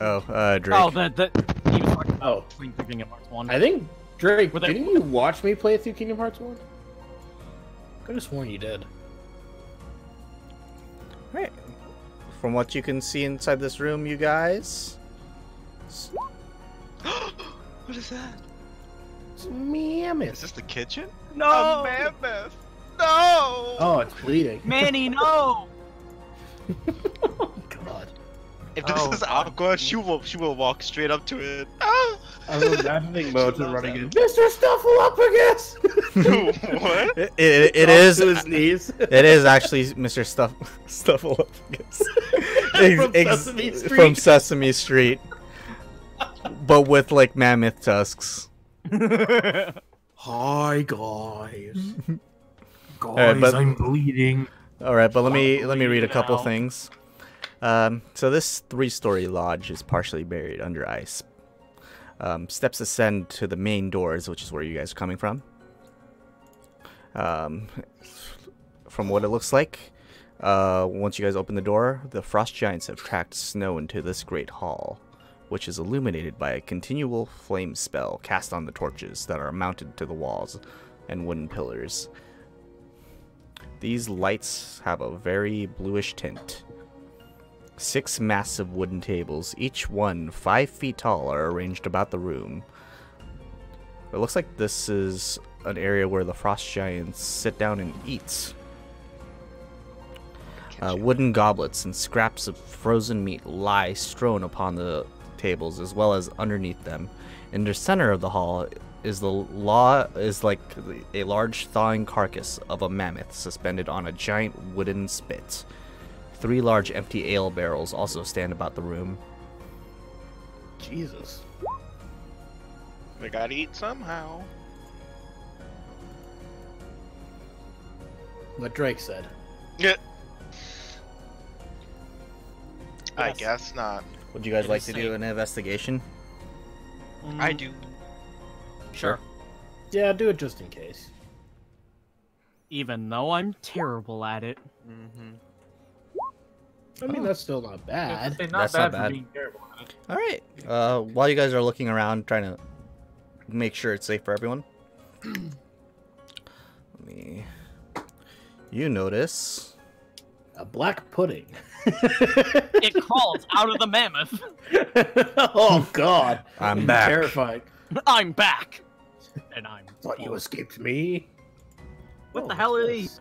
Oh, Drake. Oh, the he was talking about Oh, playing through Kingdom Hearts 1. I think Drake. Were they- Didn't you watch me play through Kingdom Hearts 1? Could have sworn you did. Right. From what you can see inside this room, you guys. What is that? It's mammoth. Is this the kitchen? No, A mammoth. No. Oh, it's bleeding. Manny, no. Oh God. If this Oh, is Aqua, she will walk straight up to it. I'm imagining Mocha loves running that. in. Mr. Snuffleupagus! What? It Off is. to his knees. It is actually Mr. Snuffleupagus. From Sesame Street. From Sesame Street. But with like mammoth tusks. Hi guys. Alright, but- I'm bleeding. All right, but let me read a couple now. things. So this 3-story lodge is partially buried under ice. Steps ascend to the main doors, which is where you guys are coming from. From what it looks like, once you guys open the door, the frost giants have tracked snow into this great hall, which is illuminated by a continual flame spell cast on the torches that are mounted to the walls and wooden pillars. These lights have a very bluish tint. 6 massive wooden tables, each one 5 feet tall, are arranged about the room. It looks like this is an area where the frost giants sit down and eat. Wooden goblets and scraps of frozen meat lie strewn upon the tables, as well as underneath them. In the center of the hall is like a large thawing carcass of a mammoth suspended on a giant wooden spit. 3 large empty ale barrels also stand about the room. Jesus. We gotta eat somehow. what Drake said. Yeah. I Yes. guess not. Would you guys It like is to do safe. an investigation? I do. Sure. Yeah, do it just in case. Even though I'm terrible at it. Mm-hmm. I mean, that's still not bad. Not That's bad not for bad. being terrible at it. All right. While you guys are looking around, trying to make sure it's safe for everyone, let me. You notice. A black pudding. It crawls out of the mammoth. Oh God! I'm back. Terrifying. I'm back. And I'm. Thought you escaped me. What the Oh, hell are yes. these?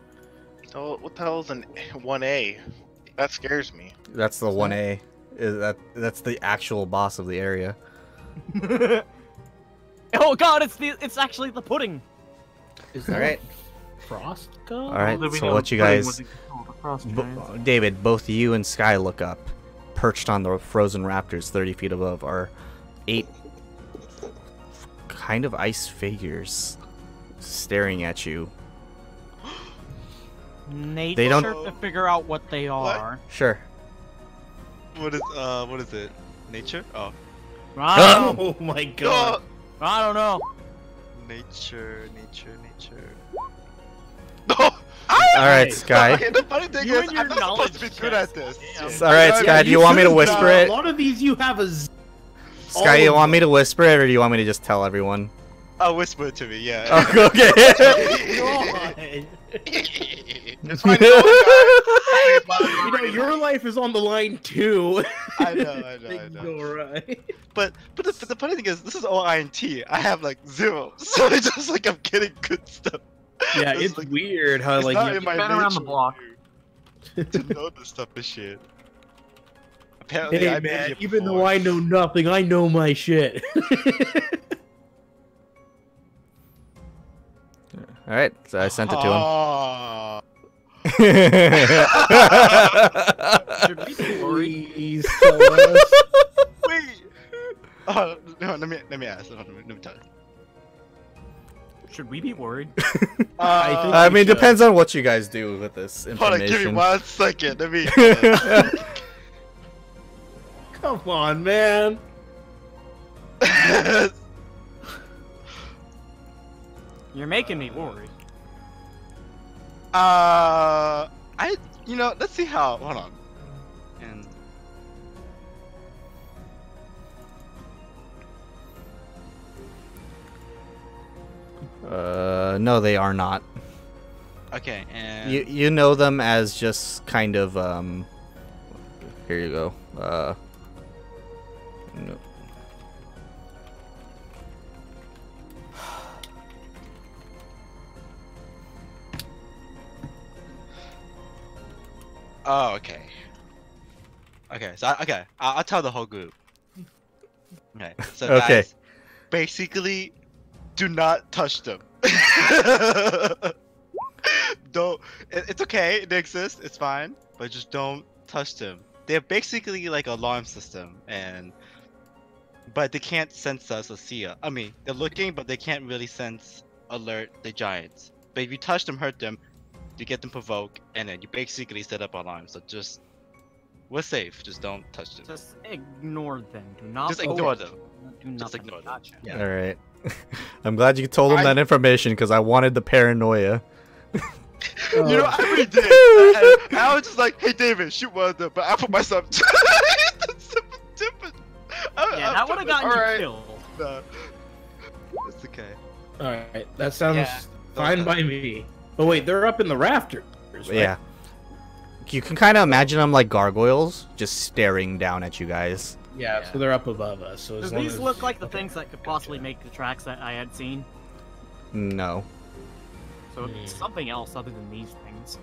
So what the hell is an 1A? That scares me. That's the 1A. That's the actual boss of the area. Oh God! It's actually the pudding. Is All that right. Frost God? All right. Then we So know what you pudding guys, was the frost giants. David, both you and Sky look up, perched on the frozen raptors 30 feet above are 8 kind of ice figures staring at you. Nature They don't- to figure out what they are. Sure. What is it? Nature? Oh, Oh my God! I don't know. nature. All right, Sky. Okay, the funny thing You is, and your I'm not supposed to be knowledge good checks. at this. Damn. All right, Sky. Do you want me to whisper A it? lot of these you have a. Sky, you want me to whisper it, or do you want me to just tell everyone? Oh, whisper it to me. Yeah. Oh, okay. God. It's fine. No, You know, your life is on the line too. I know. Things go right. But the funny thing is, this is all INT. I have like 0, so it's just like I'm getting good stuff. Yeah, It's it's like- weird how It's like not you in my been around the nature block. to know this stuff and shit. Apparently, Hey I've been man, here even though before. I know nothing, I know my shit. All right, so I sent it to him. Ah. Should we be worried? Please tell us. Wait. Oh no, let me ask. Let me tell you. Should we be worried? I think I we mean, should. depends on what you guys do with this Hold on, give me information. 1 second. Let me. Come on, man. You're making me worried. Let's see how. Hold on. And No, they are not. okay, and You know them as just kind of Here you go. No. oh, okay. Okay, so I'll tell the whole group. Okay, so Okay. guys, basically, do not touch them. Don't. It's okay. They exist. It's fine, but just don't touch them. They're basically like an alarm system, but they can't sense us or see us. I mean, they're looking, but they can't really sense, alert the giants. But if you touch them, hurt them, you get them provoked, and then you basically set up alarms. So just, we're safe. Just don't touch them. Just ignore them. Do not. Just ignore focus. them. Do Just nothing. ignore them. Gotcha. Yeah. All right. I'm glad you told them that information because I wanted the paranoia. You know, I really did. I was just like, hey, David, shoot one of them, but I put myself. That's different. Yeah, that would have gotten you Alright. killed. No. It's okay. All right, that sounds Yeah. fine by me. But wait, they're up in the rafters. Right? Yeah. You can kind of imagine them like gargoyles, just staring down at you guys. Yeah, so they're up above us. So as Does long these as... look like the okay. things that could possibly make the tracks that I had seen? No. So it's something else other than these things.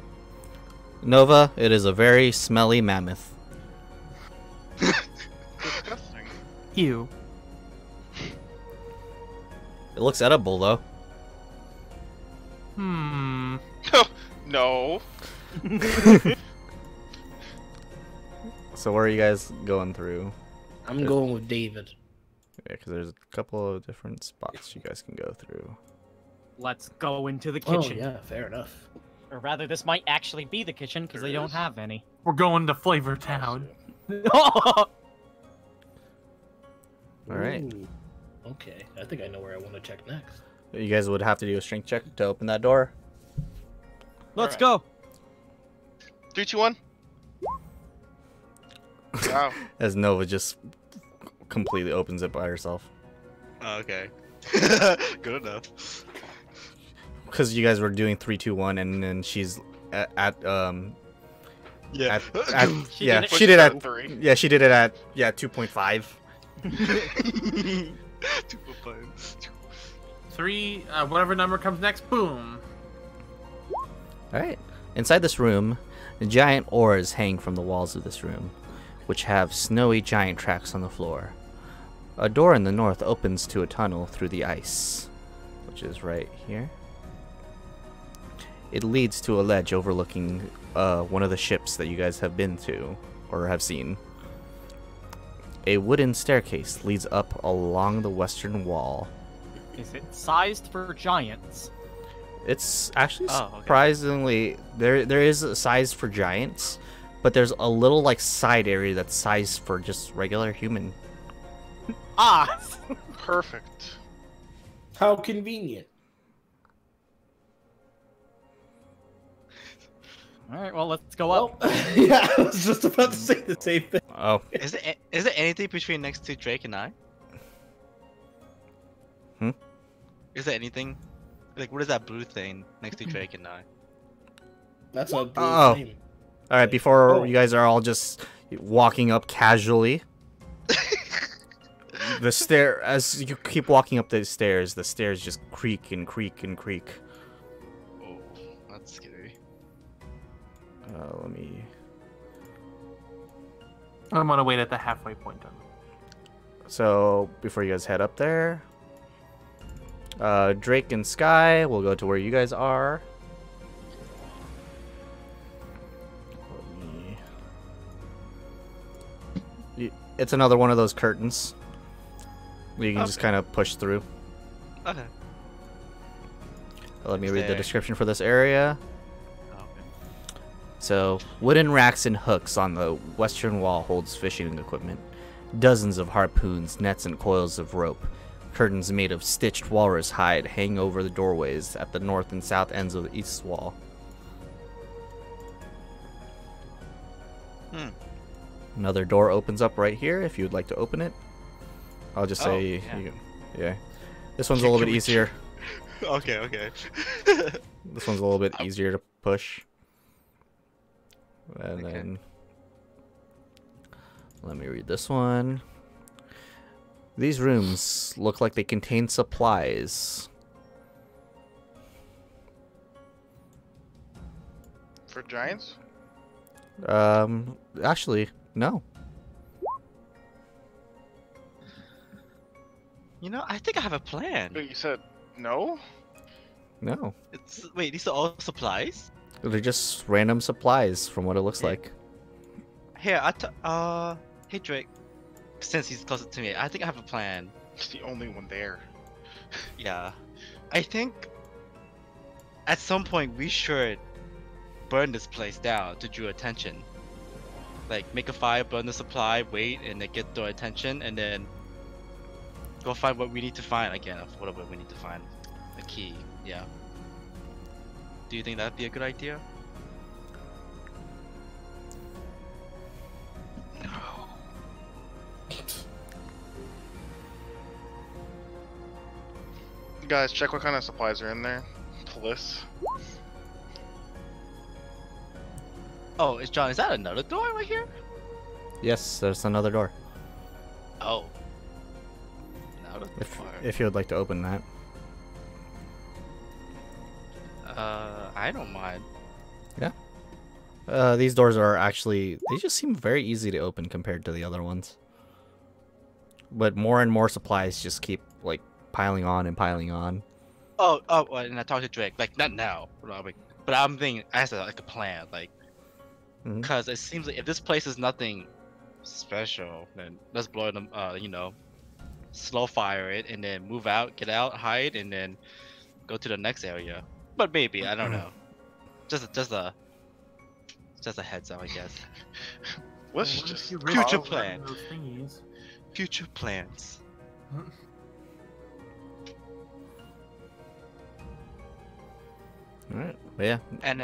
Nova, it is a very smelly mammoth. Disgusting. You. It looks edible though. Hmm. No. So where are you guys going through? I'm going with David. Yeah, because there's a couple of different spots you guys can go through. Let's go into the Oh kitchen. yeah, fair enough. Or rather, this might actually be the kitchen because they don't have any. We're going to Flavor Town. All right. Ooh. Okay, I think I know where I want to check next. You guys would have to do a strength check to open that door. Let's go. 3, 2, 1. Wow. As Nova just completely opens it by herself. Oh, okay. Good enough. Because you guys were doing 3, 2, 1, and then she's at Yeah. she did at 3. yeah, she did it at 2.5. 2.5. 3, whatever number comes next, boom. All right. Inside this room, giant oars hang from the walls of this room, which have snowy giant tracks on the floor. A door in the north opens to a tunnel through the ice, which is right here. It leads to a ledge overlooking one of the ships that you guys have been to or have seen. A wooden staircase leads up along the western wall. Is it sized for giants? It's actually Oh, okay. surprisingly there is a size for giants, but there's a little like side area that's sized for just regular human. Ah! Perfect. How convenient. Alright, well, let's go up. Well, yeah, I was just about to say the same thing. Oh, Is there anything between next to Drake and I? Hmm? Is there anything? Like, what is that blue thing next to Drake and I? That's a blue Oh. flame. all right. Before Oh. you guys are all just walking up casually, the stair as you keep walking up the stairs just creak and creak and creak. Oh, that's scary. Let me. I'm gonna wait at the halfway point. So before you guys head up there, Drake and Sky will go to where you guys are. It's another one of those curtains. You can just Okay. kind of push through. Okay. Let me Is read the there- description for this area. Oh, okay. So, wooden racks and hooks on the western wall holds fishing equipment. Dozens of harpoons, nets, and coils of rope. Curtains made of stitched walrus hide hang over the doorways at the north and south ends of the east wall. Hmm. Another door opens up right here if you would like to open it. I'll just Oh, say, yeah. yeah. This one's a little bit easier. Okay, okay. This one's a little bit easier to push. And Okay. then let me read this one. These rooms look like they contain supplies. For giants? Actually, no. You know, I think I have a plan. Wait, you said no? No. Wait, these are all supplies? They're just random supplies from what it looks Yeah. like. Here, hey Drake. Since he's closer to me, I think I have a plan. It's the only one there. Yeah. I think at some point we should burn this place down to draw attention. Like, make a fire, burn the supply, wait, and then get their attention, and then go find what we need to find again. Whatever we need to find. A key, yeah. Do you think that'd be a good idea? Guys, check what kind of supplies are in there. Please. Oh, John, is that another door right here? Yes, there's another door. Oh. Another If door. if you would like to open that. I don't mind. These doors are actually, they just seem very easy to open compared to the other ones. But more and more supplies just keep like piling on and piling on. Oh, and I talked to Drake. Like, not now, but I'm thinking as a plan, like, Mhm. because it seems like if this place is nothing special, then let's blow them. Slow fire it, and then move out, get out, hide, and then go to the next area. But maybe I don't know. Just a heads up, I guess. What's What if just you future risk plan. those thingies? Future plans. All right. But yeah. And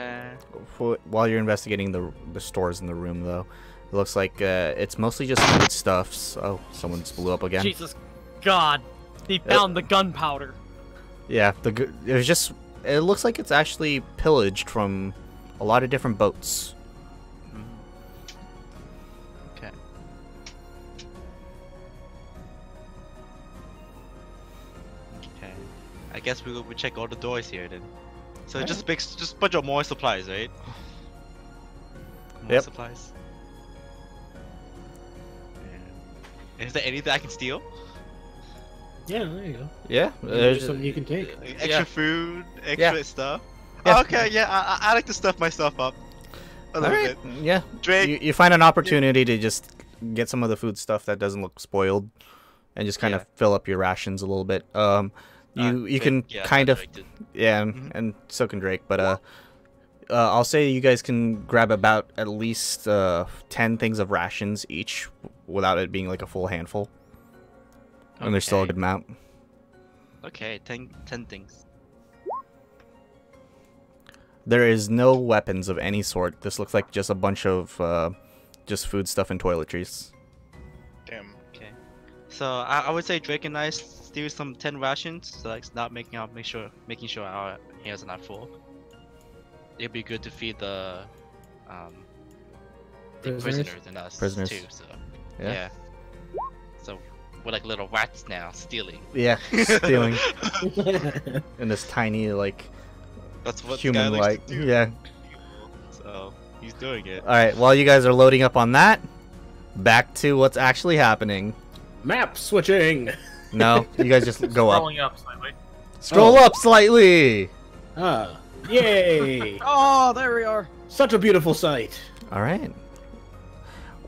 While you're investigating the stores in the room, though, it looks like it's mostly just foodstuffs. Oh, someone's blew up again. Jesus God. He found the gunpowder. Yeah, it was just. It looks like it's actually pillaged from a lot of different boats. okay. Okay. I guess we check all the doors here then. So Alright. just a bunch of more supplies, right? More Yep. supplies. And is there anything I can steal? Yeah, there you go. Yeah, There's there's something you can take. Like, extra Yeah. food, extra stuff. Yeah. Oh, okay, yeah, I like to stuff myself up a little Alright, bit. yeah. Drake, You find an opportunity to just get some of the food stuff that doesn't look spoiled, and just kind of fill up your rations a little bit. You can kind of and so can Drake, but I'll say you guys can grab about at least 10 things of rations each without it being like a full handful. And there's still a Okay. good amount. Okay, 10 things. There is no weapons of any sort. This looks like just a bunch of just food stuff and toiletries. damn. Okay. So I would say Drake and I steal some 10 rations, so like not making sure our hands are not full. It'd be good to feed the Prisoners? prisoners and us Prisoners. too. So Yeah. So we're like little rats now, stealing. Yeah, stealing in this tiny like That's what human the guy like. likes to do. Yeah. So he's doing it. All right. While you guys are loading up on that, back to what's actually happening. Map switching. No, you guys just go up. Scrolling up slightly. Scroll up slightly. Ah, yay! Oh, there we are. Such a beautiful sight. All right.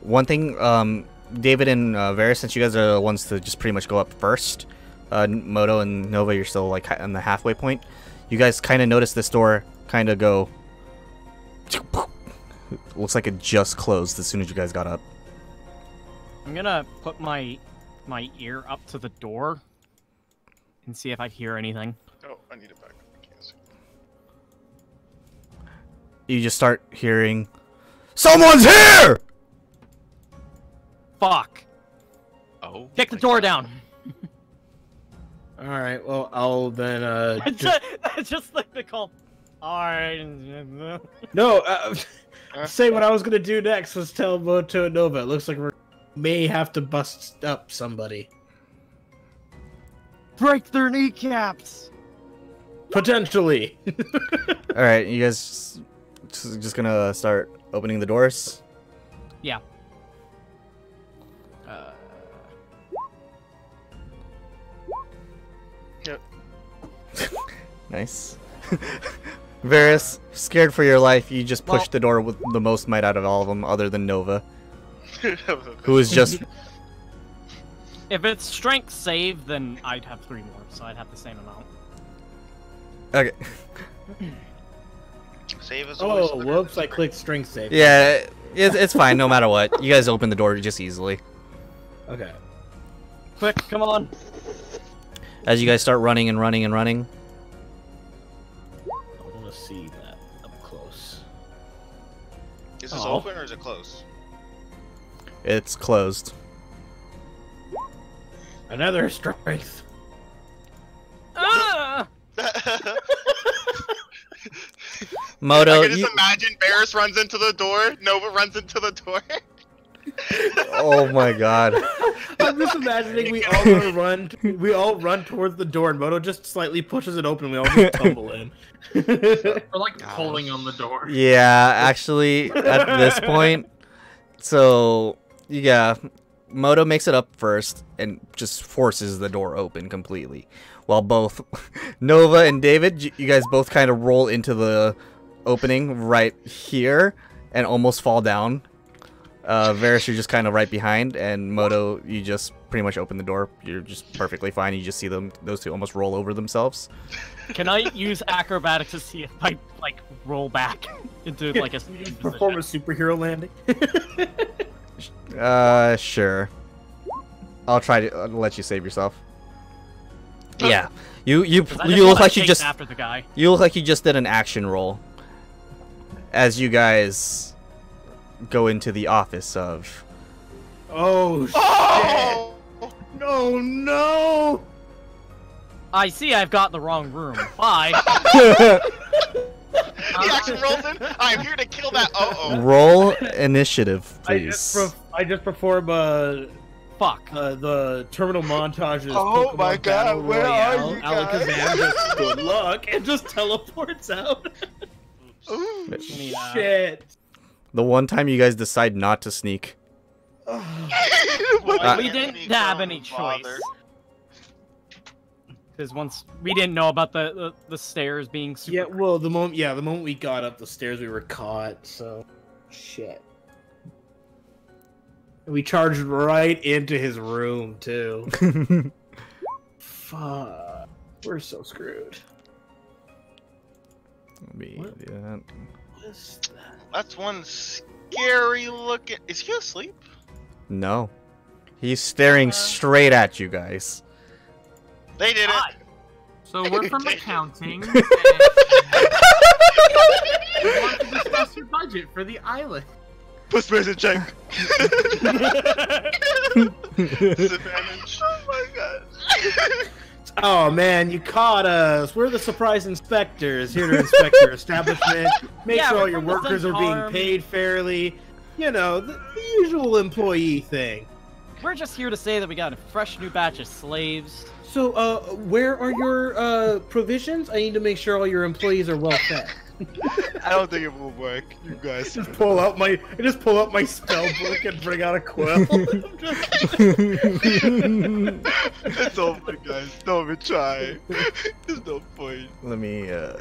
One thing, David and Varys, since you guys are the ones to just pretty much go up first, Moto and Nova, you're still like on the halfway point. You guys kind of notice this door kind of go. Looks like it just closed as soon as you guys got up. I'm gonna put my ear up to the door and see if I hear anything. Oh, I need it back. I can't see. You just start hearing, "Someone's here!" Fuck! Oh. Kick the my door God. down. All right. Well, I'll then. just like the call. Alright. No. Say what I was gonna do next was tell Moto and Nova. It looks like we may have to bust up somebody. Break their kneecaps! Potentially. All right, you guys just gonna start opening the doors. Yeah. Yep. Nice. Varys, scared for your life, you just pushed Well- the door with the most might out of all of them, other than Nova, who is just. If it's strength save, then I'd have 3 more, so I'd have the same amount. Okay. Save is always Oh, better whoops! than I clicked strength save. Yeah, it's fine no matter what. You guys open the door just easily. Okay. Quick, come on! As you guys start running and running and running, I want to see that up close. Is this Oh. open or is it closed? it's closed. Another strength. Ah! Moto, I can just imagine Barris runs into the door, Nova runs into the door. oh my god. I'm just imagining we all run towards the door, and Moto just slightly pushes it open. And we all just tumble in. Or like pulling on the door. Yeah, actually, at this point, so yeah, Moto makes it up first and just forces the door open completely, while both Nova and David, you guys both kind of roll into the opening right here and almost fall down. Varys, you're just kind of right behind, and Moto, you just pretty much open the door. You're just perfectly fine. You just see those two almost roll over themselves. Can I use acrobatics to see if I like roll back into like a Perform a superhero landing. Sure. I'll try to let you save yourself. Yeah, you look like you just after the guy. You look like you just did an action roll. As you guys go into the office of. Oh shit! Oh! No, no! I see. I've got the wrong room. Bye. He actually rolls in. I'm here to kill that. Roll initiative, please. I just perform Fuck. The terminal montages. Oh Pokemon my God, Battle where are Royale, you guys? Alakazam just good luck and just teleports out. Ooh. Shit. The one time you guys decide not to sneak. Well, we didn't have any choice. Because once we didn't know about the stairs being super. Yeah, well, the moment we got up the stairs, we were caught. So, shit. We charged right into his room too. Fuck, we're so screwed. Let me do that. What is that? That's one scary looking. Is he asleep? No, he's staring straight at you guys. They did it. So we're from accounting. And we want to discuss your budget for the island. Persuasion check. Disadvantage. Oh my god. Oh man, you caught us! We're the surprise inspectors here to inspect your establishment, make Yeah, sure all we're your from the workers are being Centaur. paid fairly. You know, the usual employee thing. We're just here to say that we got a fresh new batch of slaves. So, where are your provisions? I need to make sure all your employees are well fed. I don't think it will work. You guys. I just pull out my spell book and bring out a quill. It's over, guys. Don't even try. There's no point. Let me. Where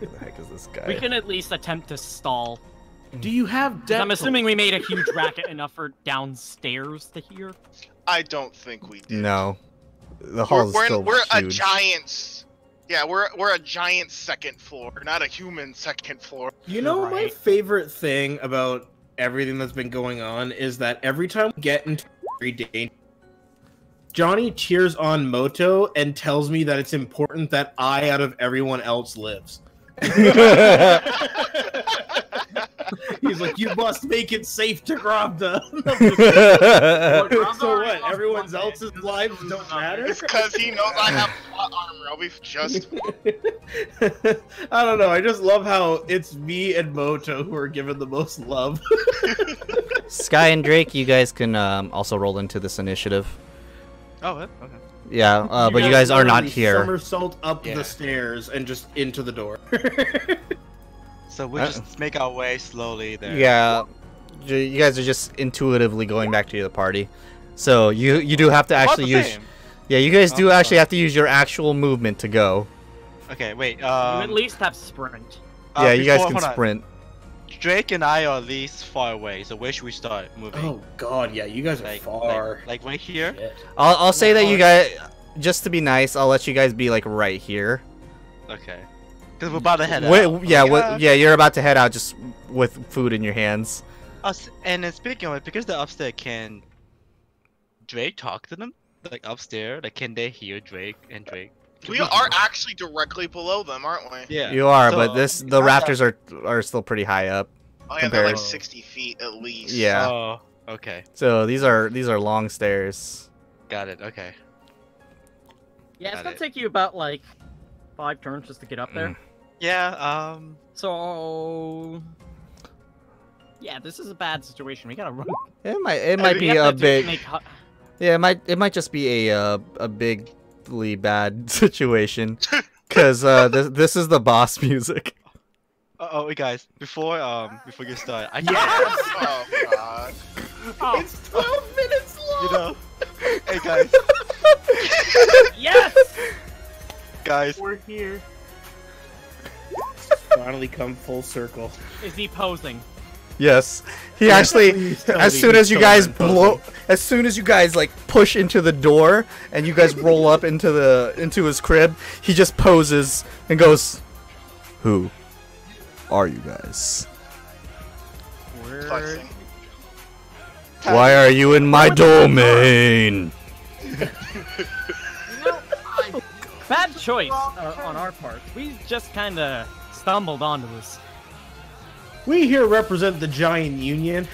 the heck is this guy? We can at least attempt to stall. Do you have 'Cause debt? I'm assuming we made a huge racket enough for downstairs to hear. I don't think we did. No, the hall is still We're a huge. giant. Yeah, we're a giant second floor, not a human second floor. You know, my Right. favorite thing about everything that's been going on is that every time we get into very danger, Johnny cheers on Moto and tells me that it's important that I, out of everyone else, lives. He's like, you must make it safe to Gravda. So what? Everyone else's lives don't matter? It's because he knows I have plot armor. I'll be just. I don't know. I just love how it's me and Moto who are given the most love. Sky and Drake, you guys can also roll into this initiative. Oh, okay. Yeah, but you guys are not literally here. Somersault up Yeah. the stairs and just into the door. So we just make our way slowly there. Yeah, you guys are just intuitively going back to the party. So you do have to About actually the use. same. Yeah, you guys do Oh, actually sorry. have to use your actual movement to go. Okay, wait. You at least have sprint. Yeah, you guys before- can hold on. sprint. Drake and I are at least far away, so where should we start moving? Oh god, yeah, you guys are far. Like right here? Shit. I'll say that you guys, just to be nice, I'll let you guys be like right here. Okay. Because we're about to head Wait, out. yeah, you're about to head out just with food in your hands. And then speaking of it, because they're upstairs, can Drake talk to them? Like upstairs? Like can they hear Drake and Drake? We are actually directly below them, aren't we? Yeah. You are, So, but the rafters are still pretty high up. Oh yeah, they're like compared- 60 feet at least. Yeah. Oh, okay. So these are long stairs. Got it. Okay. Yeah, it's Got gonna it. take you about like 5 turns just to get up there. Yeah. So yeah, this is a bad situation. We gotta run. It might We be have a to big. make Yeah, it might just be a bigly bad situation, because this is the boss music. Oh, wait, guys. Before you start, I Oh god. Oh, It's 12 minutes long! you know. Hey guys, yes! guys. We're here. Finally come full circle. Is he posing? Yes. He actually, Please tell as me soon he's as you still guys in puzzle. blow, as soon as you guys like push into the door and you guys roll up into his crib, he just poses and goes, "Who are you guys? Flexing. Why are you in my domain?" Bad choice on our part. We just kind of stumbled onto this. We here represent the Giant Union,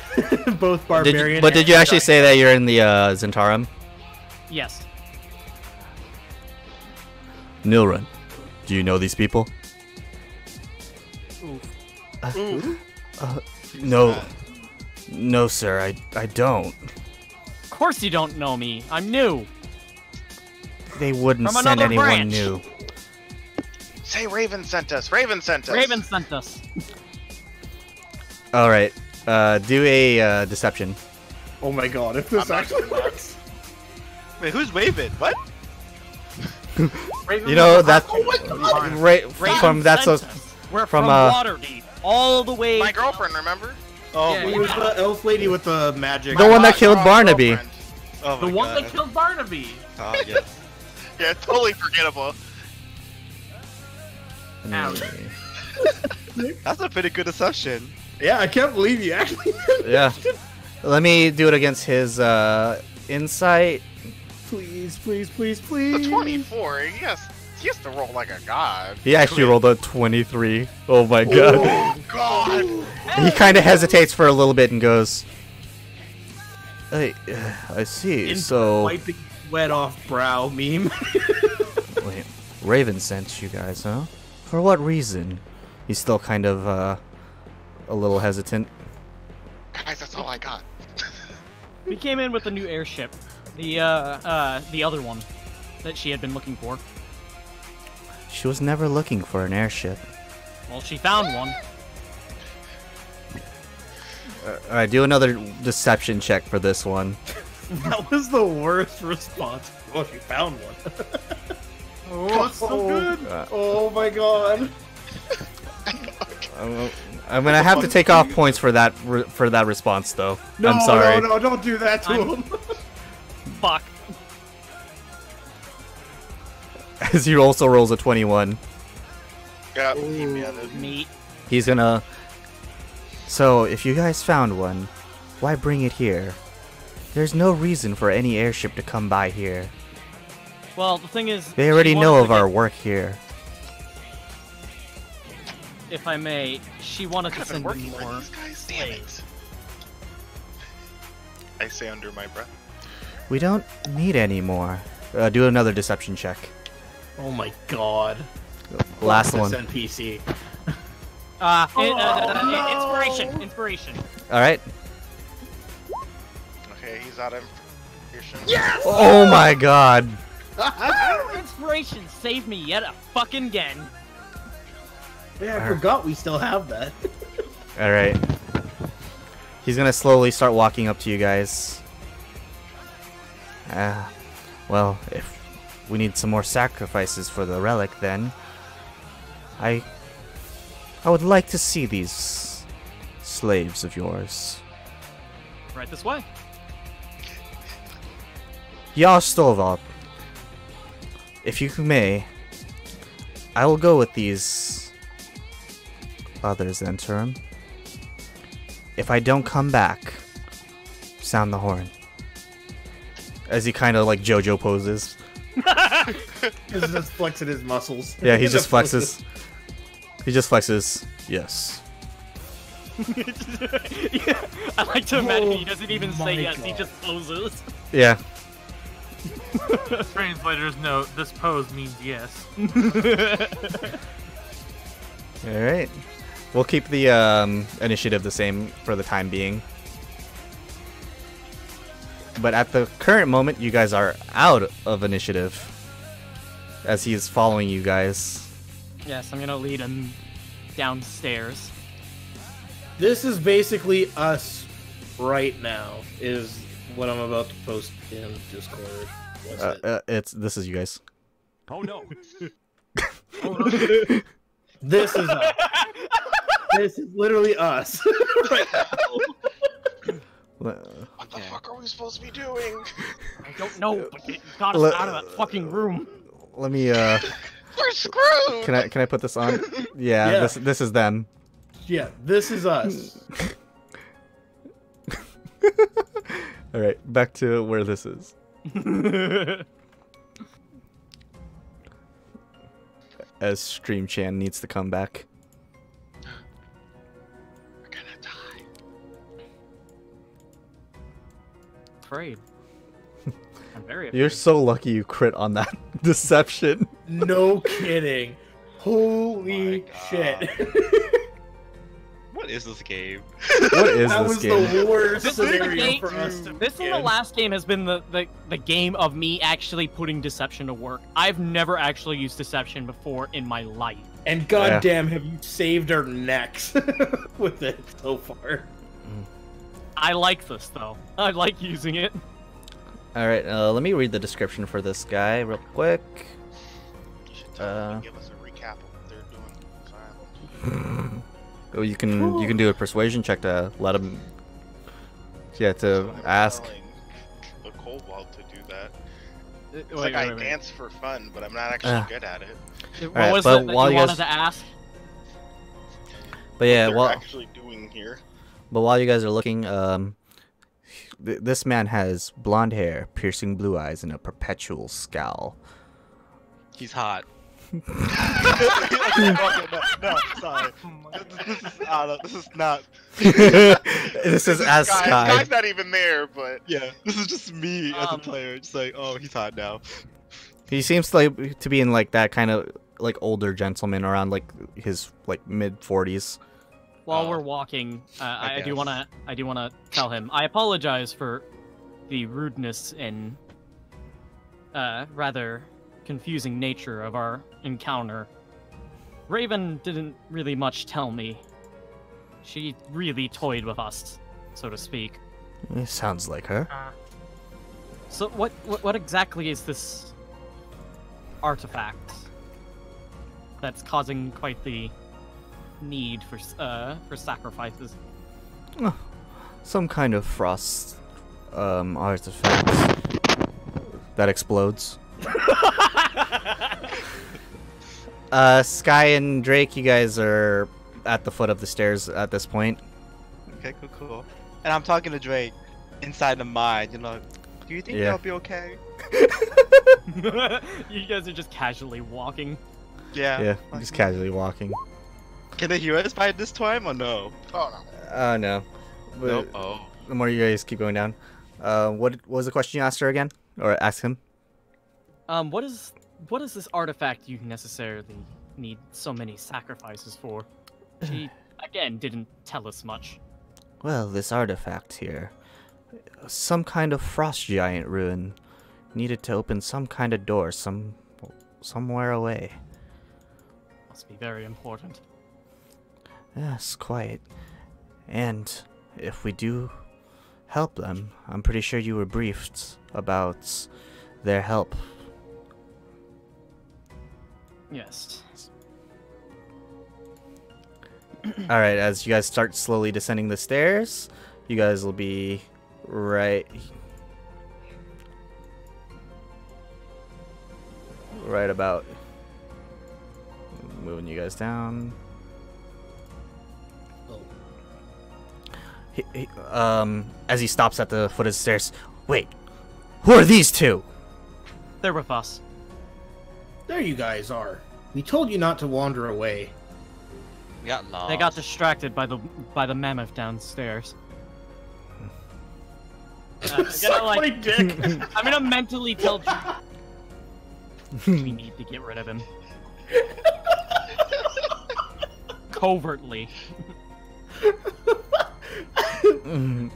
both barbarian. But did and you actually giant. say that you're in the Zentarum? Yes. Nilrun, do you know these people? No. No, sir, I don't. Of course you don't know me. I'm new. They wouldn't From send another anyone branch. new. Say Raven sent us. Raven sent us. Raven sent us. Alright, do a deception. Oh my god, if this I'm not actually doing that. works. Wait, who's Raven? What? You know, that. Raven From that's sent a. us. We're from, from Waterdeep, all the way. My girlfriend, remember? Oh, Yeah, my Who was God. the elf lady with the magic? The one that killed My Barnaby. girlfriend. Oh The my one God. that killed Barnaby. Oh, yes. Yeah, totally forgettable. Ouch. That's a pretty good assumption. Yeah, I can't believe you actually. Yeah. Let me do it against his insight. Please, please, please, The please. 24, he has to roll like a god. He actually rolled a 23. Oh my god. Oh god! He kind of hesitates for a little bit and goes, I see. So, Wiping sweat off brow meme. wait, Raven sent you guys, huh? For what reason? He's still kind of a little hesitant. Guys, that's all I got. We came in with the new airship, the other one that she had been looking for. She was never looking for an airship. Well, she found one. Alright, do another deception check for this one. That was the worst response. Well, she found one. Oh, it's so good. Oh my god. I'm gonna have to take off points for that response, though. No, I'm sorry. no, don't do that to him. Fuck. As he also rolls a 21. Yeah, he muted. Meat. He's gonna... So, if you guys found one, why bring it here? There's no reason for any airship to come by here. Well, the thing is, They already she know wanted of to our get- work here. If I may, she wanted to I've been send working me for more these guys. Damn it. I say under my breath. We don't need any more. Do another deception check. Oh my god. Last Fuck one. this NPC. Inspiration. Inspiration. Alright. Okay, he's out of information. Oh my god. Inspiration saved me yet fucking again. Yeah, I forgot we still have that. Alright. He's gonna slowly start walking up to you guys. Well, if we need some more sacrifices for the relic, then I would like to see these slaves of yours. Right this way. Yastolva, if you may, I will go with these others then, term. If I don't come back, sound the horn. As he kind of like JoJo poses. He's just flexing his muscles. Yeah, he just flexes. He just flexes. Yes. Yeah, I like to imagine he doesn't even my say yes, he God. just poses. Yeah. Translator's note: this pose means yes. All right. We'll keep the initiative the same for the time being. But at the current moment, you guys are out of initiative. As he is following you guys. Yes, I'm gonna lead him downstairs. This is basically us right now, is what I'm about to post in Discord. What's it? This is you guys. Oh no. This is us. This is literally us. Right now. What the fuck are we supposed to be doing? I don't know, but it got us out of that fucking room. Let me We're screwed. Can I put this on? Yeah, Yeah. this is them. Yeah, this is us. All right, back to where this is. As Stream Chan needs to come back. We're gonna die. Afraid. I'm very afraid. You're so lucky you crit on that deception. No kidding. Holy shit. What is this game? What is That this was game? the worst This is the scenario game- for us to This be and the in. last game has been the game of me actually putting deception to work. I've never actually used deception before in my life. And goddamn, have you saved our necks with it so far? I like this though. I like using it. All right, let me read the description for this guy real quick. You should tell them and give us a recap of what they're doing. Silent. Oh, you can do a persuasion check to let him. Yeah, to So I'm ask. telling the kobold to do that. It's Wait, like I wait. dance for fun, but I'm not actually good at it. What Alright, was but it that while you you wanted guys- to ask? But yeah, What they're well, actually doing here. but while you guys are looking, this man has blonde hair, piercing blue eyes, and a perpetual scowl. He's hot. Okay, no, sorry. This is not. This is as Guy, Sky. Guy's not even there, but Yeah, this is just me as a Um, player. Just like, oh, he's hot now. He seems like to be in like that kind of like older gentleman around like his like mid 40s. While Oh. we're walking, I do guess. wanna tell him. I apologize for the rudeness and rather confusing nature of our encounter. Raven didn't really much tell me. She really toyed with us, so to speak. It sounds like her. So what exactly is this artifact that's causing quite the need for sacrifices? Some kind of frost artifact that explodes. Sky and Drake, you guys are at the foot of the stairs at this point. Okay, cool. And I'm talking to Drake inside the mind. You know, do you think Yeah. they'll be okay? You guys are just casually walking. Yeah. Yeah, like- just casually walking. Can they hear us by this time or no? oh no. Oh no. But Nope. Oh. the more you guys keep going down. What was the question you asked her again? Or asked him? What is this artifact you necessarily need so many sacrifices for? She again didn't tell us much. Well, this artifact here. Some kind of frost giant ruin. Needed to open some kind of door somewhere away. Must be very important. Yes, quite. And if we do help them, I'm pretty sure you were briefed about their help. Yes. Alright, as you guys start slowly descending the stairs, you guys will be right about moving you guys down. As he stops at the foot of the stairs, wait, who are these two? They're with us. There you guys are. We told you not to wander away. We got lost. They got distracted by the mammoth downstairs. I'm gonna like dick. I'm gonna mentally tell we need to get rid of him. Covertly.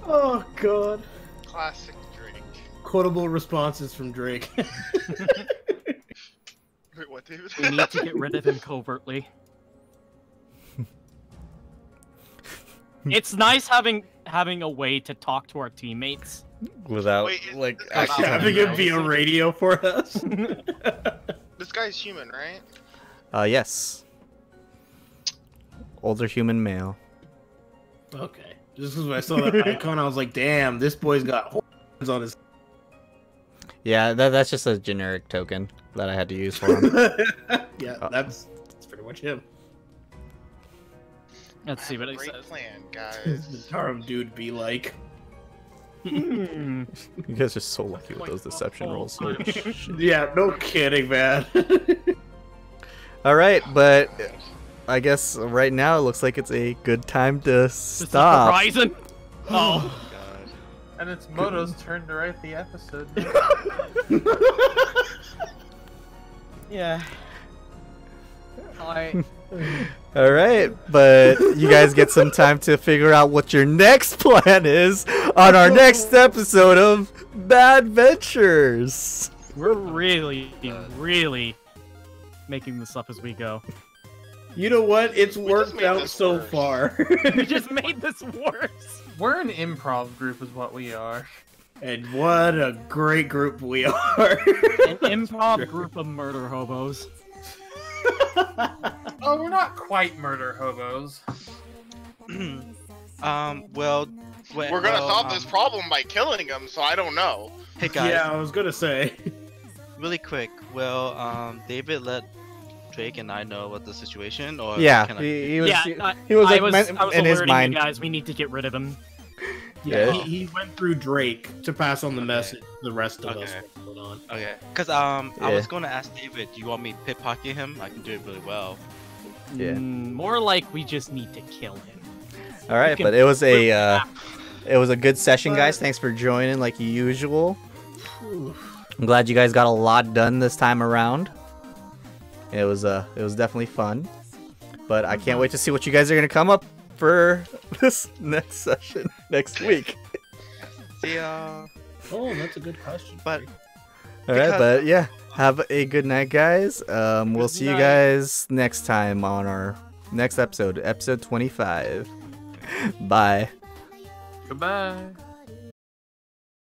Oh god. Classic Drake. Quotable responses from Drake. Wait, what, David? We need to get rid of him covertly. It's nice having a way to talk to our teammates. Without, Wait, is like, this guy actually Having it be a radio for us. This guy's human, right? Yes. Older human male. Okay. Just because I saw that icon, I was like, damn, this boy's got horns on his. Yeah, that's just a generic token that I had to use for him. Yeah, that's pretty much him. Let's see what it Great says. plan, guys. Tarum dude be like. Hmm. You guys are so lucky with those deception rolls. Holy shit. Yeah, no kidding, man. All right, but I guess right now it looks like it's a good time to This is stop. Horizon. Oh. God. And it's Moto's turn to write the episode. Yeah. I. All right, but you guys get some time to figure out what your next plan is on our next episode of Badventurers. We're really making this up as we go. You know what? It's just worked made out this so worse. far. We just made this worse. We're an improv group, is what we are. And what a great group we are. An improv group of murder hobos. Oh, we're not quite murder hobos. Well, We're gonna solve this problem by killing him, so I don't know. Hey guys, Yeah, I was gonna say. really quick. Will David let Drake and I know what the situation, or Yeah, can I- he was. Yeah, he was I like was in his alerting mind. you guys. We need to get rid of him. Yeah, Yeah. he went through Drake to pass on the Okay. message to the rest of us. Okay. What's going on. Okay, because I Yeah. was gonna ask David, do you want me to pickpocket him? I can do it really well. Yeah. More like we just need to kill him. All right, can but it was flip it was a good session, guys. Thanks for joining, like usual. I'm glad you guys got a lot done this time around. It was definitely fun. But I can't wait to see what you guys are gonna come up for this next session next week. See ya. Oh, that's a good question. But All right, Because- but yeah, have a good night, guys. We'll see you night. guys next time on our next episode, episode 25. Bye. Goodbye.